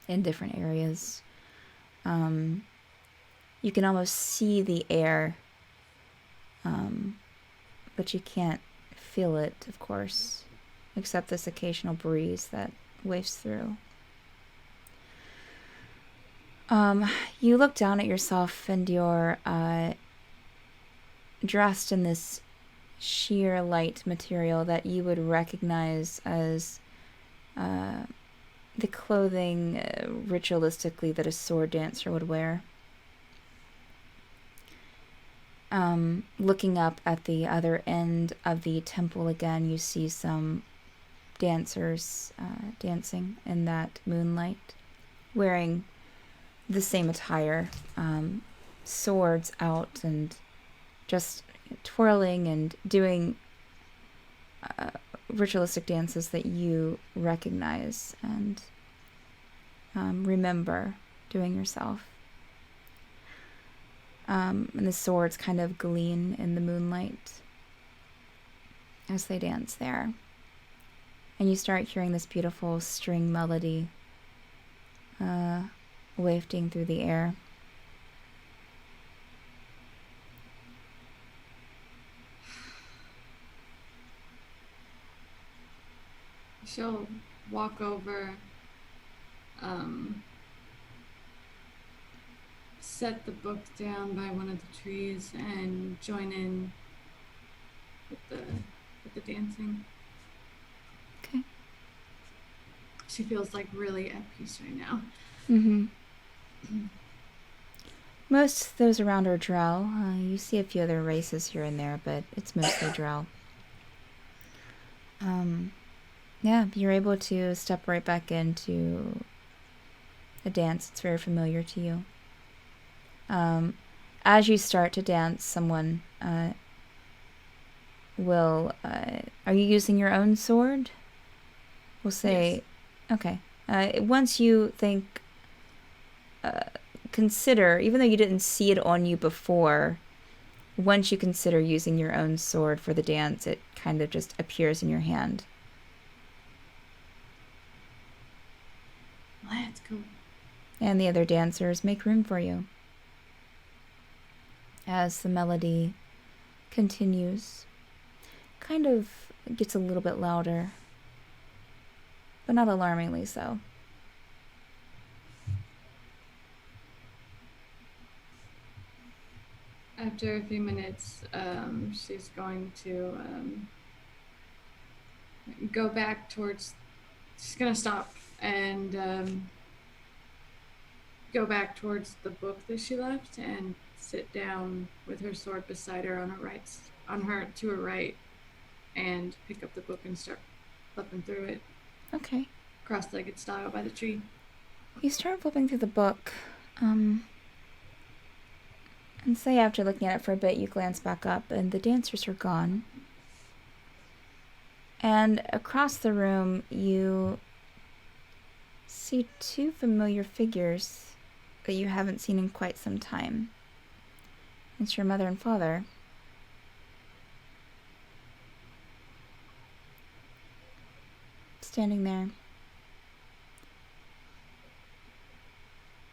in different areas. You can almost see the air, but you can't feel it, of course, except this occasional breeze that wafts through. You look down at yourself, and you're dressed in this sheer light material that you would recognize as the clothing ritualistically that a sword dancer would wear. Looking up at the other end of the temple again, you see some dancers dancing in that moonlight, wearing the same attire, swords out and just twirling and doing ritualistic dances that you recognize and remember doing yourself. And the swords kind of gleam in the moonlight as they dance there. And you start hearing this beautiful string melody wafting through the air. She'll walk over, set the book down by one of the trees and join in with the with the dancing. Okay. She feels like really at peace right now. Mm-hmm. Most of those around are drow. You see a few other races here and there, but it's mostly drow. Yeah, you're able to step right back into a dance. It's very familiar to you. As you start to dance, someone will... are you using your own sword? We'll say... Yes. Okay. Once you think... consider, even though you didn't see it on you before, once you consider using your own sword for the dance, it kind of just appears in your hand. Well, that's cool. And the other dancers make room for you. As the melody continues, kind of gets a little bit louder, but not alarmingly so. After a few minutes, she's going to go back towards... She's going to stop and go back towards the book that she left and sit down with her sword beside her to her right, and pick up the book and start flipping through it. Okay. Cross-legged style by the tree. You start flipping through the book, and say after looking at it for a bit, you glance back up, and the dancers are gone. And across the room, you see two familiar figures that you haven't seen in quite some time. It's your mother and father. Standing there.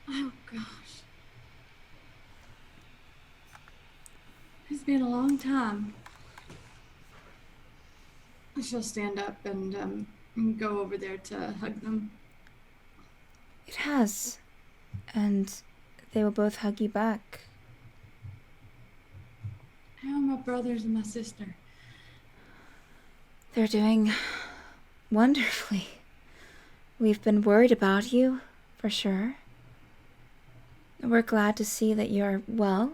Oh, gosh. It's been a long time. She'll stand up and go over there to hug them. It has. And they will both hug you back. How are my brothers and my sister? They're doing wonderfully. We've been worried about you, for sure. We're glad to see that you're well.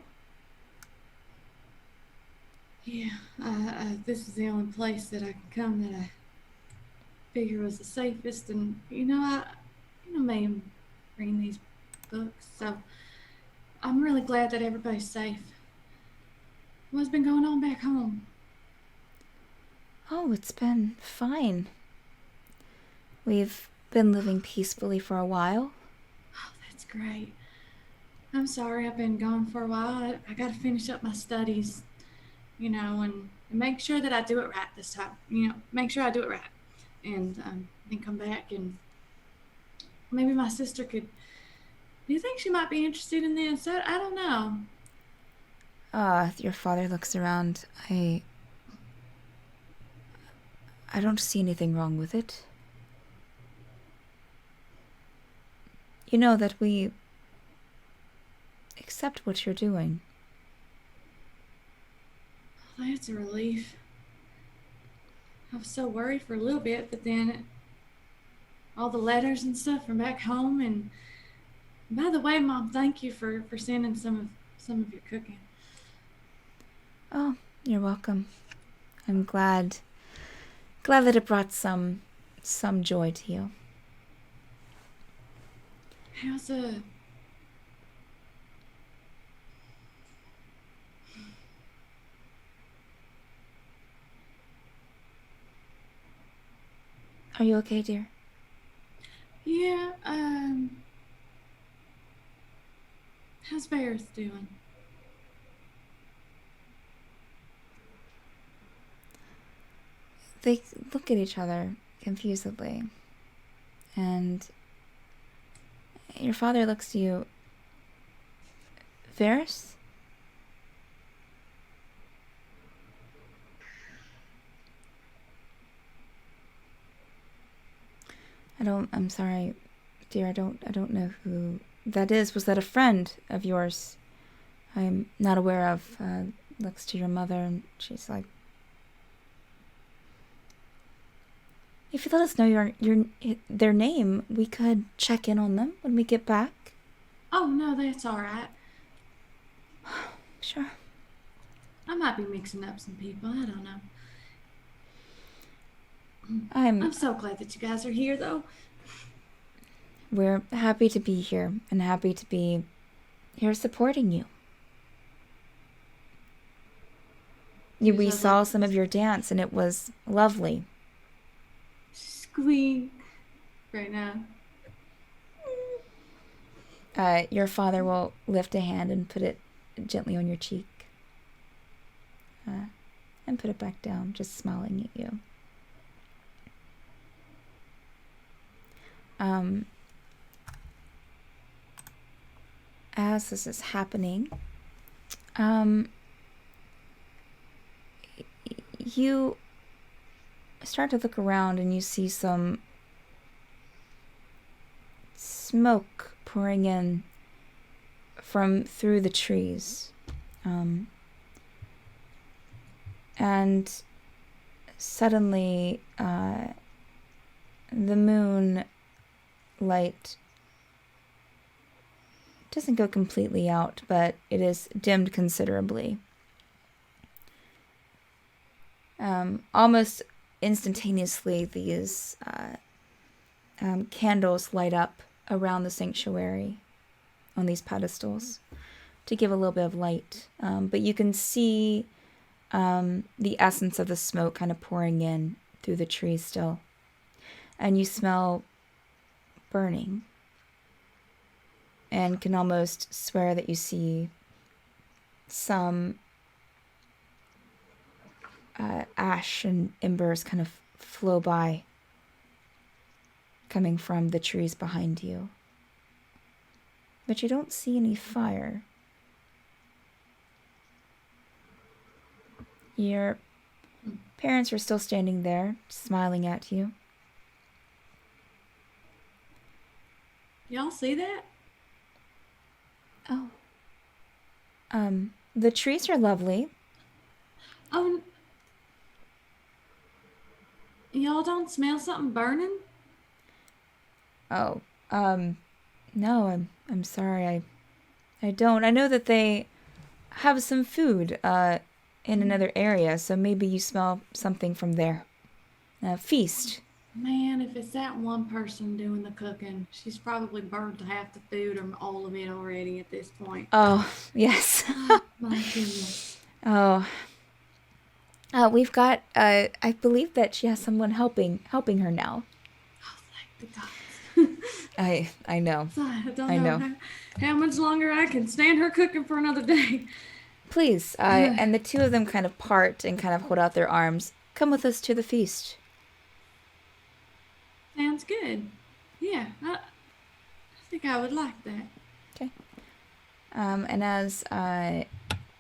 Yeah, this is the only place that I can come that I figure was the safest, and I may read these books, so I'm really glad that everybody's safe. What's been going on back home? Oh, it's been fine. We've been living peacefully for a while. Oh, that's great. I'm sorry I've been gone for a while. I got to finish up my studies, and make sure that I do it right this time. Make sure I do it right. And then come back, and maybe my sister could... Do you think she might be interested in this? I don't know. Your father looks around. I don't see anything wrong with it. You know that we accept what you're doing. Well, that's a relief. I was so worried for a little bit, but then all the letters and stuff from back home. And by the way, Mom, thank you for sending some of your cooking. Oh, you're welcome. I'm glad that it brought some joy to you. How's Are you okay, dear? Yeah, how's Varys doing? They look at each other confusedly, and your father looks to you. Varys? I'm sorry, dear, I don't know who that is. Was that a friend of yours? I'm not aware of. Looks to your mother, and she's like, If you let us know their name, we could check in on them when we get back. Oh, no, that's all right. Sure. I might be mixing up some people. I don't know. I'm I'm so glad that you guys are here, though. We're happy to be here and happy to be here supporting you. We saw some of your dance and it was lovely. Squeak right now. Your father will lift a hand and put it gently on your cheek. And put it back down, just smiling at you. As this is happening, you start to look around and you see some smoke pouring in from through the trees. And suddenly, the moon light doesn't go completely out, but it is dimmed considerably. Almost instantaneously, these candles light up around the sanctuary on these pedestals to give a little bit of light. But you can see the essence of the smoke kind of pouring in through the trees still. And you smell burning. And can almost swear that you see some ash and embers kind of flow by, coming from the trees behind you. But you don't see any fire. Your parents are still standing there, smiling at you. Y'all see that? Oh. The trees are lovely. Oh, y'all don't smell something burning? Oh, no, I'm sorry, I don't. I know that they have some food, in another area, so maybe you smell something from there. Feast. Man, if it's that one person doing the cooking, she's probably burned half the food or all of it already at this point. Oh, yes. Oh, my goodness. Oh. We've got, I believe that she has someone helping her now. Oh, thank the gods. I know. I don't know how much longer I can stand her cooking for another day. Please, and the two of them kind of part and kind of hold out their arms. Come with us to the feast. Sounds good. Yeah, I think I would like that. Okay. And as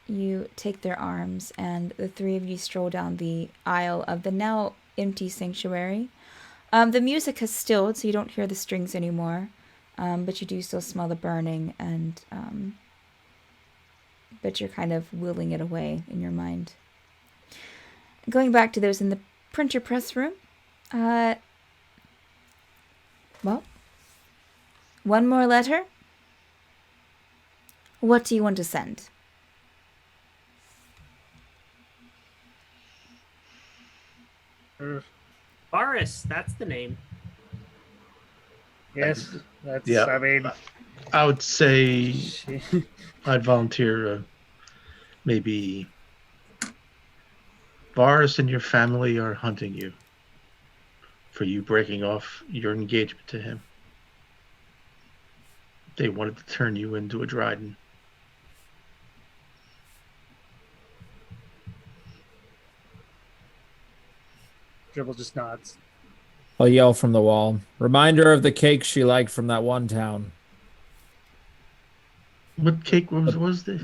you take their arms and the three of you stroll down the aisle of the now empty sanctuary, the music has stilled, so you don't hear the strings anymore, but you do still smell the burning, and but you're kind of willing it away in your mind. Going back to those in the printer press room, well, one more letter. What do you want to send? Boris, that's the name. Yes, that's. Yeah. I mean, I would say I'd volunteer. Maybe Varus and your family are hunting you for you breaking off your engagement to him. They wanted to turn you into a Dryden. Dribble just nods. I'll yell from the wall. Reminder of the cake she liked from that one town. What cake was this?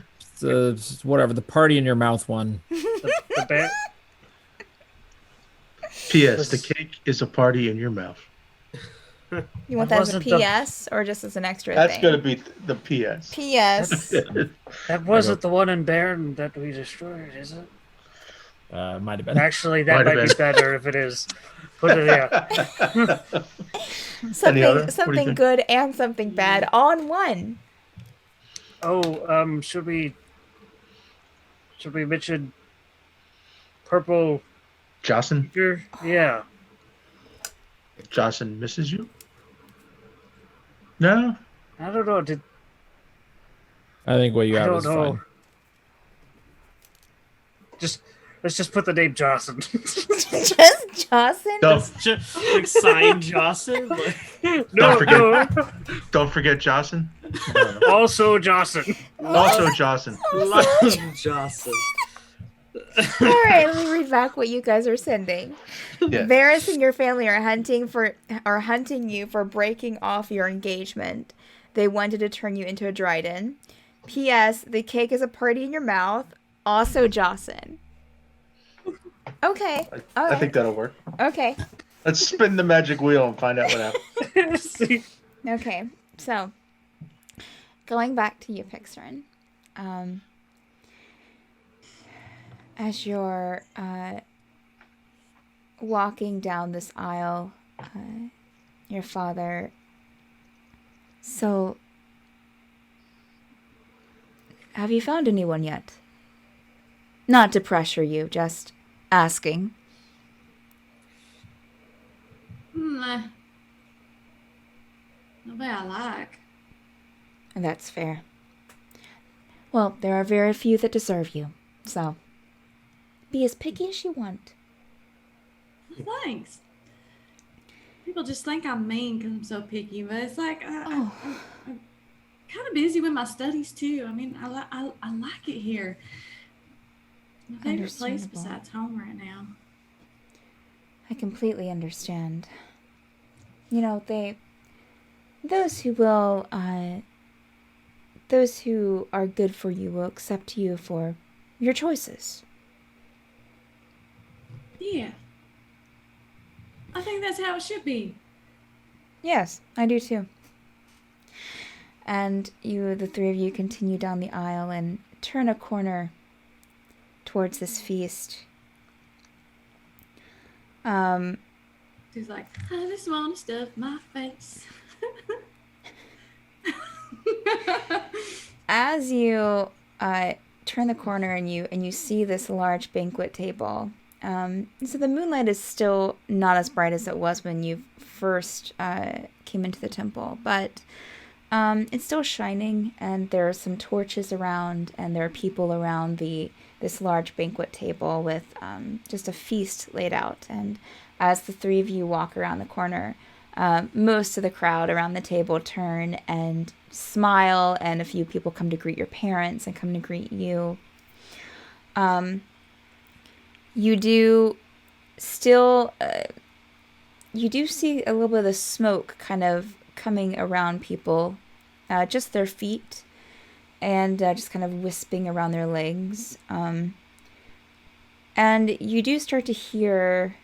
Whatever, the party in your mouth one. The bear. P.S. The cake is a party in your mouth. You want That that as a wasn't the- PS or just as an extra That's thing? going to be the P.S. PS. That wasn't the one in Baron that we destroyed, is it? Might have been. Actually, that Might have might be been. better if it is. Put it there. Any other? What do you Something think? good and something bad all in one. Oh, should we mention purple Jocelyn? fever? Yeah. Jocelyn misses you? No? I don't know. I think what you I have don't is know. fine. Let's just put the name Jocelyn. Just Jocelyn? No, Just like sign Jocelyn. Like, no. don't forget Jocelyn. Also Jocelyn. Also Jocelyn. love Jocelyn. All right, let me read back what you guys are sending. Yeah. Varys and your family are hunting you for breaking off your engagement. They wanted to turn you into a Dryden. P.S. The cake is a party in your mouth. Also Jocelyn. Okay. I think that'll work. Okay. Let's spin the magic wheel and find out what happens. Okay. So, going back to you, Pixarin. As you're walking down this aisle, your father... So, have you found anyone yet? Not to pressure you, just asking. Nobody I like. And that's fair. Well, there are very few that deserve you, so be as picky as you want. Thanks. People just think I'm mean because I'm so picky, but it's like I'm kind of busy with my studies too. I mean, I like it here. My favorite place Understandable. besides home right now. I completely understand. You know, those who are good for you will accept you for your choices. Yeah. I think that's how it should be. Yes, I do too. And the three of you continue down the aisle and turn a corner towards this feast. She's like, I just want to stuff my face. As you turn the corner and you see this large banquet table, so the moonlight is still not as bright as it was when you first came into the temple, but it's still shining, and there are some torches around, and there are people around this large banquet table with just a feast laid out. And as the three of you walk around the corner, most of the crowd around the table turn and smile, and a few people come to greet your parents and come to greet you. You do still, you do see a little bit of the smoke kind of coming around people, just their feet, and just kind of wisping around their legs. And you do start to hear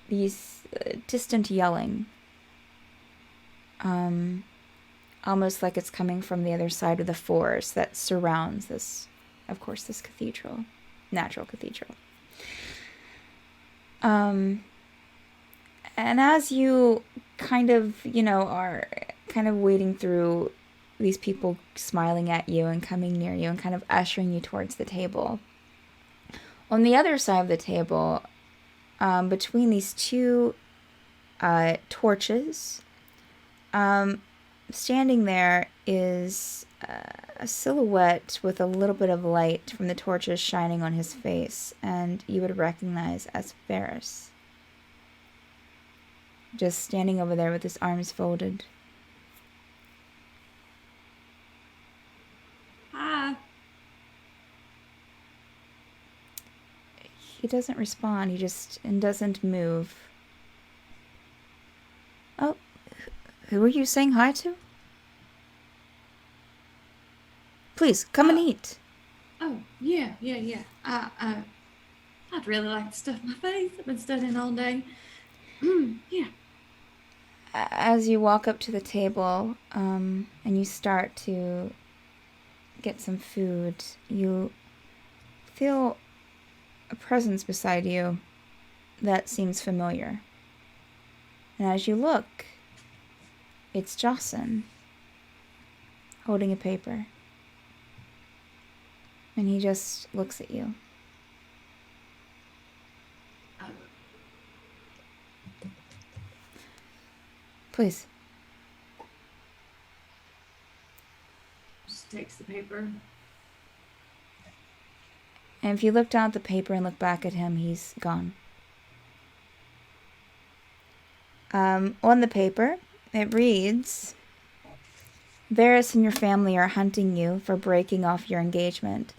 these distant yelling, almost like it's coming from the other side of the forest that surrounds this, of course, this cathedral, natural cathedral. And as you kind of, are kind of wading through these people smiling at you and coming near you and kind of ushering you towards the table, on the other side of the table, between these two torches, standing there is a silhouette with a little bit of light from the torches shining on his face, and you would recognize as Varys. Just standing over there with his arms folded. Hi. He doesn't respond, he just doesn't move. Oh, who are you saying hi to? Please, come and eat. Oh, yeah. I'd really like to stuff my face. I've been studying all day. Yeah. As you walk up to the table, and you start to get some food, you feel presence beside you that seems familiar. And as you look, it's Jocelyn holding a paper. And he just looks at you. Please. Just takes the paper. And if you look down at the paper and look back at him, he's gone. On the paper, it reads, Varys and your family are hunting you for breaking off your engagement.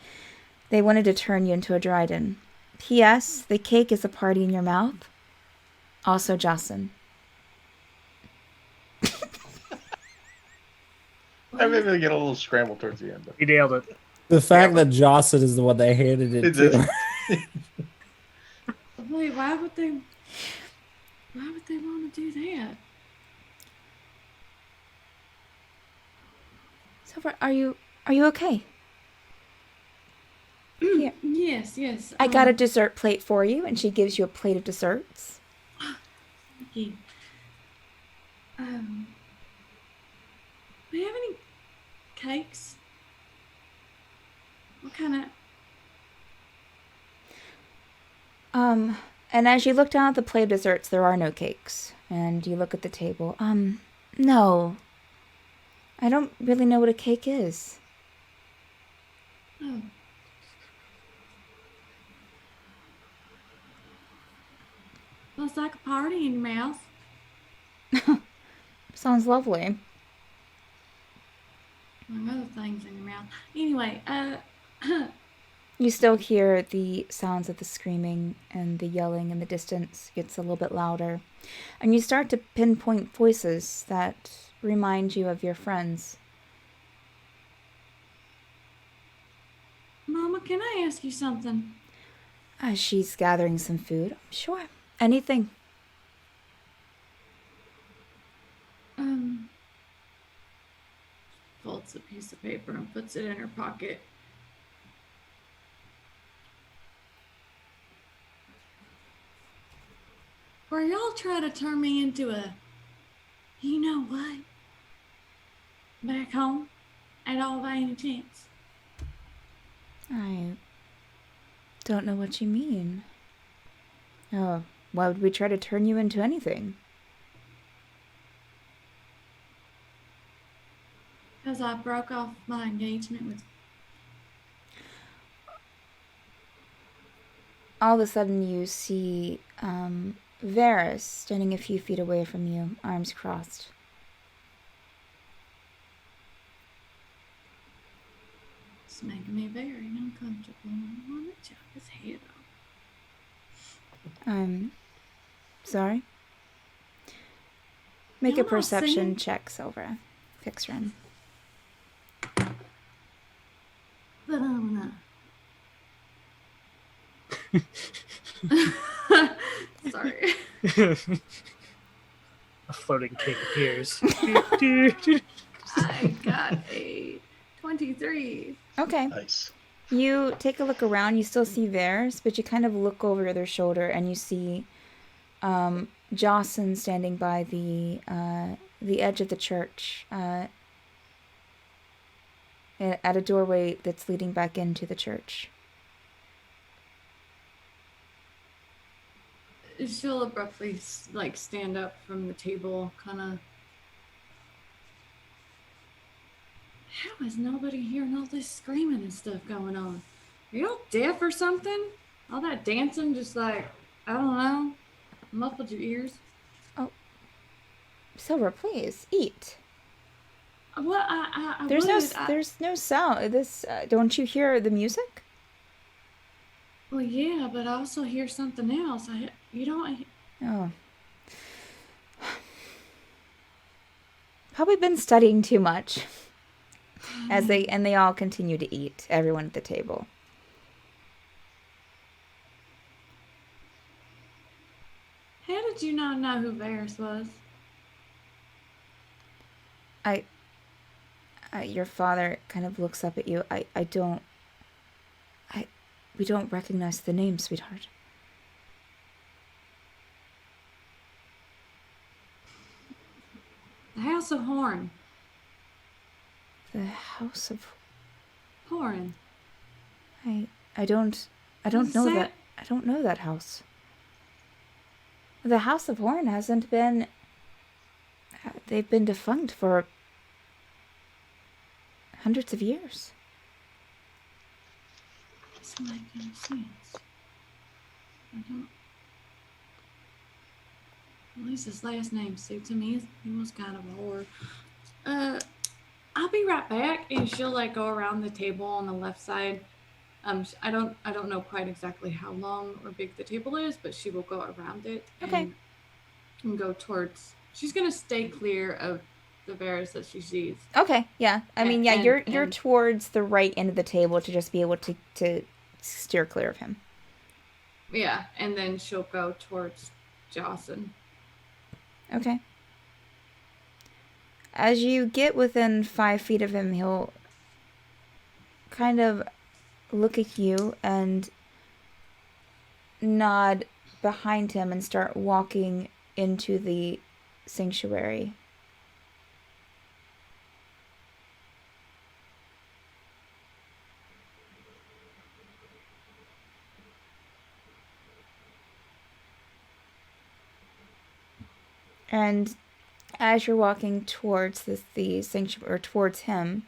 They wanted to turn you into a Dryden. P.S. The cake is a party in your mouth. Also Jocelyn. I maybe get a little scramble towards the end. But... He nailed it. The fact that Jocelyn is the one that handed it to her. Wait, why would they want to do that? Silver, are you okay? Here. Yes. I got a dessert plate for you, and she gives you a plate of desserts. Thank you. Do you have any cakes? What kind of... And as you look down at the plate of desserts, there are no cakes. And you look at the table. No. I don't really know what a cake is. Oh. Well, it's like a party in your mouth. Sounds lovely. Among other things in your mouth. Anyway, You still hear the sounds of the screaming and the yelling in the distance. It gets a little bit louder. And you start to pinpoint voices that remind you of your friends. Mama, can I ask you something? She's gathering some food. Sure. Anything. Folds a piece of paper and puts it in her pocket. Or y'all try to turn me into a, you know what, back home at all by any chance? I don't know what you mean. Oh, why would we try to turn you into anything? Because I broke off my engagement with... All of a sudden you see Varys standing a few feet away from you, arms crossed. It's making me very uncomfortable. I want to chop his head off. I'm sorry? Make Y'all a not perception singing? check, Silver. Fix run. Phenomena. Sorry. A floating cake appears. I got a 23. Okay. Nice. You take a look around, you still see Varys, but you kind of look over their shoulder and you see Jocelyn standing by the edge of the church at a doorway that's leading back into the church. She'll abruptly stand up from the table, kind of. How is nobody hearing all this screaming and stuff going on? Are y'all deaf or something? All that dancing just I don't know, muffled your ears. Silver, please eat. Well, There's no sound. Don't you hear the music? Well, yeah, but I also hear something else. You don't. Oh. Probably been studying too much. They all continue to eat, everyone at the table. How did you not know who Varys was? Your father kind of looks up at you. We don't recognize the name, sweetheart. The House of Horn. The House of Horn. I don't know that. I don't know that house. The House of Horn hasn't been. They've been defunct for hundreds of years. Doesn't make any sense. I don't. At least his last name suits him. He was kind of a whore. I'll be right back, and she'll like go around the table on the left side. I don't know quite exactly how long or big the table is, but she will go around it and go towards. She's gonna stay clear of the bears that she sees. Okay, yeah. I mean, yeah, you're towards the right end of the table to just be able to steer clear of him. Yeah, and then she'll go towards Jocelyn. Okay. As you get within 5 feet of him, he'll kind of look at you and nod behind him and start walking into the sanctuary. And as you're walking towards the sanctuary, or towards him,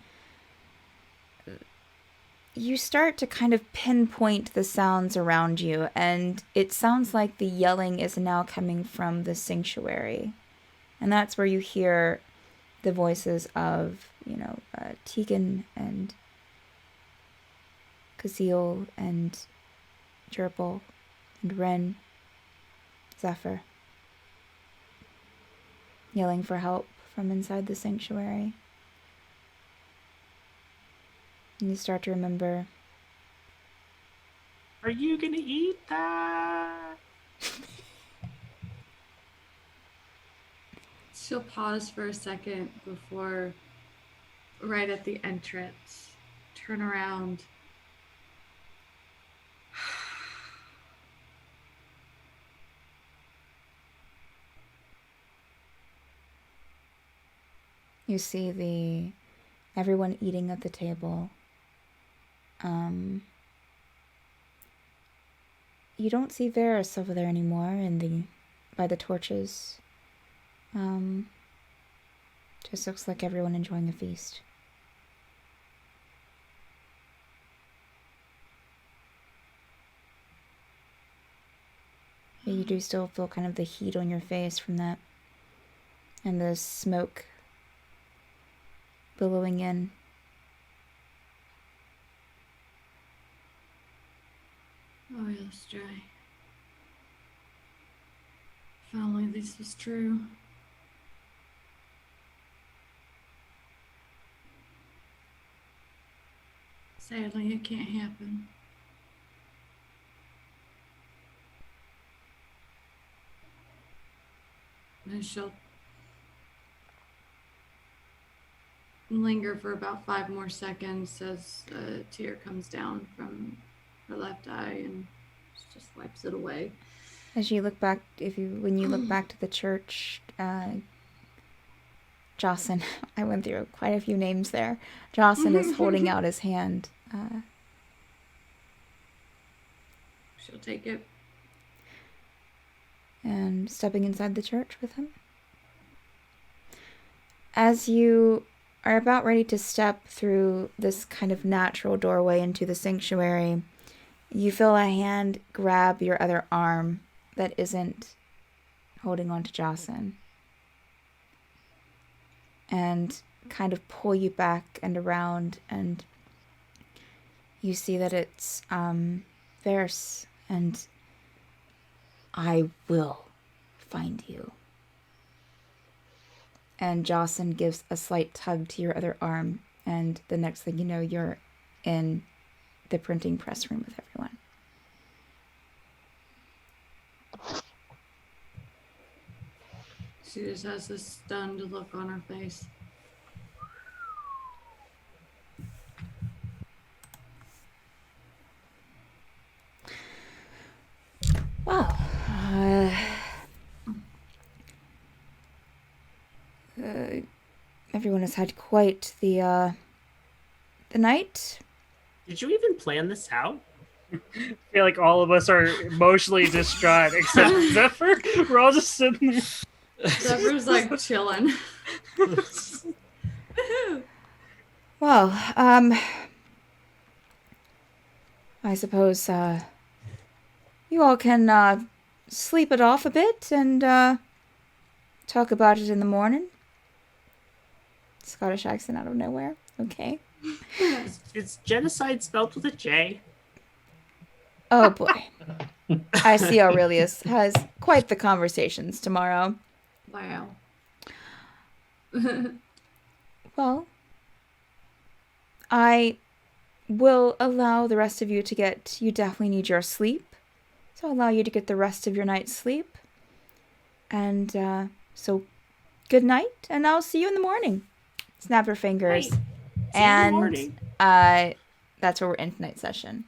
you start to kind of pinpoint the sounds around you, and it sounds like the yelling is now coming from the sanctuary. And that's where you hear the voices of, Tegan and Kazeel and Gerbil and Ren, Zephyr, yelling for help from inside the sanctuary. And you start to remember. Are you gonna eat that? She'll pause for a second before, right at the entrance, turn around. You see everyone eating at the table. You don't see Varys over there anymore by the torches. Just looks like everyone enjoying a feast. But you do still feel kind of the heat on your face from that. And the smoke billowing in. Oh, yes, dry. If only this was true. Sadly, it can't happen. And she'll linger for about 5 more seconds as a tear comes down from her left eye and just wipes it away. As you look back, when you look back to the church, Jocelyn, I went through quite a few names there. Jocelyn is holding out his hand. She'll take it. And stepping inside the church with him. As you are about ready to step through this kind of natural doorway into the sanctuary, you feel a hand grab your other arm that isn't holding on to Jocelyn, and kind of pull you back and around, and you see that it's Varys, and I will find you. And Jocelyn gives a slight tug to your other arm, and the next thing you know, you're in the printing press room with everyone. She just has this stunned look on her face. everyone has had quite the night. Did you even plan this out? I feel like all of us are emotionally distraught except Zephyr. We're all just sitting there. Zephyr's like chilling. Woohoo! Well, I suppose you all can sleep it off a bit and talk about it in the morning. Scottish accent out of nowhere. Okay. Is genocide spelled with a J? Oh boy. I see Aurelius has quite the conversations tomorrow. Wow. Well, I will allow the rest of you to get... You definitely need your sleep. So I'll allow you to get the rest of your night's sleep. And so, good night, and I'll see you in the morning. Snap your fingers. Right. And morning. that's where we're in tonight's session.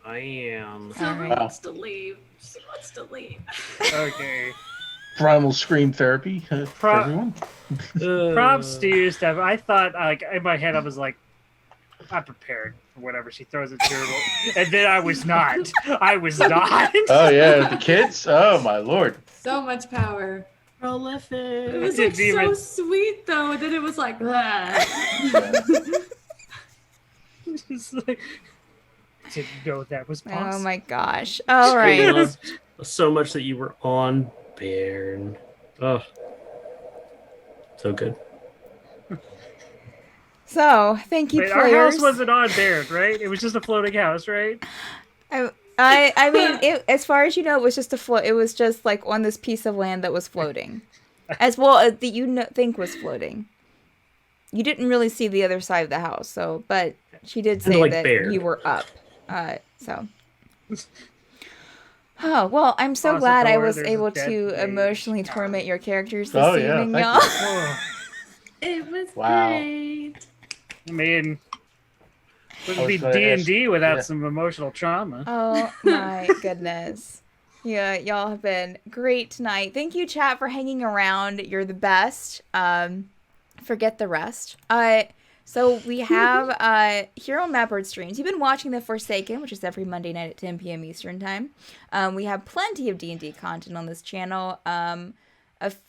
I am. Silver Alright. wants to leave. She wants to leave. Okay. Primal scream therapy for everyone. Props to you, Steph. I thought, like, in my head, I was like, I'm prepared for whatever she throws at Gerbil. And then I was not. I was not. Oh yeah, the kids. Oh my lord. So much power. Prolific. It was like so sweet though, and then it was like Just like, didn't know that was possible. Oh my gosh. All I right. loved so much that you were on Bairn. Oh, so good. So, thank you, Wait, our players. house wasn't on Baird, right? It was just a floating house, right? I mean, as far as you know, it was just a float. It was just like on this piece of land that was floating, as well as that think was floating. You didn't really see the other side of the house, so but she did say like that Baird. you were up. So. Oh well, I'm so glad I was there's a able dead to page. emotionally torment your characters this Oh, yeah, evening, thank y'all. you. Oh, it was Wow. great. I mean, I wouldn't be was gonna ask- D&D without yeah. some emotional trauma. Oh my goodness. Yeah, y'all have been great tonight. Thank you, chat, for hanging around. You're the best. Forget the rest. So we have here on Mapboard Streams. You've been watching The Forsaken, which is every Monday night at 10 p.m. Eastern Time. We have plenty of D&D content on this channel.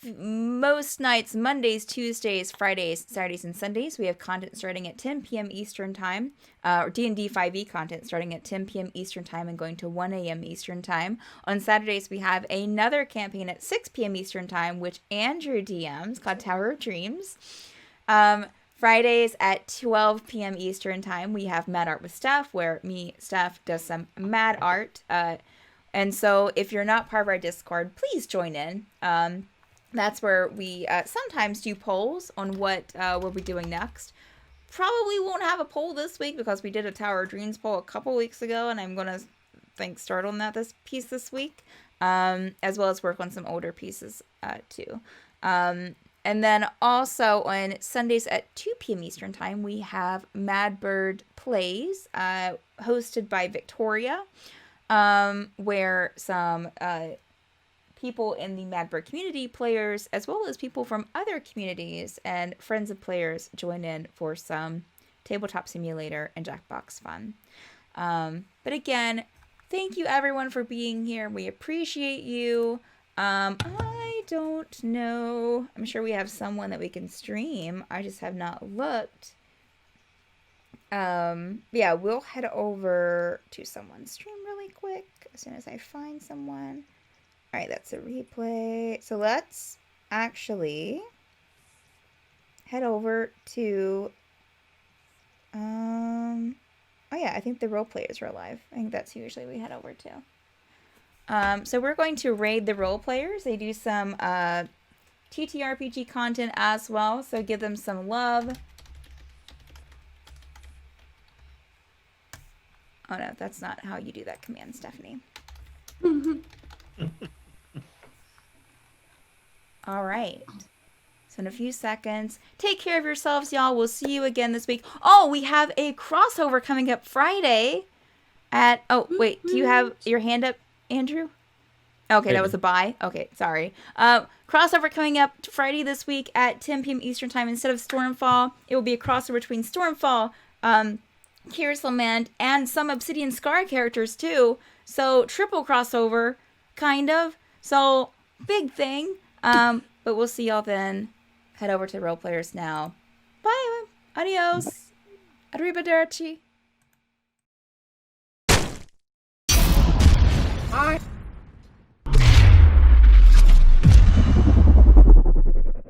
Most nights, Mondays, Tuesdays, Fridays, Saturdays, and Sundays, we have content starting at 10 p.m. Eastern Time, or D&D 5e content starting at 10 p.m. Eastern Time and going to 1 a.m. Eastern Time. On Saturdays, we have another campaign at 6 p.m. Eastern Time, which Andrew DMs, called Tower of Dreams. Fridays at 12 p.m. Eastern Time, we have Mad Art with Steph, where Steph, does some mad art. And so if you're not part of our Discord, please join in. That's where we sometimes do polls on what we'll be doing next. Probably won't have a poll this week because we did a Tower of Dreams poll a couple weeks ago, and I'm going to start on this piece this week, as well as work on some older pieces too. And then also on Sundays at 2 p.m. Eastern Time, we have Mad Bird Plays, hosted by Victoria, where some people in the Mad Bird community, players, as well as people from other communities and friends of players, join in for some tabletop simulator and Jackbox fun. But again, thank you everyone for being here. We appreciate you. I don't know. I'm sure we have someone that we can stream. I just have not looked. Yeah, we'll head over to someone's stream really quick as soon as I find someone. All right, that's a replay. So let's actually head over to, oh yeah, I think the role players are live. I think that's who usually we head over to. So we're going to raid the role players. They do some TTRPG content as well, so give them some love. Oh no, that's not how you do that command, Stephanie. All right. So in a few seconds, take care of yourselves, y'all. We'll see you again this week. Oh, we have a crossover coming up Friday at, oh, wait, do you have your hand up, Andrew? Okay, that was a bye. Okay, sorry. Crossover coming up Friday this week at 10 p.m. Eastern Time. Instead of Stormfall, it will be a crossover between Stormfall, Kyr's Lament, and some Obsidian Scar characters too. So triple crossover, kind of. So big thing. But we'll see y'all then. Head over to Role Players Now. Bye. Adios. Arrivederci. Bye.